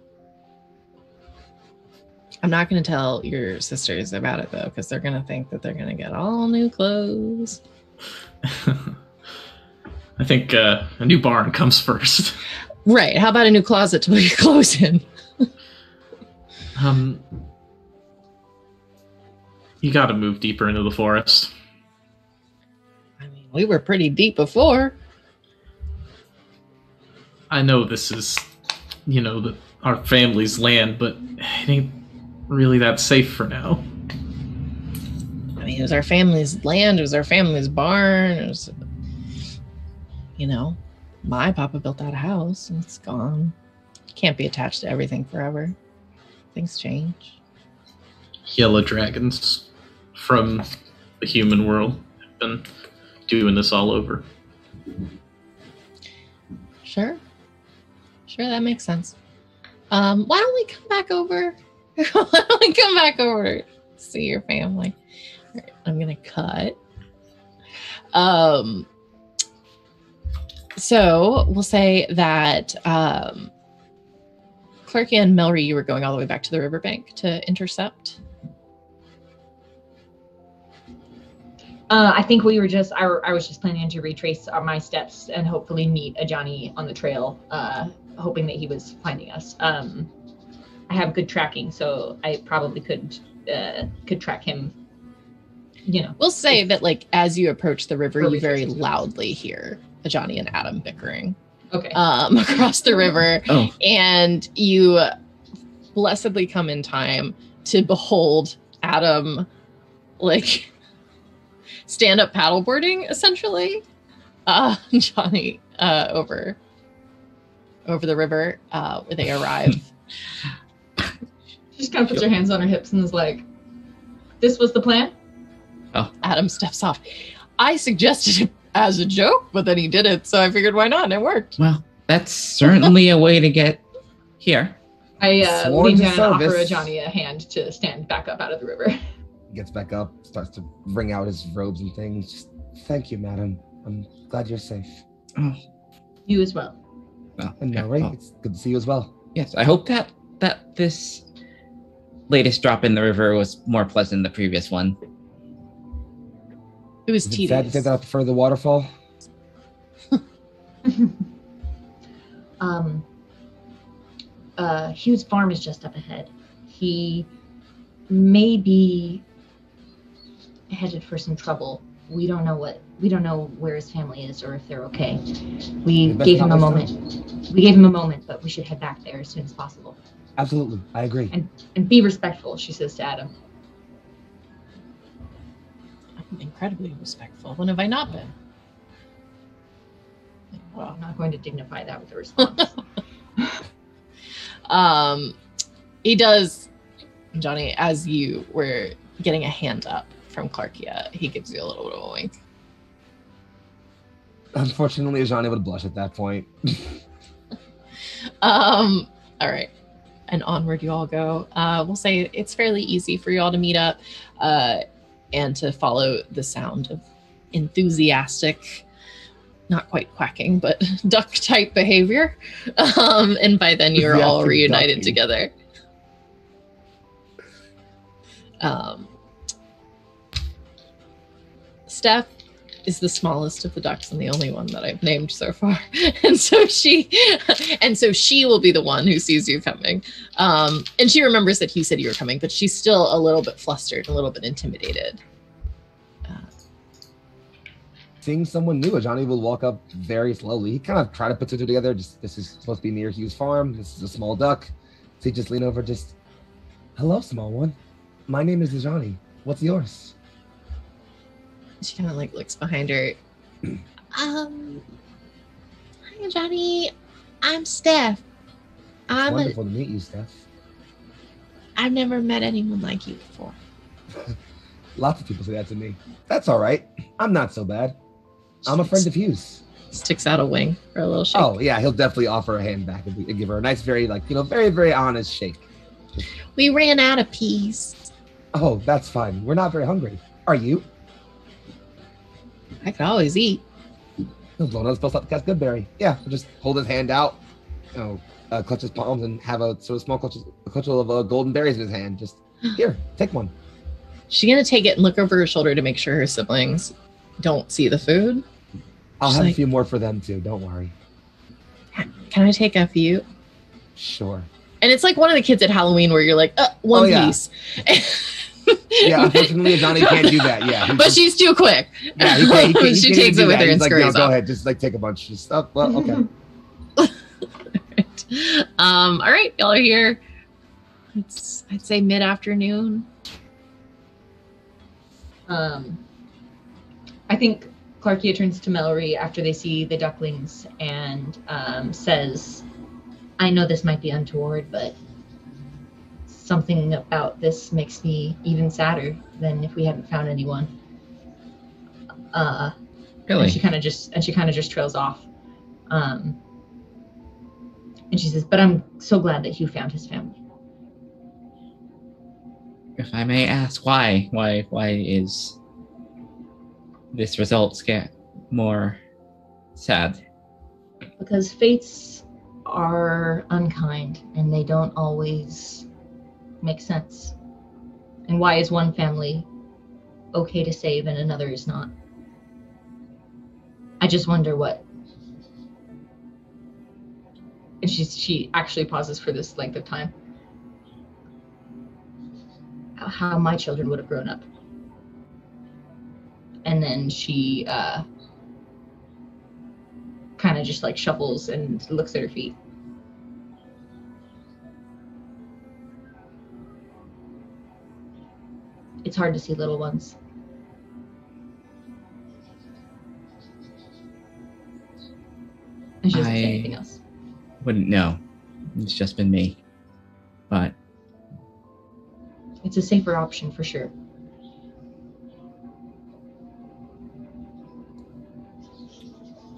I'm not going to tell your sisters about it, though, because they're going to think that they're going to get all new clothes. I think a new barn comes first. Right. How about a new closet to put your clothes in? You gotta move deeper into the forest. I mean, we were pretty deep before. I know this is, our family's land, but it ain't really that safe for now. I mean, it was our family's land. It was our family's barn. It was, my papa built that house and it's gone. Can't be attached to everything forever. Things change. Yellow dragons from the human world have been doing this all over. Sure, that makes sense. Why don't we come back over? See your family. All right, I'm gonna cut. So we'll say that Clarkia and Melry, you were going all the way back to the riverbank to intercept. I think we were just, I was just planning to retrace my steps and hopefully meet Ajani on the trail, hoping that he was finding us. I have good tracking, so I probably could track him, We'll say that, as you approach the river, you very retracing loudly hear Ajani and Adam bickering. Okay. Across the river. Oh. And you blessedly come in time to behold Adam, stand up paddleboarding, essentially. Johnny, over the river, where they arrive. She just kind of puts her hands on her hips and is like, "This was the plan?" Oh. Adam steps off. I suggested it as a joke, but then he did it, so I figured why not, and it worked. Well, that's certainly a way to get here. I Sworn lean to down and offer service. Ajani a hand to stand back up out of the river. Gets back up, starts to wring out his robes and things. Just, thank you, madam. I'm glad you're safe. Oh, You as well. well. And now, right? Oh, It's good to see you as well. yes, I hope that this latest drop in the river was more pleasant than the previous one. It was Is it sad to tedious. say that I prefer the waterfall? Hugh's farm is just up ahead. He may be headed for some trouble. We don't know where his family is or if they're okay. We best gave him a not waste moment. We gave him a moment, but we should head back there as soon as possible. Absolutely, I agree. And be respectful, she says to Adam. I'm incredibly respectful. When have I not been? Well, I'm not going to dignify that with a response. He does, Johnny, as you were getting a hand up from Clarkia, he gives you a little bit of a wink. Unfortunately, Ajani would blush at that point. All right. And onward you all go. We'll say it's fairly easy for you all to meet up and to follow the sound of enthusiastic, not quite quacking, but duck type behavior. And by then you're all Enthusiastic reunited ducking. together. Steph is the smallest of the ducks and the only one that I've named so far. And so she will be the one who sees you coming. And she remembers that Hugh said you were coming, but she's still a little bit flustered, a little bit intimidated. Seeing someone new, Ajani will walk up very slowly. He kind of try to put two together. Just, this is supposed to be near Hugh's farm. This is a small duck. So he just lean over, just, hello, small one. My name is Ajani. What's yours? She kind of looks behind her. Hi, Johnny. I'm Steph. It's wonderful to meet you, Steph. I've never met anyone like you before. Lots of people say that to me. That's all right. I'm not so bad. I'm a friend of Hughes. Sticks out a wing for a little shake. Oh, yeah, he'll definitely offer a hand back and give her a nice, very, very, very honest shake. We ran out of peas. Oh, that's fine. We're not very hungry. Are you? I could always eat. Lona's supposed to cast Goodberry. Yeah, just hold his hand out, clutch his palms, and have a sort of small clutch of golden berries in his hand. Just, here, take one. She's going to take it and look over her shoulder to make sure her siblings don't see the food. I'll have a few more for them, too. Don't worry. Can I take a few? Sure. And it's like one of the kids at Halloween where you're like, one piece. Yeah, unfortunately, Johnny can't do that. Yeah. But she's too quick. Yeah, she takes it with her and scurries go off. ahead. Just take a bunch. Just, well, okay. All right, y'all are here. I'd say mid-afternoon. I think Clarkia turns to Mallory after they see the ducklings and says, I know this might be untoward, but something about this makes me even sadder than if we hadn't found anyone. Really? And she kind of just trails off. And she says, but I'm so glad that Hugh found his family. If I may ask, why is this results get more sad? Because fates are unkind and they don't always make sense. And why is one family okay to save and another is not? I just wonder what. And she actually pauses for this length of time. How my children would have grown up. And then she kind of just shuffles and looks at her feet. It's hard to see little ones. And she doesn't say anything else. Wouldn't know. It's just been me. But it's a safer option for sure.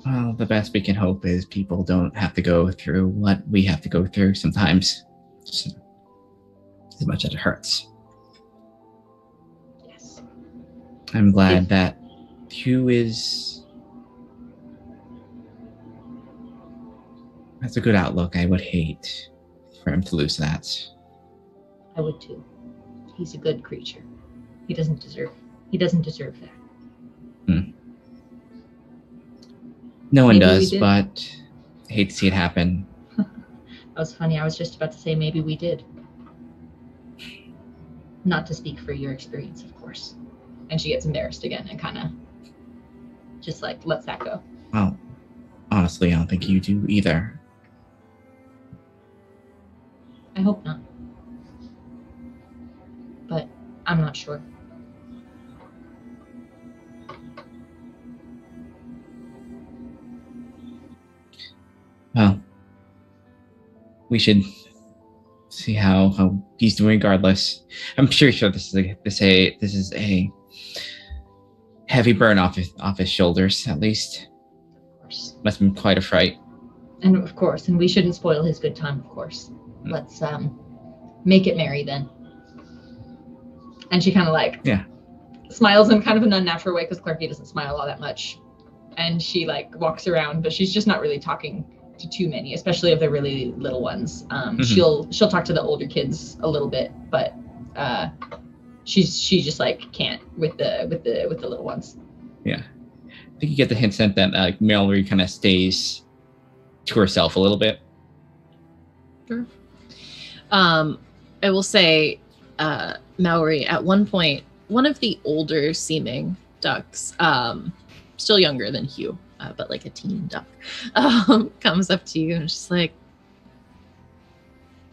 Well, the best we can hope is people don't have to go through what we have to go through sometimes. So, as much as it hurts. Yes. I'm glad that Hugh has a good outlook. I would hate for him to lose that. I would too. He's a good creature. He doesn't deserve that. No one does, but I hate to see it happen. That was funny. I was just about to say maybe we did. Not to speak for your experience, of course. And she gets embarrassed again and kind of just lets that go. Well, honestly, I don't think you do either. I hope not. But I'm not sure. Well, we should see how he's doing regardless. I'm sure this is a heavy burn off his shoulders, at least. Of course. Must have been quite a fright. And of course, and we shouldn't spoil his good time, of course. Let's make it merry then. And she kind of smiles in kind of an unnatural way because Clarky doesn't smile all that much. And she walks around, but she's just not really talking to too many, especially if they're really little ones. She'll talk to the older kids a little bit, but she just can't with the little ones. Yeah, I think you get the hint that Mallory kind of stays to herself a little bit. Sure. I will say, Mallory, at one point, one of the older seeming ducks, still younger than Hugh, but like a teen duck, comes up to you and she's like,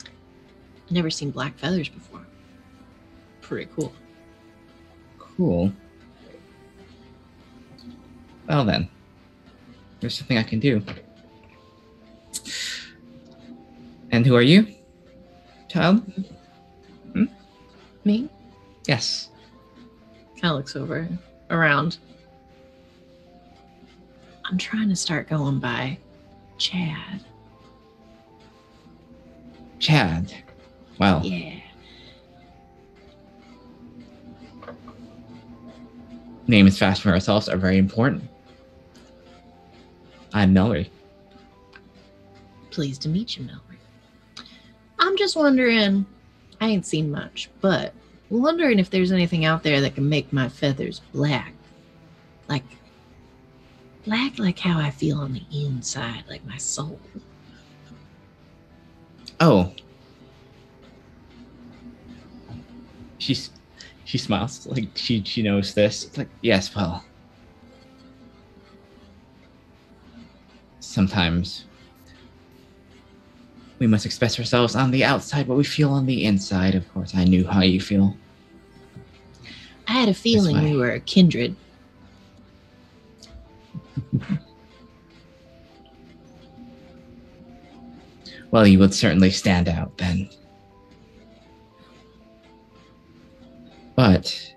I've never seen black feathers before. Pretty cool. Cool. Well then, there's something I can do. And who are you, child? Me? Yes. Kind of looks around. I'm trying to start going by Chad. Chad. Well, Yeah. names fast for ourselves are very important. I'm Mallory. Pleased to meet you, Mallory. I'm just wondering, I ain't seen much, but wondering if there's anything out there that can make my feathers black. Like how I feel on the inside, like my soul. Oh. She smiles like she knows this. It's like, yes, well. Sometimes we must express ourselves on the outside what we feel on the inside. Of course, I knew how you feel. I had a feeling way. we were a kindred. Well, you would certainly stand out then. But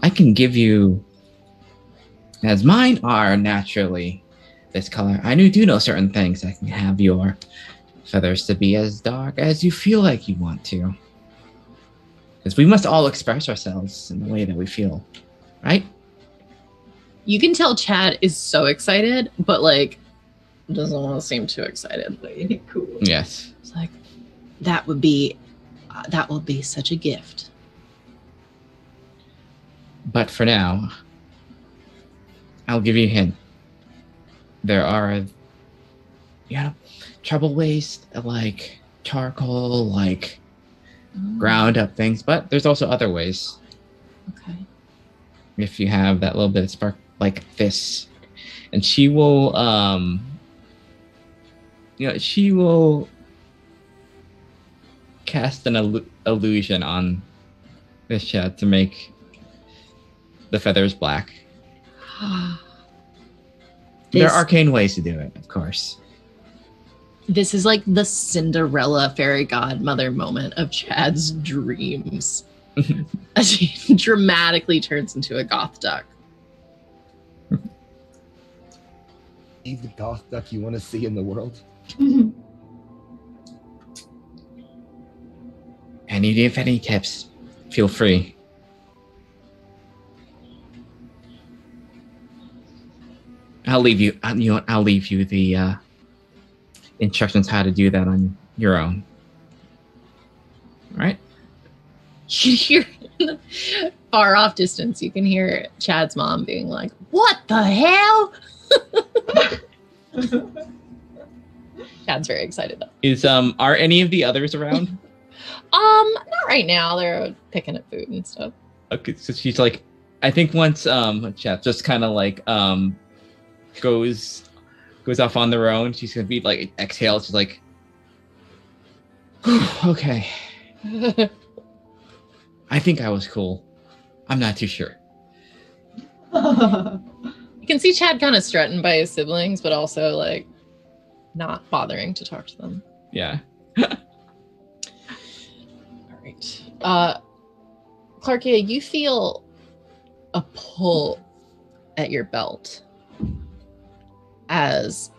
I can give you, as mine are naturally this color, I do know certain things that can have your feathers to be as dark as you feel like you want to. Because we must all express ourselves in the way that we feel, right? You can tell Chad is so excited, but like doesn't want to seem too excited. Cool. Yes. It's like that would be such a gift. But for now, I'll give you a hint. There are, trouble waste, like charcoal, like ground up things, but there's also other ways. Okay. If you have that little bit of spark like this. And she will, she will cast an illusion on this chat to make the feathers black. There are arcane ways to do it, of course. This is like the Cinderella fairy godmother moment of Chad's dreams. As she dramatically turns into a goth duck. He's the goth duck you want to see in the world. And if any tips, feel free. I'll leave you. I'll leave you the instructions how to do that on your own. All right. You hear in the far off distance, you can hear Chad's mom being like, "What the hell?" Chad's very excited though. Are any of the others around? Not right now. They're picking at food and stuff. Okay, so she's like, I think once Chad just kind of like goes off on their own, she's gonna be like exhale. She's like, okay. I think I was cool. I'm not too sure. You can see Chad kind of strutting by his siblings, but also like not bothering to talk to them. Yeah. All right. Clarkia, you feel a pull at your belt as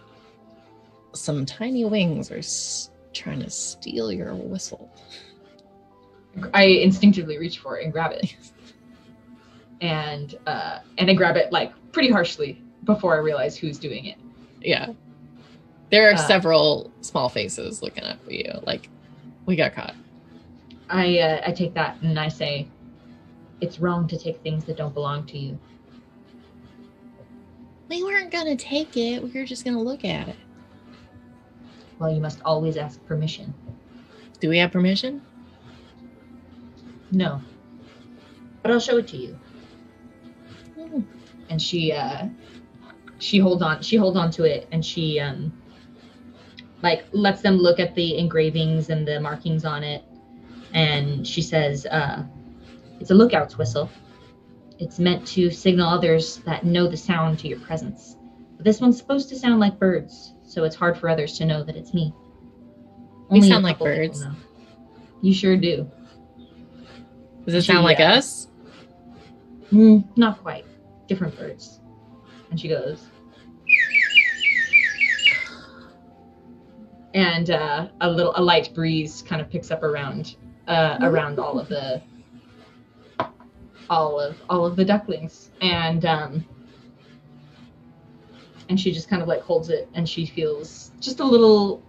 some tiny wings are trying to steal your whistle. I instinctively reach for it and grab it. And I grab it like pretty harshly before I realize who's doing it. Yeah. There are several small faces looking up at you like, we got caught. I take that and I say, it's wrong to take things that don't belong to you. We weren't going to take it. We were just going to look at it. Well, you must always ask permission. Do we have permission? No. But I'll show it to you. Mm. And she holds on to it, and she like lets them look at the engravings and the markings on it, and she says, it's a lookout's whistle. It's meant to signal others that know the sound to your presence. But this one's supposed to sound like birds, so it's hard for others to know that it's me. We Only a sound like couple people birds. know. You sure do. Does it sound like us? Not quite. Different birds. And she goes. And a light breeze kind of picks up around all of the ducklings, and she just kind of like holds it, and she feels just a little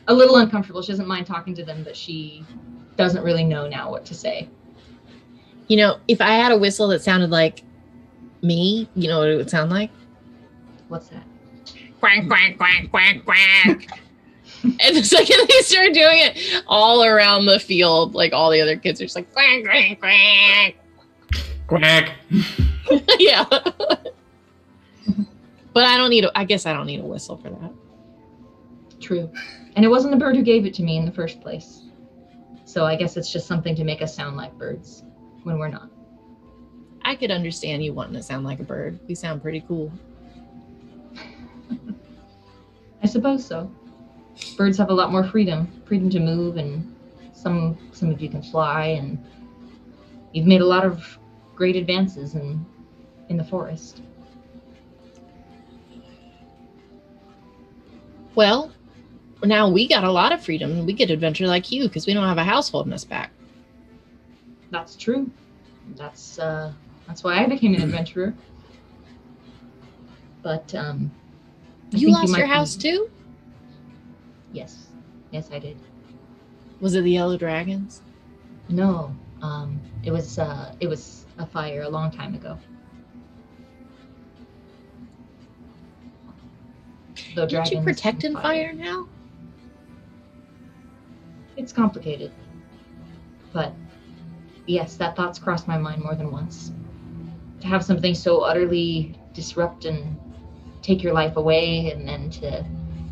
uncomfortable. She doesn't mind talking to them, but she doesn't really know now what to say. You know, if I had a whistle that sounded like me, you know what it would sound like? What's that? Quack, quack, quack, quack, quack. And the second they start doing it all around the field, like all the other kids are just like quack, quack, quack. Quack. Yeah. But I guess I don't need a whistle for that. True. And it wasn't the bird who gave it to me in the first place. So I guess it's just something to make us sound like birds when we're not. I could understand you wanting to sound like a bird. We sound pretty cool. I suppose so. Birds have a lot more freedom to move, and some of you can fly, and you've made a lot of great advances in the forest. Well, now we got a lot of freedom. We get adventure like you because we don't have a house holding us back. That's true. That's why I became an adventurer. But you lost your house too? Yes, I did. Was it the Yellow Dragons? No, it was a fire a long time ago. Aren't you protecting fire now? It's complicated, but yes, that thought's crossed my mind more than once. To have something so utterly disrupt and take your life away, and then to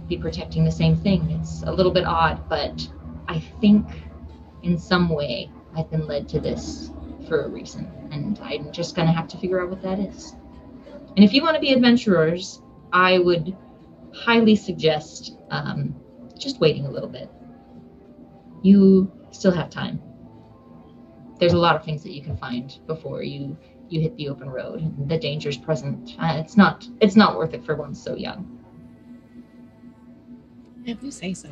be protecting the same thing, it's a little bit odd, but I think in some way I've been led to this for a reason, and I'm just gonna have to figure out what that is. And if you want to be adventurers, I would highly suggest just waiting a little bit. You still have time. There's a lot of things that you can find before you hit the open road, and the dangers present. It's not worth it for one so young. If you say so.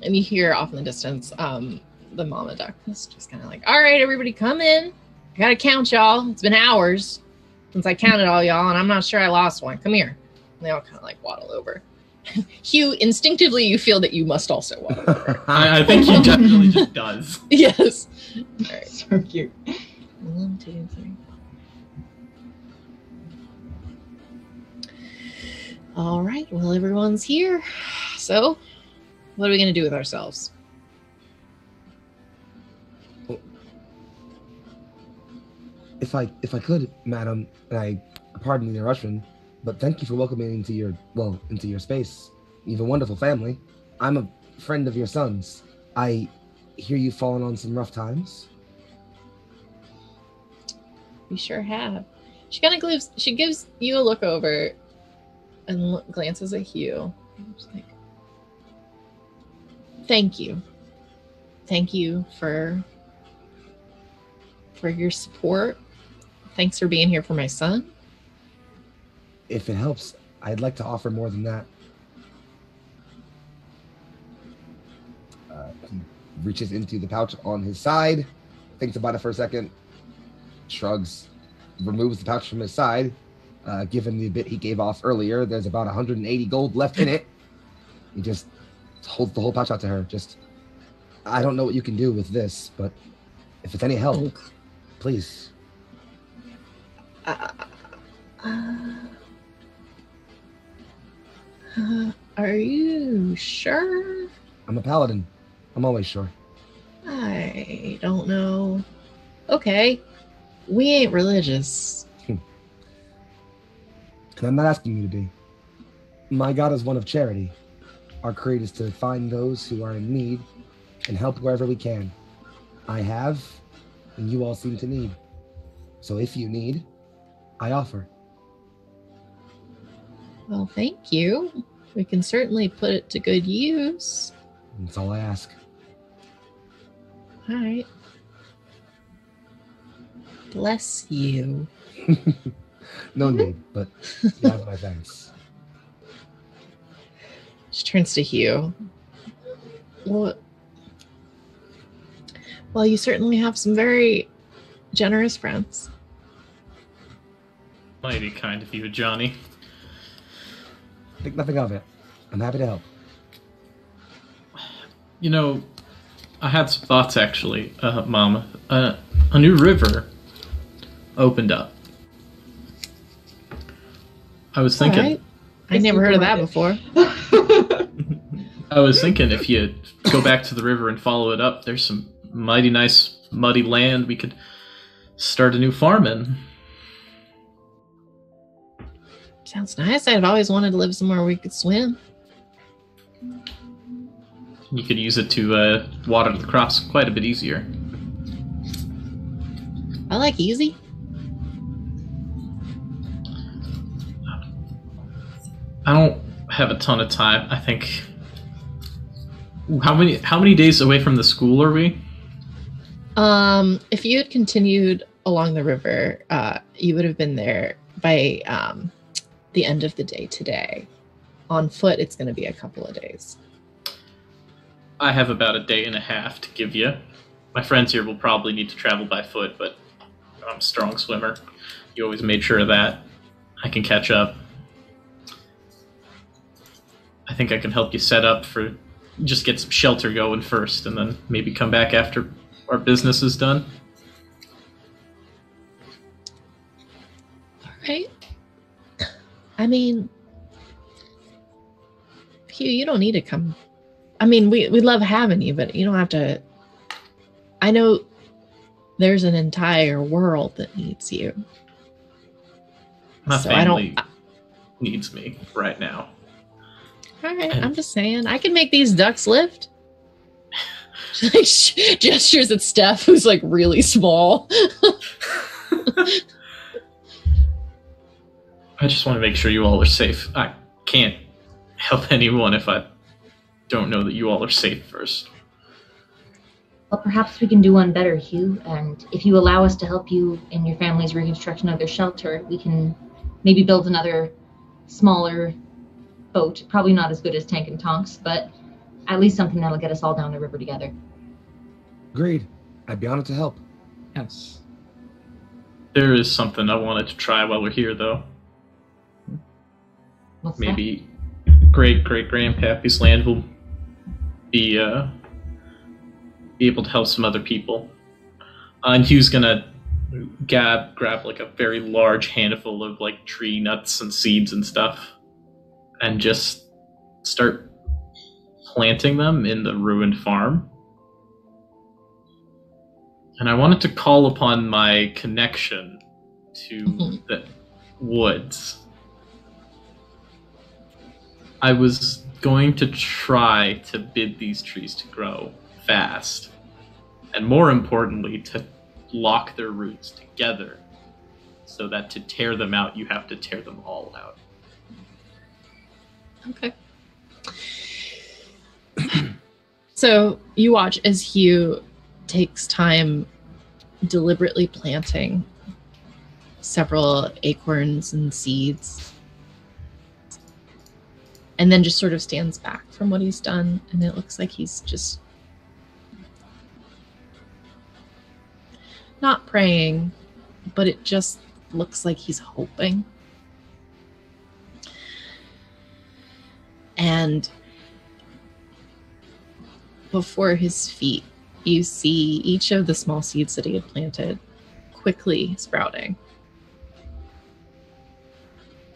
And you hear off in the distance, the mama duck is just kind of like, all right, everybody come in. I gotta count y'all. It's been hours since I counted all y'all, and I'm not sure I lost one. Come here. And they all kind of like waddle over. Hugh, instinctively, you feel that you must also waddle over. I think he definitely just does. Yes. All right. So cute. 1, 2, 3. All right. Well, everyone's here. So, what are we going to do with ourselves? If I could, madam, and I pardon the interruption, but thank you for welcoming me into your space. You have a wonderful family. I'm a friend of your son's. I hear you've fallen on some rough times. We sure have. She gives you a look over and glances at Hugh. She's like, thank you. Thank you for your support. Thanks for being here for my son. If it helps, I'd like to offer more than that. He reaches into the pouch on his side, thinks about it for a second, shrugs, removes the pouch from his side. Given the bit he gave off earlier, there's about 180 gold left in it. He just holds the whole pouch out to her. I don't know what you can do with this, but if it's any help, please. Are you sure? I'm a paladin. I'm always sure. I don't know. Okay. We ain't religious. And I'm not asking you to be. My God is one of charity. Our creed is to find those who are in need and help wherever we can. I have, and you all seem to need. So if you need, I offer. Well, thank you. We can certainly put it to good use. That's all I ask. All right. Bless you. No need, but you have my thanks. She turns to Hugh. Well, you certainly have some very generous friends. Mighty kind of you, Johnny. Think nothing of it. I'm happy to help. You know, I had some thoughts actually, Mama. A new river opened up. I was thinking. All right. I never heard of that before. I was thinking if you go back to the river and follow it up, there's some mighty nice muddy land we could start a new farm in. Sounds nice. I've always wanted to live somewhere where we could swim. You could use it to water the crops quite a bit easier. I like easy. I don't have a ton of time. I think. How many days away from the school are we? If you had continued along the river, you would have been there by the end of the day today. On foot, it's going to be a couple of days. I have about a day and a half to give you. My friends here will probably need to travel by foot, but I'm a strong swimmer. You always made sure of that. I can catch up. I think I can help you set up for just get some shelter going first, and then maybe come back after our business is done. All right. I mean, Hugh, you don't need to come. I mean, we love having you, but you don't have to. I know there's an entire world that needs you. My So family needs me right now. All right, I'm just saying, I can make these ducks lift. She gestures at Steph, who's like really small. I just want to make sure you all are safe. I can't help anyone if I don't know that you all are safe first. Well, perhaps we can do one better, Hugh. And if you allow us to help you in your family's reconstruction of their shelter, we can maybe build another smaller boat. Probably not as good as Tank and Tonks, but at least something that'll get us all down the river together. Agreed. I'd be honored to help. Yes. There is something I wanted to try while we're here, though. What's Maybe great-great-grandpappy's land will be able to help some other people. And Hugh's gonna grab like a very large handful of like tree nuts and seeds and stuff, and just start planting them in the ruined farm. And I wanted to call upon my connection to the woods. I was going to try to bid these trees to grow fast, and more importantly, to lock their roots together, so that to tear them out, you have to tear them all out. Okay. So you watch as Hugh takes time deliberately planting several acorns and seeds, and then just sort of stands back from what he's done, and it looks like he's just not praying, but it just looks like he's hoping. And before his feet, you see each of the small seeds that he had planted quickly sprouting.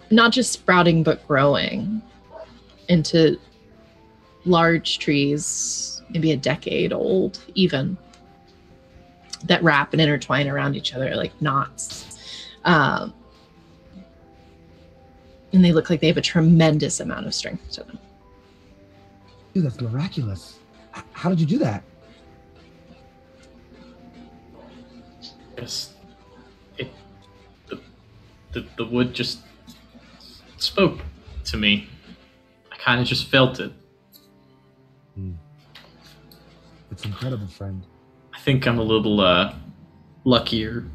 Not just sprouting, but growing into large trees, maybe a decade old even, that wrap and intertwine around each other like knots. And they look like they have a tremendous amount of strength to them. Dude, that's miraculous. How did you do that? Yes, the wood just spoke to to me. I kind of just felt it. It's incredible, friend. I think I'm a little luckier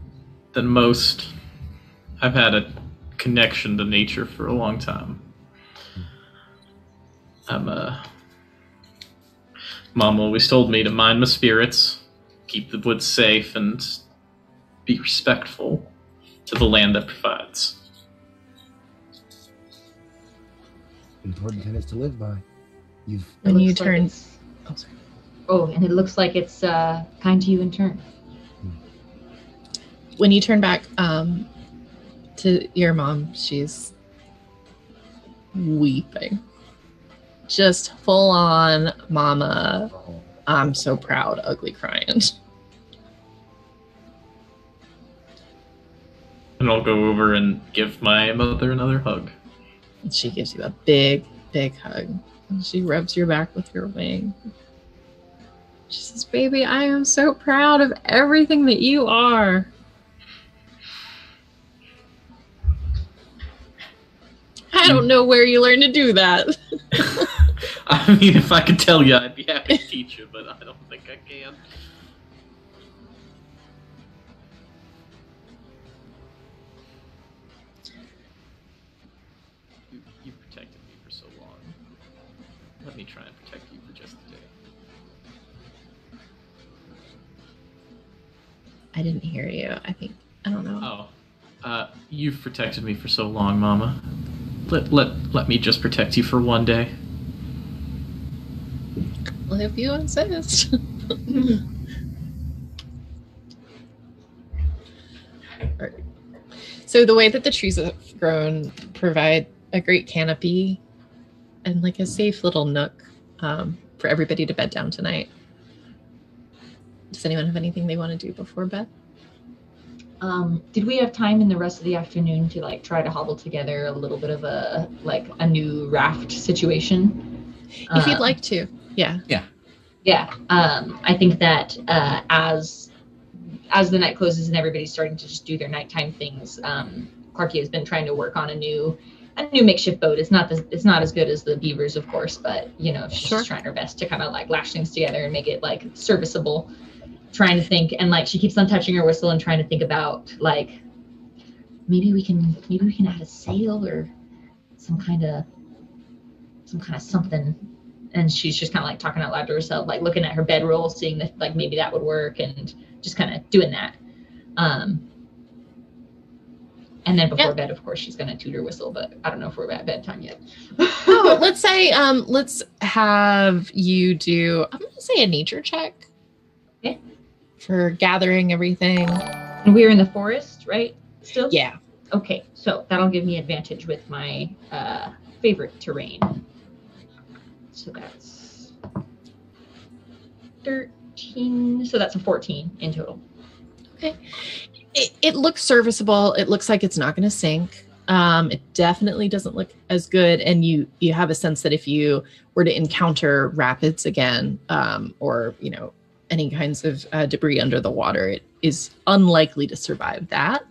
than most. I've had a connection to nature for a long time. Mom always told me to mind my spirits, keep the woods safe, and be respectful to the land that provides. Important tenets to live by. When you looks like turn, it's- oh, sorry. Oh, and it looks like it's kind to you in turn. When you turn back to your mom, she's weeping, just full on mama. I'm so proud, ugly crying. And I'll go over and give my mother another hug. And she gives you a big, big hug. And she rubs your back with her wing. She says, "Baby, I am so proud of everything that you are." I don't know where you learned to do that. I mean, if I could tell you, I'd be happy to teach you, but I don't think I can. You protected me for so long. Let me try and protect you for just a day. I didn't hear you. I don't know. You've protected me for so long, Mama. Let me just protect you for one day. Well, if you insist. Alright. So the way that the trees have grown provide a great canopy and like a safe little nook for everybody to bed down tonight. Does anyone have anything they want to do before bed? Did we have time in the rest of the afternoon to like try to hobble together a little bit of a new raft situation? If you'd like to, yeah. Yeah. I think that as the night closes and everybody's starting to just do their nighttime things, Clarky has been trying to work on a new makeshift boat. It's not as good as the Beavers, of course, but you know, she's just trying her best to kind of like lash things together and make it like serviceable. Trying to think, and like she keeps on touching her whistle and trying to think about like maybe we can add a sail or some kind of something. And she's just kind of like talking out loud to herself, like looking at her bedroll, seeing that like maybe that would work, and just kind of doing that. And then before bed, of course, she's gonna toot her whistle, but I don't know if we're at bedtime yet. Oh, let's say let's have you do, I'm gonna say a nature check. Okay. For gathering everything. And we're in the forest, right? Still? Yeah. Okay, so that'll give me advantage with my favorite terrain. So that's 13. So that's a 14 in total. Okay. It looks serviceable. It looks like it's not going to sink. It definitely doesn't look as good. And you have a sense that if you were to encounter rapids again, or, you know, any kinds of debris under the water, it is unlikely to survive that.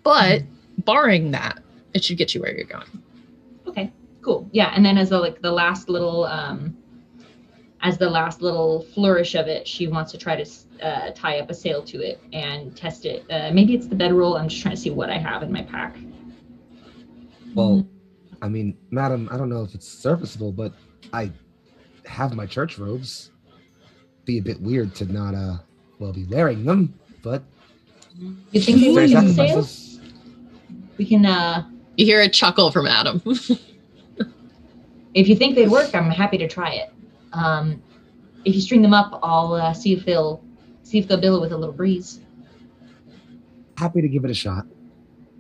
But barring that, it should get you where you're going. Okay, cool. Yeah, and then as the last little flourish of it, she wants to try to tie up a sail to it and test it. Maybe it's the bedroll. I'm just trying to see what I have in my pack. Well, I mean, madam, I don't know if it's serviceable, but I have my church robes. Be a bit weird to not be wearing them, but You think they work there's in the sail? sacrifices. We can You hear a chuckle from Adam. if you think they'd work, I'm happy to try it. If you string them up, I'll see if they'll billow with a little breeze. Happy to give it a shot.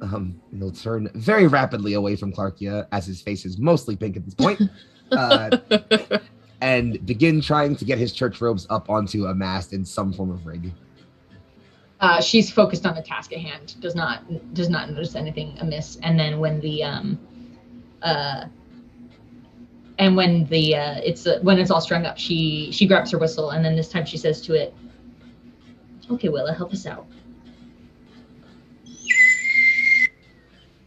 He'll turn very rapidly away from Clarkia, as his face is mostly pink at this point, and begin trying to get his church robes up onto a mast in some form of rig. She's focused on the task at hand. Does not notice anything amiss. And then when it's all strung up, she grabs her whistle, and then this time she says to it, "Okay, Willa, help us out."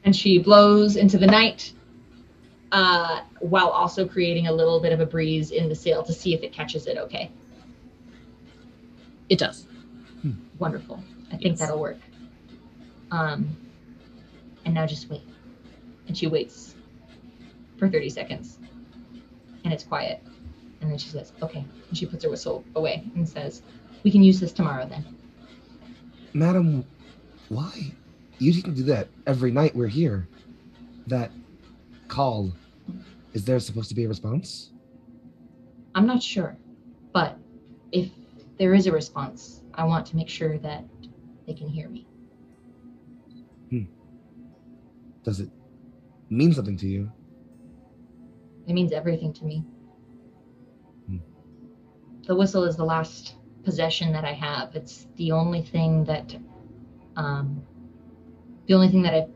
And she blows into the night, while also creating a little bit of a breeze in the sail to see if it catches it okay. It does. Wonderful. I think Yes. that'll work. And now just wait. And she waits for 30 seconds. And it's quiet. And then she says, okay. And she puts her whistle away and says, we can use this tomorrow then. Madam, why? You can do that every night we're here. That call, is there supposed to be a response? I'm not sure. But if there is a response, I want to make sure that they can hear me. Does it mean something to you? It means everything to me. Hmm. The whistle is the last possession that I have. It's the only thing that I've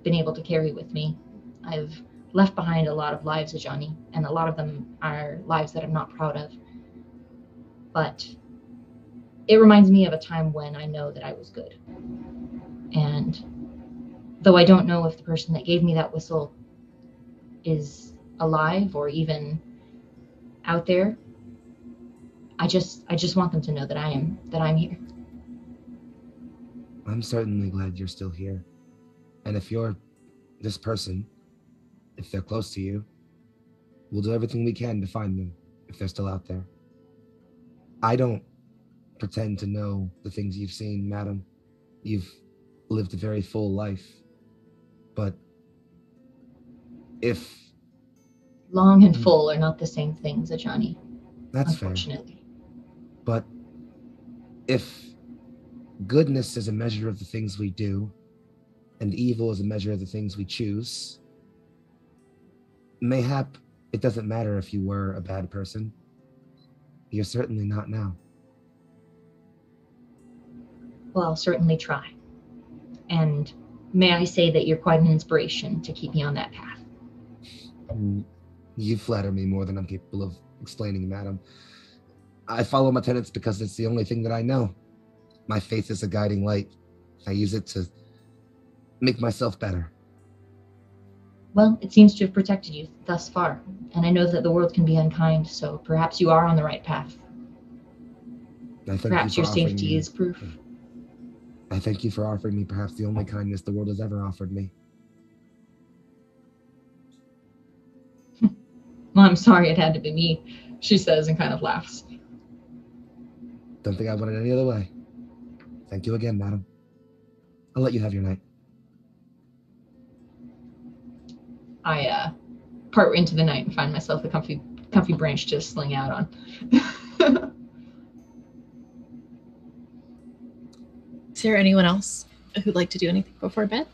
been able to carry with me. I've left behind a lot of lives, Ajani, and a lot of them are lives that I'm not proud of. But it reminds me of a time when I know that I was good. And though I don't know if the person that gave me that whistle is alive or even out there, I just want them to know that I'm here. I'm certainly glad you're still here. And if you're this person, if they're close to you, we'll do everything we can to find them if they're still out there. I don't pretend to know the things you've seen, madam. You've lived a very full life. But if... Long and full are not the same things, Ajani. That's fair. Unfortunately. But if goodness is a measure of the things we do, and evil is a measure of the things we choose, mayhap it doesn't matter if you were a bad person. You're certainly not now. Well, I'll certainly try. And may I say that you're quite an inspiration to keep me on that path. You flatter me more than I'm capable of explaining, madam. I follow my tenets because it's the only thing that I know. My faith is a guiding light. I use it to make myself better. Well, it seems to have protected you thus far, and I know that the world can be unkind, so perhaps you are on the right path. Perhaps your safety is proof. I thank you for offering me perhaps the only kindness the world has ever offered me. Well, I'm sorry it had to be me, she says and kind of laughs. Don't think I want it any other way. Thank you again, madam. I'll let you have your night. I part into the night and find myself a comfy branch to sling out on. Is there anyone else who'd like to do anything before bed?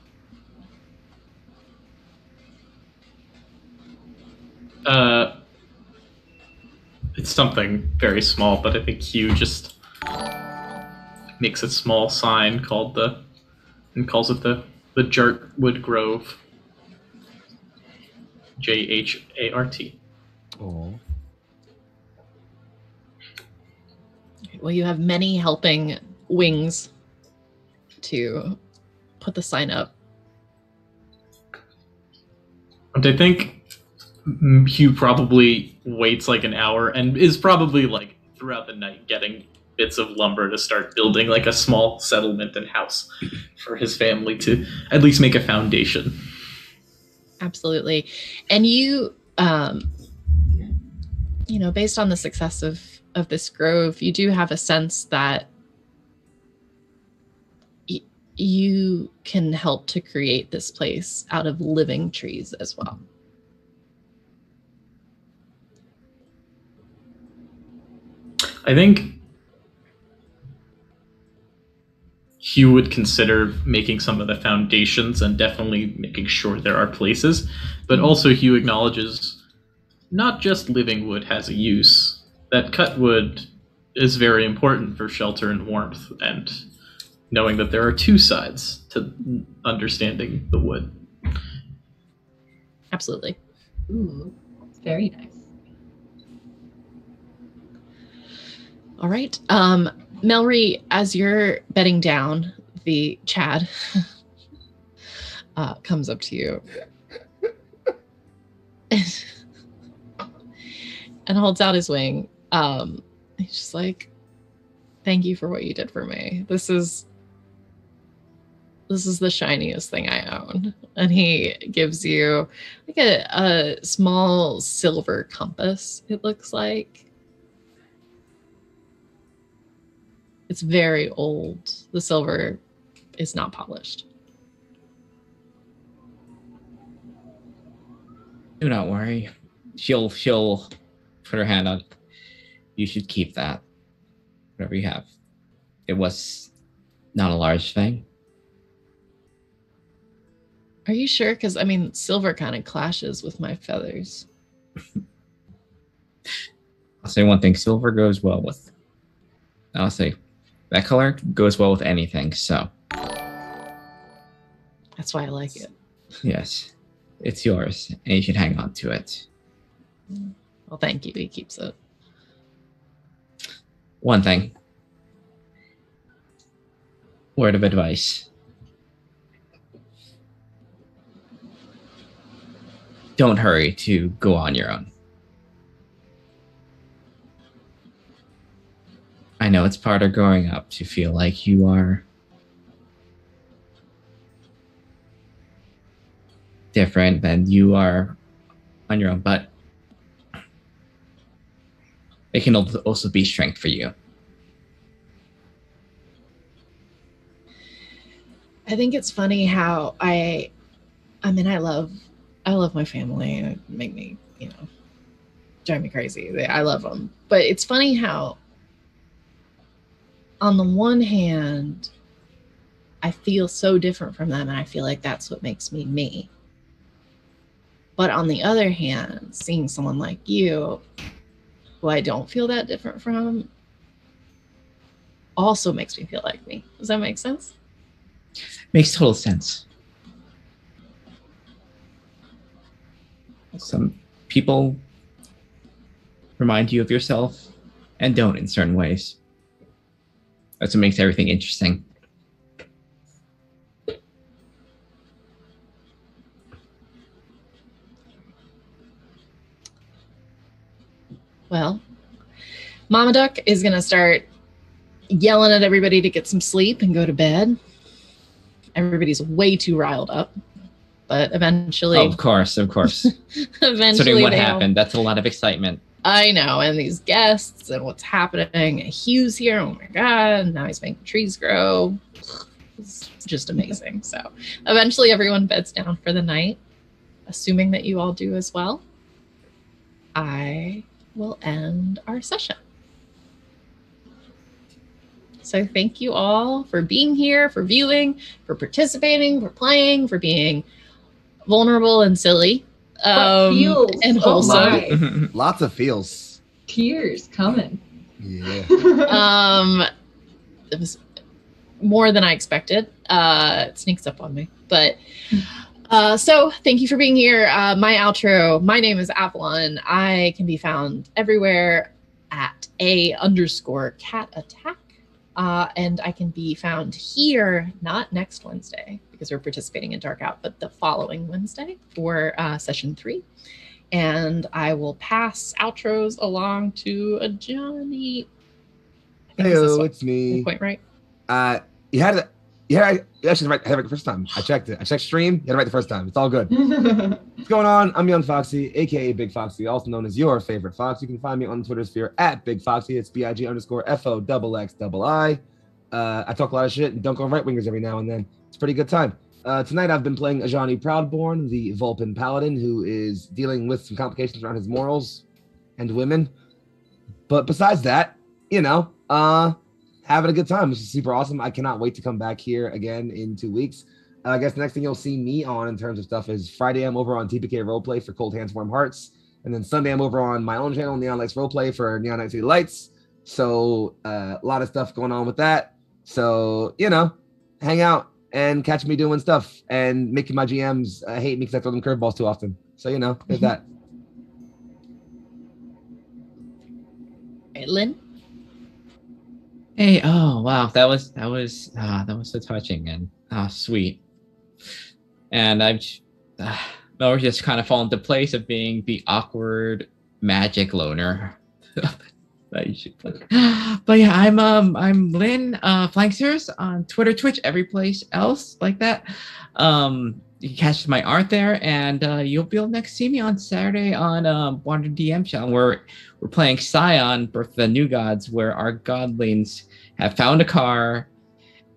It's something very small, but I think Hugh just makes a small sign calls it the Jartwood Grove. Jhart. Oh. Well, you have many helping wings to put the sign up. And I think Hugh probably waits like an hour and is probably like throughout the night getting bits of lumber to start building like a small settlement and house for his family to at least make a foundation. Absolutely. And you, based on the success of this grove, you do have a sense that you can help to create this place out of living trees as well. I think Hugh would consider making some of the foundations and definitely making sure there are places, but also Hugh acknowledges not just living wood has a use, that cut wood is very important for shelter and warmth, and knowing that there are two sides to understanding the wood. Absolutely. Ooh, very nice. All right. Melry, as you're bedding down, the Chad comes up to you. and holds out his wing. He's just like, thank you for what you did for me. This is the shiniest thing I own. And he gives you like a small silver compass, it looks like. It's very old. The silver is not polished. Do not worry. She'll put her hand on. You should keep that. Whatever you have. It was not a large thing. Are you sure? Because, I mean, silver kind of clashes with my feathers. I'll say one thing. Silver goes well with... I'll say that color goes well with anything, so... That's why I like it. Yes. It's yours, and you should hang on to it. Well, thank you. He keeps it. One thing. Word of advice. Don't hurry to go on your own. I know it's part of growing up to feel like you are different than you are on your own, but it can also be strength for you. I think it's funny how I love my family. It make me, drive me crazy. I love them. But it's funny how on the one hand, I feel so different from them, and I feel like that's what makes me me. But on the other hand, seeing someone like you, who I don't feel that different from, also makes me feel like me. Does that make sense? Makes total sense. Some people remind you of yourself and don't in certain ways. That's what makes everything interesting. Well, Mama Duck is going to start yelling at everybody to get some sleep and go to bed. Everybody's way too riled up, but eventually... Oh, of course. eventually Sort of what happened. That's a lot of excitement. I know, and these guests and what's happening. Hugh's here, oh my god, now he's making trees grow. It's just amazing. So eventually everyone beds down for the night, assuming that you all do as well. I will end our session. So thank you all for being here, for viewing, for participating, for playing, for being vulnerable and silly. Feels. And wholesome. Lots of feels. Tears coming. Yeah. It was more than I expected. It sneaks up on me. But so thank you for being here. My outro, my name is Avalon. I can be found everywhere at @A_cat_attack. And I can be found here, not next Wednesday, because we're participating in Dark Out, but the following Wednesday for session 3. And I will pass outros along to Johnny. Hello, it's me. Point right. You had actually had it right the first time. I checked it. I checked stream. You had it right the first time. It's all good. What's going on? I'm Young Foxy, aka Big Foxy, also known as your favorite fox. You can find me on the Twitter sphere at Big Foxy. It's BIG_FOXXI. I talk a lot of shit and dunk on right wingers every now and then. It's a pretty good time. Tonight I've been playing Ajani Proudborn, the Vulpin Paladin, who is dealing with some complications around his morals and women. But besides that, having a good time. This is super awesome. I cannot wait to come back here again in 2 weeks. I guess the next thing you'll see me on in terms of stuff is Friday I'm over on TPK Roleplay for Cold Hands Warm Hearts. And then Sunday I'm over on my own channel, Neon Lights Roleplay for Neon Night City Lights. So a lot of stuff going on with that. So, hang out and catch me doing stuff and making my GMs hate me because I throw them curveballs too often. So, there's that. Hey, Lynn? Hey, oh wow, that was so touching and sweet. And my Mallory just kind of fall into place of being the awkward magic loner that you should play. But yeah, I'm Lynn Flanksters on Twitter, Twitch, every place else like that. You can catch my art there, and you'll be able to see me on Saturday on Wander DM channel where we're playing Scion, Birth of the New Gods, where our godlings have found a car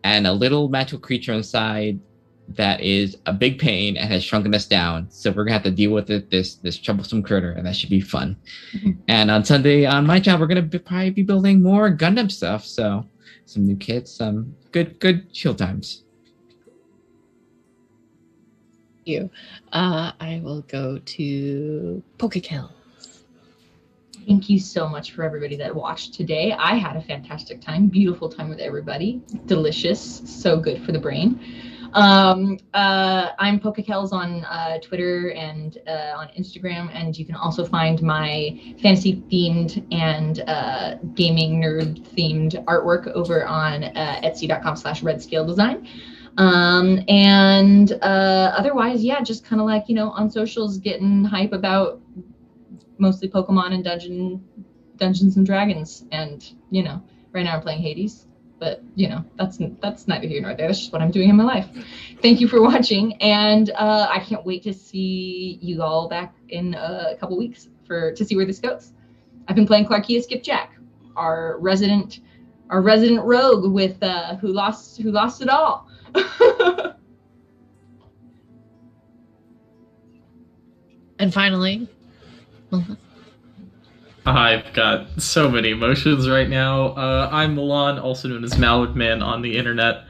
and a little magical creature inside that is a big pain and has shrunken us down. So we're gonna have to deal with it, this troublesome critter, and that should be fun. And on Sunday on my job, we're gonna probably be building more Gundam stuff. So some new kits, some good chill times. You. I will go to Pokekill. Thank you so much for everybody that watched today. I had a fantastic time, beautiful time with everybody. Delicious, so good for the brain. I'm Pokekells on Twitter and on Instagram, and you can also find my fantasy-themed and gaming nerd-themed artwork over on etsy.com/redscaledesign. Otherwise, yeah, just kind of like, on socials, getting hype about mostly Pokemon and Dungeons and Dragons, and right now I'm playing Hades, but that's neither here nor there. That's just what I'm doing in my life. Thank you for watching, and I can't wait to see you all back in a couple weeks to see where this goes. I've been playing Clarkia Skipjack, our resident rogue with who lost it all. And finally, I've got so many emotions right now. I'm Milan, also known as Mallard Man on the internet.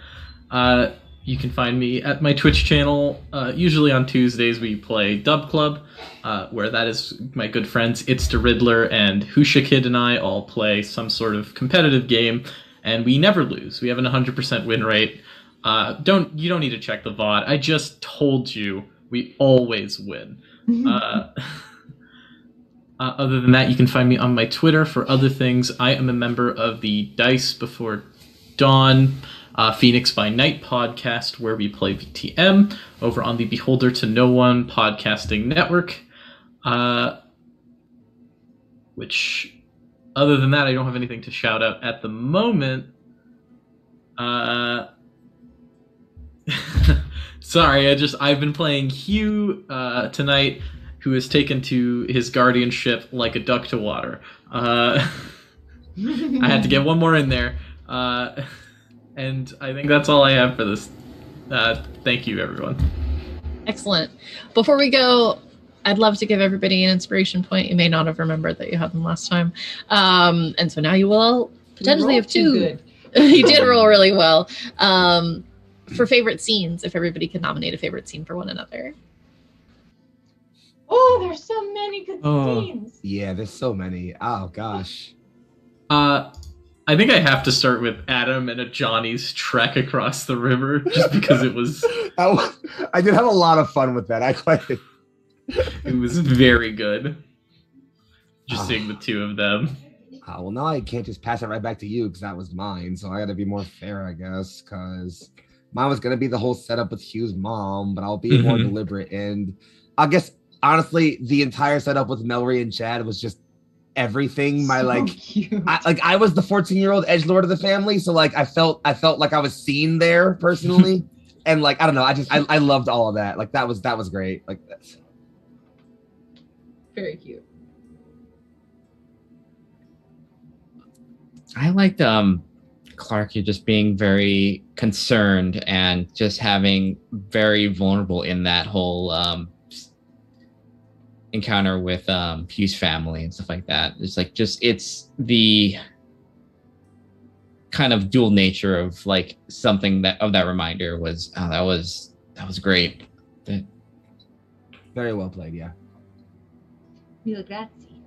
You can find me at my Twitch channel. Usually on Tuesdays we play Dub Club, where that is my good friends It's the Riddler and Husha Kid and I all play some sort of competitive game, and we never lose. We have an 100% win rate. You don't need to check the VOD. I just told you we always win. Other than that, you can find me on my Twitter for other things. I am a member of the Dice Before Dawn Phoenix by Night podcast, where we play VTM over on the Beholder to No One podcasting network. Which, other than that, I don't have anything to shout out at the moment. Sorry, I've been playing Hugh tonight, who is taken to his guardianship like a duck to water. I had to get one more in there. And I think that's all I have for this. Thank you, everyone. excellent. Before we go, I'd love to give everybody an inspiration point. You may not have remembered that you had them last time. And so now you will potentially have two. Good. You did roll really well. For favorite scenes, if everybody could nominate a favorite scene for one another. Oh, there's so many good scenes. Yeah, there's so many. Oh gosh. I think I have to start with Adam and a Johnny's trek across the river, just because it was. I did have a lot of fun with that. It was very good. Just seeing the two of them. Well, now I can't just pass it right back to you because that was mine. So I got to be more fair, I guess, because mine was going to be the whole setup with Hugh's mom, but I'll be more deliberate. And I guess, honestly, the entire setup with Melry and Chad was just everything. I was the 14-year-old edgelord of the family, so like I felt like I was seen there personally. And like I don't know, I loved all of that. Like that was great. Like that's very cute. I liked Clark, you're just being very concerned and just having very vulnerable in that whole encounter with Hugh's family and stuff like that. It's the kind of dual nature of like something that reminder was that was great. Very well played, yeah. Mille grazie.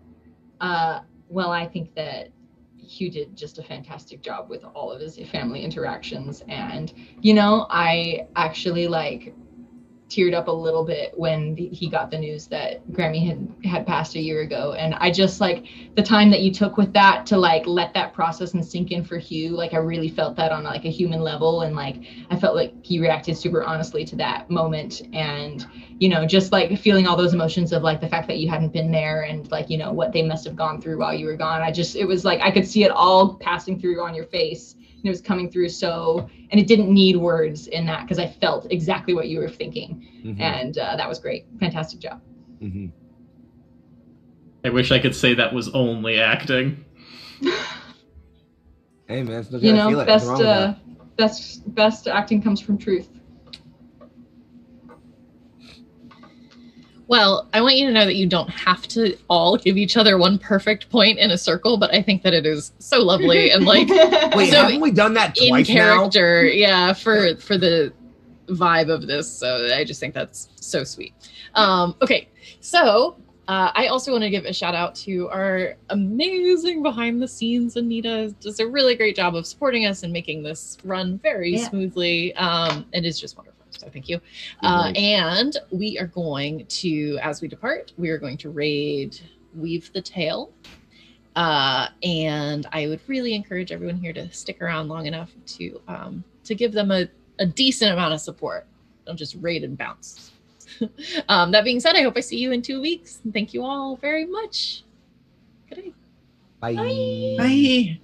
Well, I think that Hugh did just a fantastic job with all of his family interactions, and I actually teared up a little bit when he got the news that Grammy had passed a year ago. And I just like the time that you took with that to like let that process and sink in for Hugh. Like I really felt that on like a human level. And like, I felt like he reacted super honestly to that moment. And, you know, just like feeling all those emotions of like the fact that you hadn't been there and like, you know, what they must have gone through while you were gone. It was like, I could see it all passing through on your face. And it was coming through and it didn't need words in that because I felt exactly what you were thinking. Mhm. And that was great. Fantastic job. Mhm. I wish I could say that was only acting. Hey man, still You gotta know, feel it. Nothing wrong with that. best acting comes from truth. Well, I want you to know that you don't have to all give each other one perfect point in a circle, but I think that it is so lovely and like Wait, So, haven't we done that in twice now? character, yeah, for the vibe of this. So I just think that's so sweet. Okay, so I also want to give a shout out to our amazing behind the scenes. Anita does a really great job of supporting us and making this run very smoothly. It is just wonderful. So thank you. And we are going to, as we depart, we are going to raid Weave the Tale. And I would really encourage everyone here to stick around long enough to give them a decent amount of support. Don't just raid and bounce. That being said, I hope I see you in 2 weeks. Thank you all very much. Good day. Bye. Bye.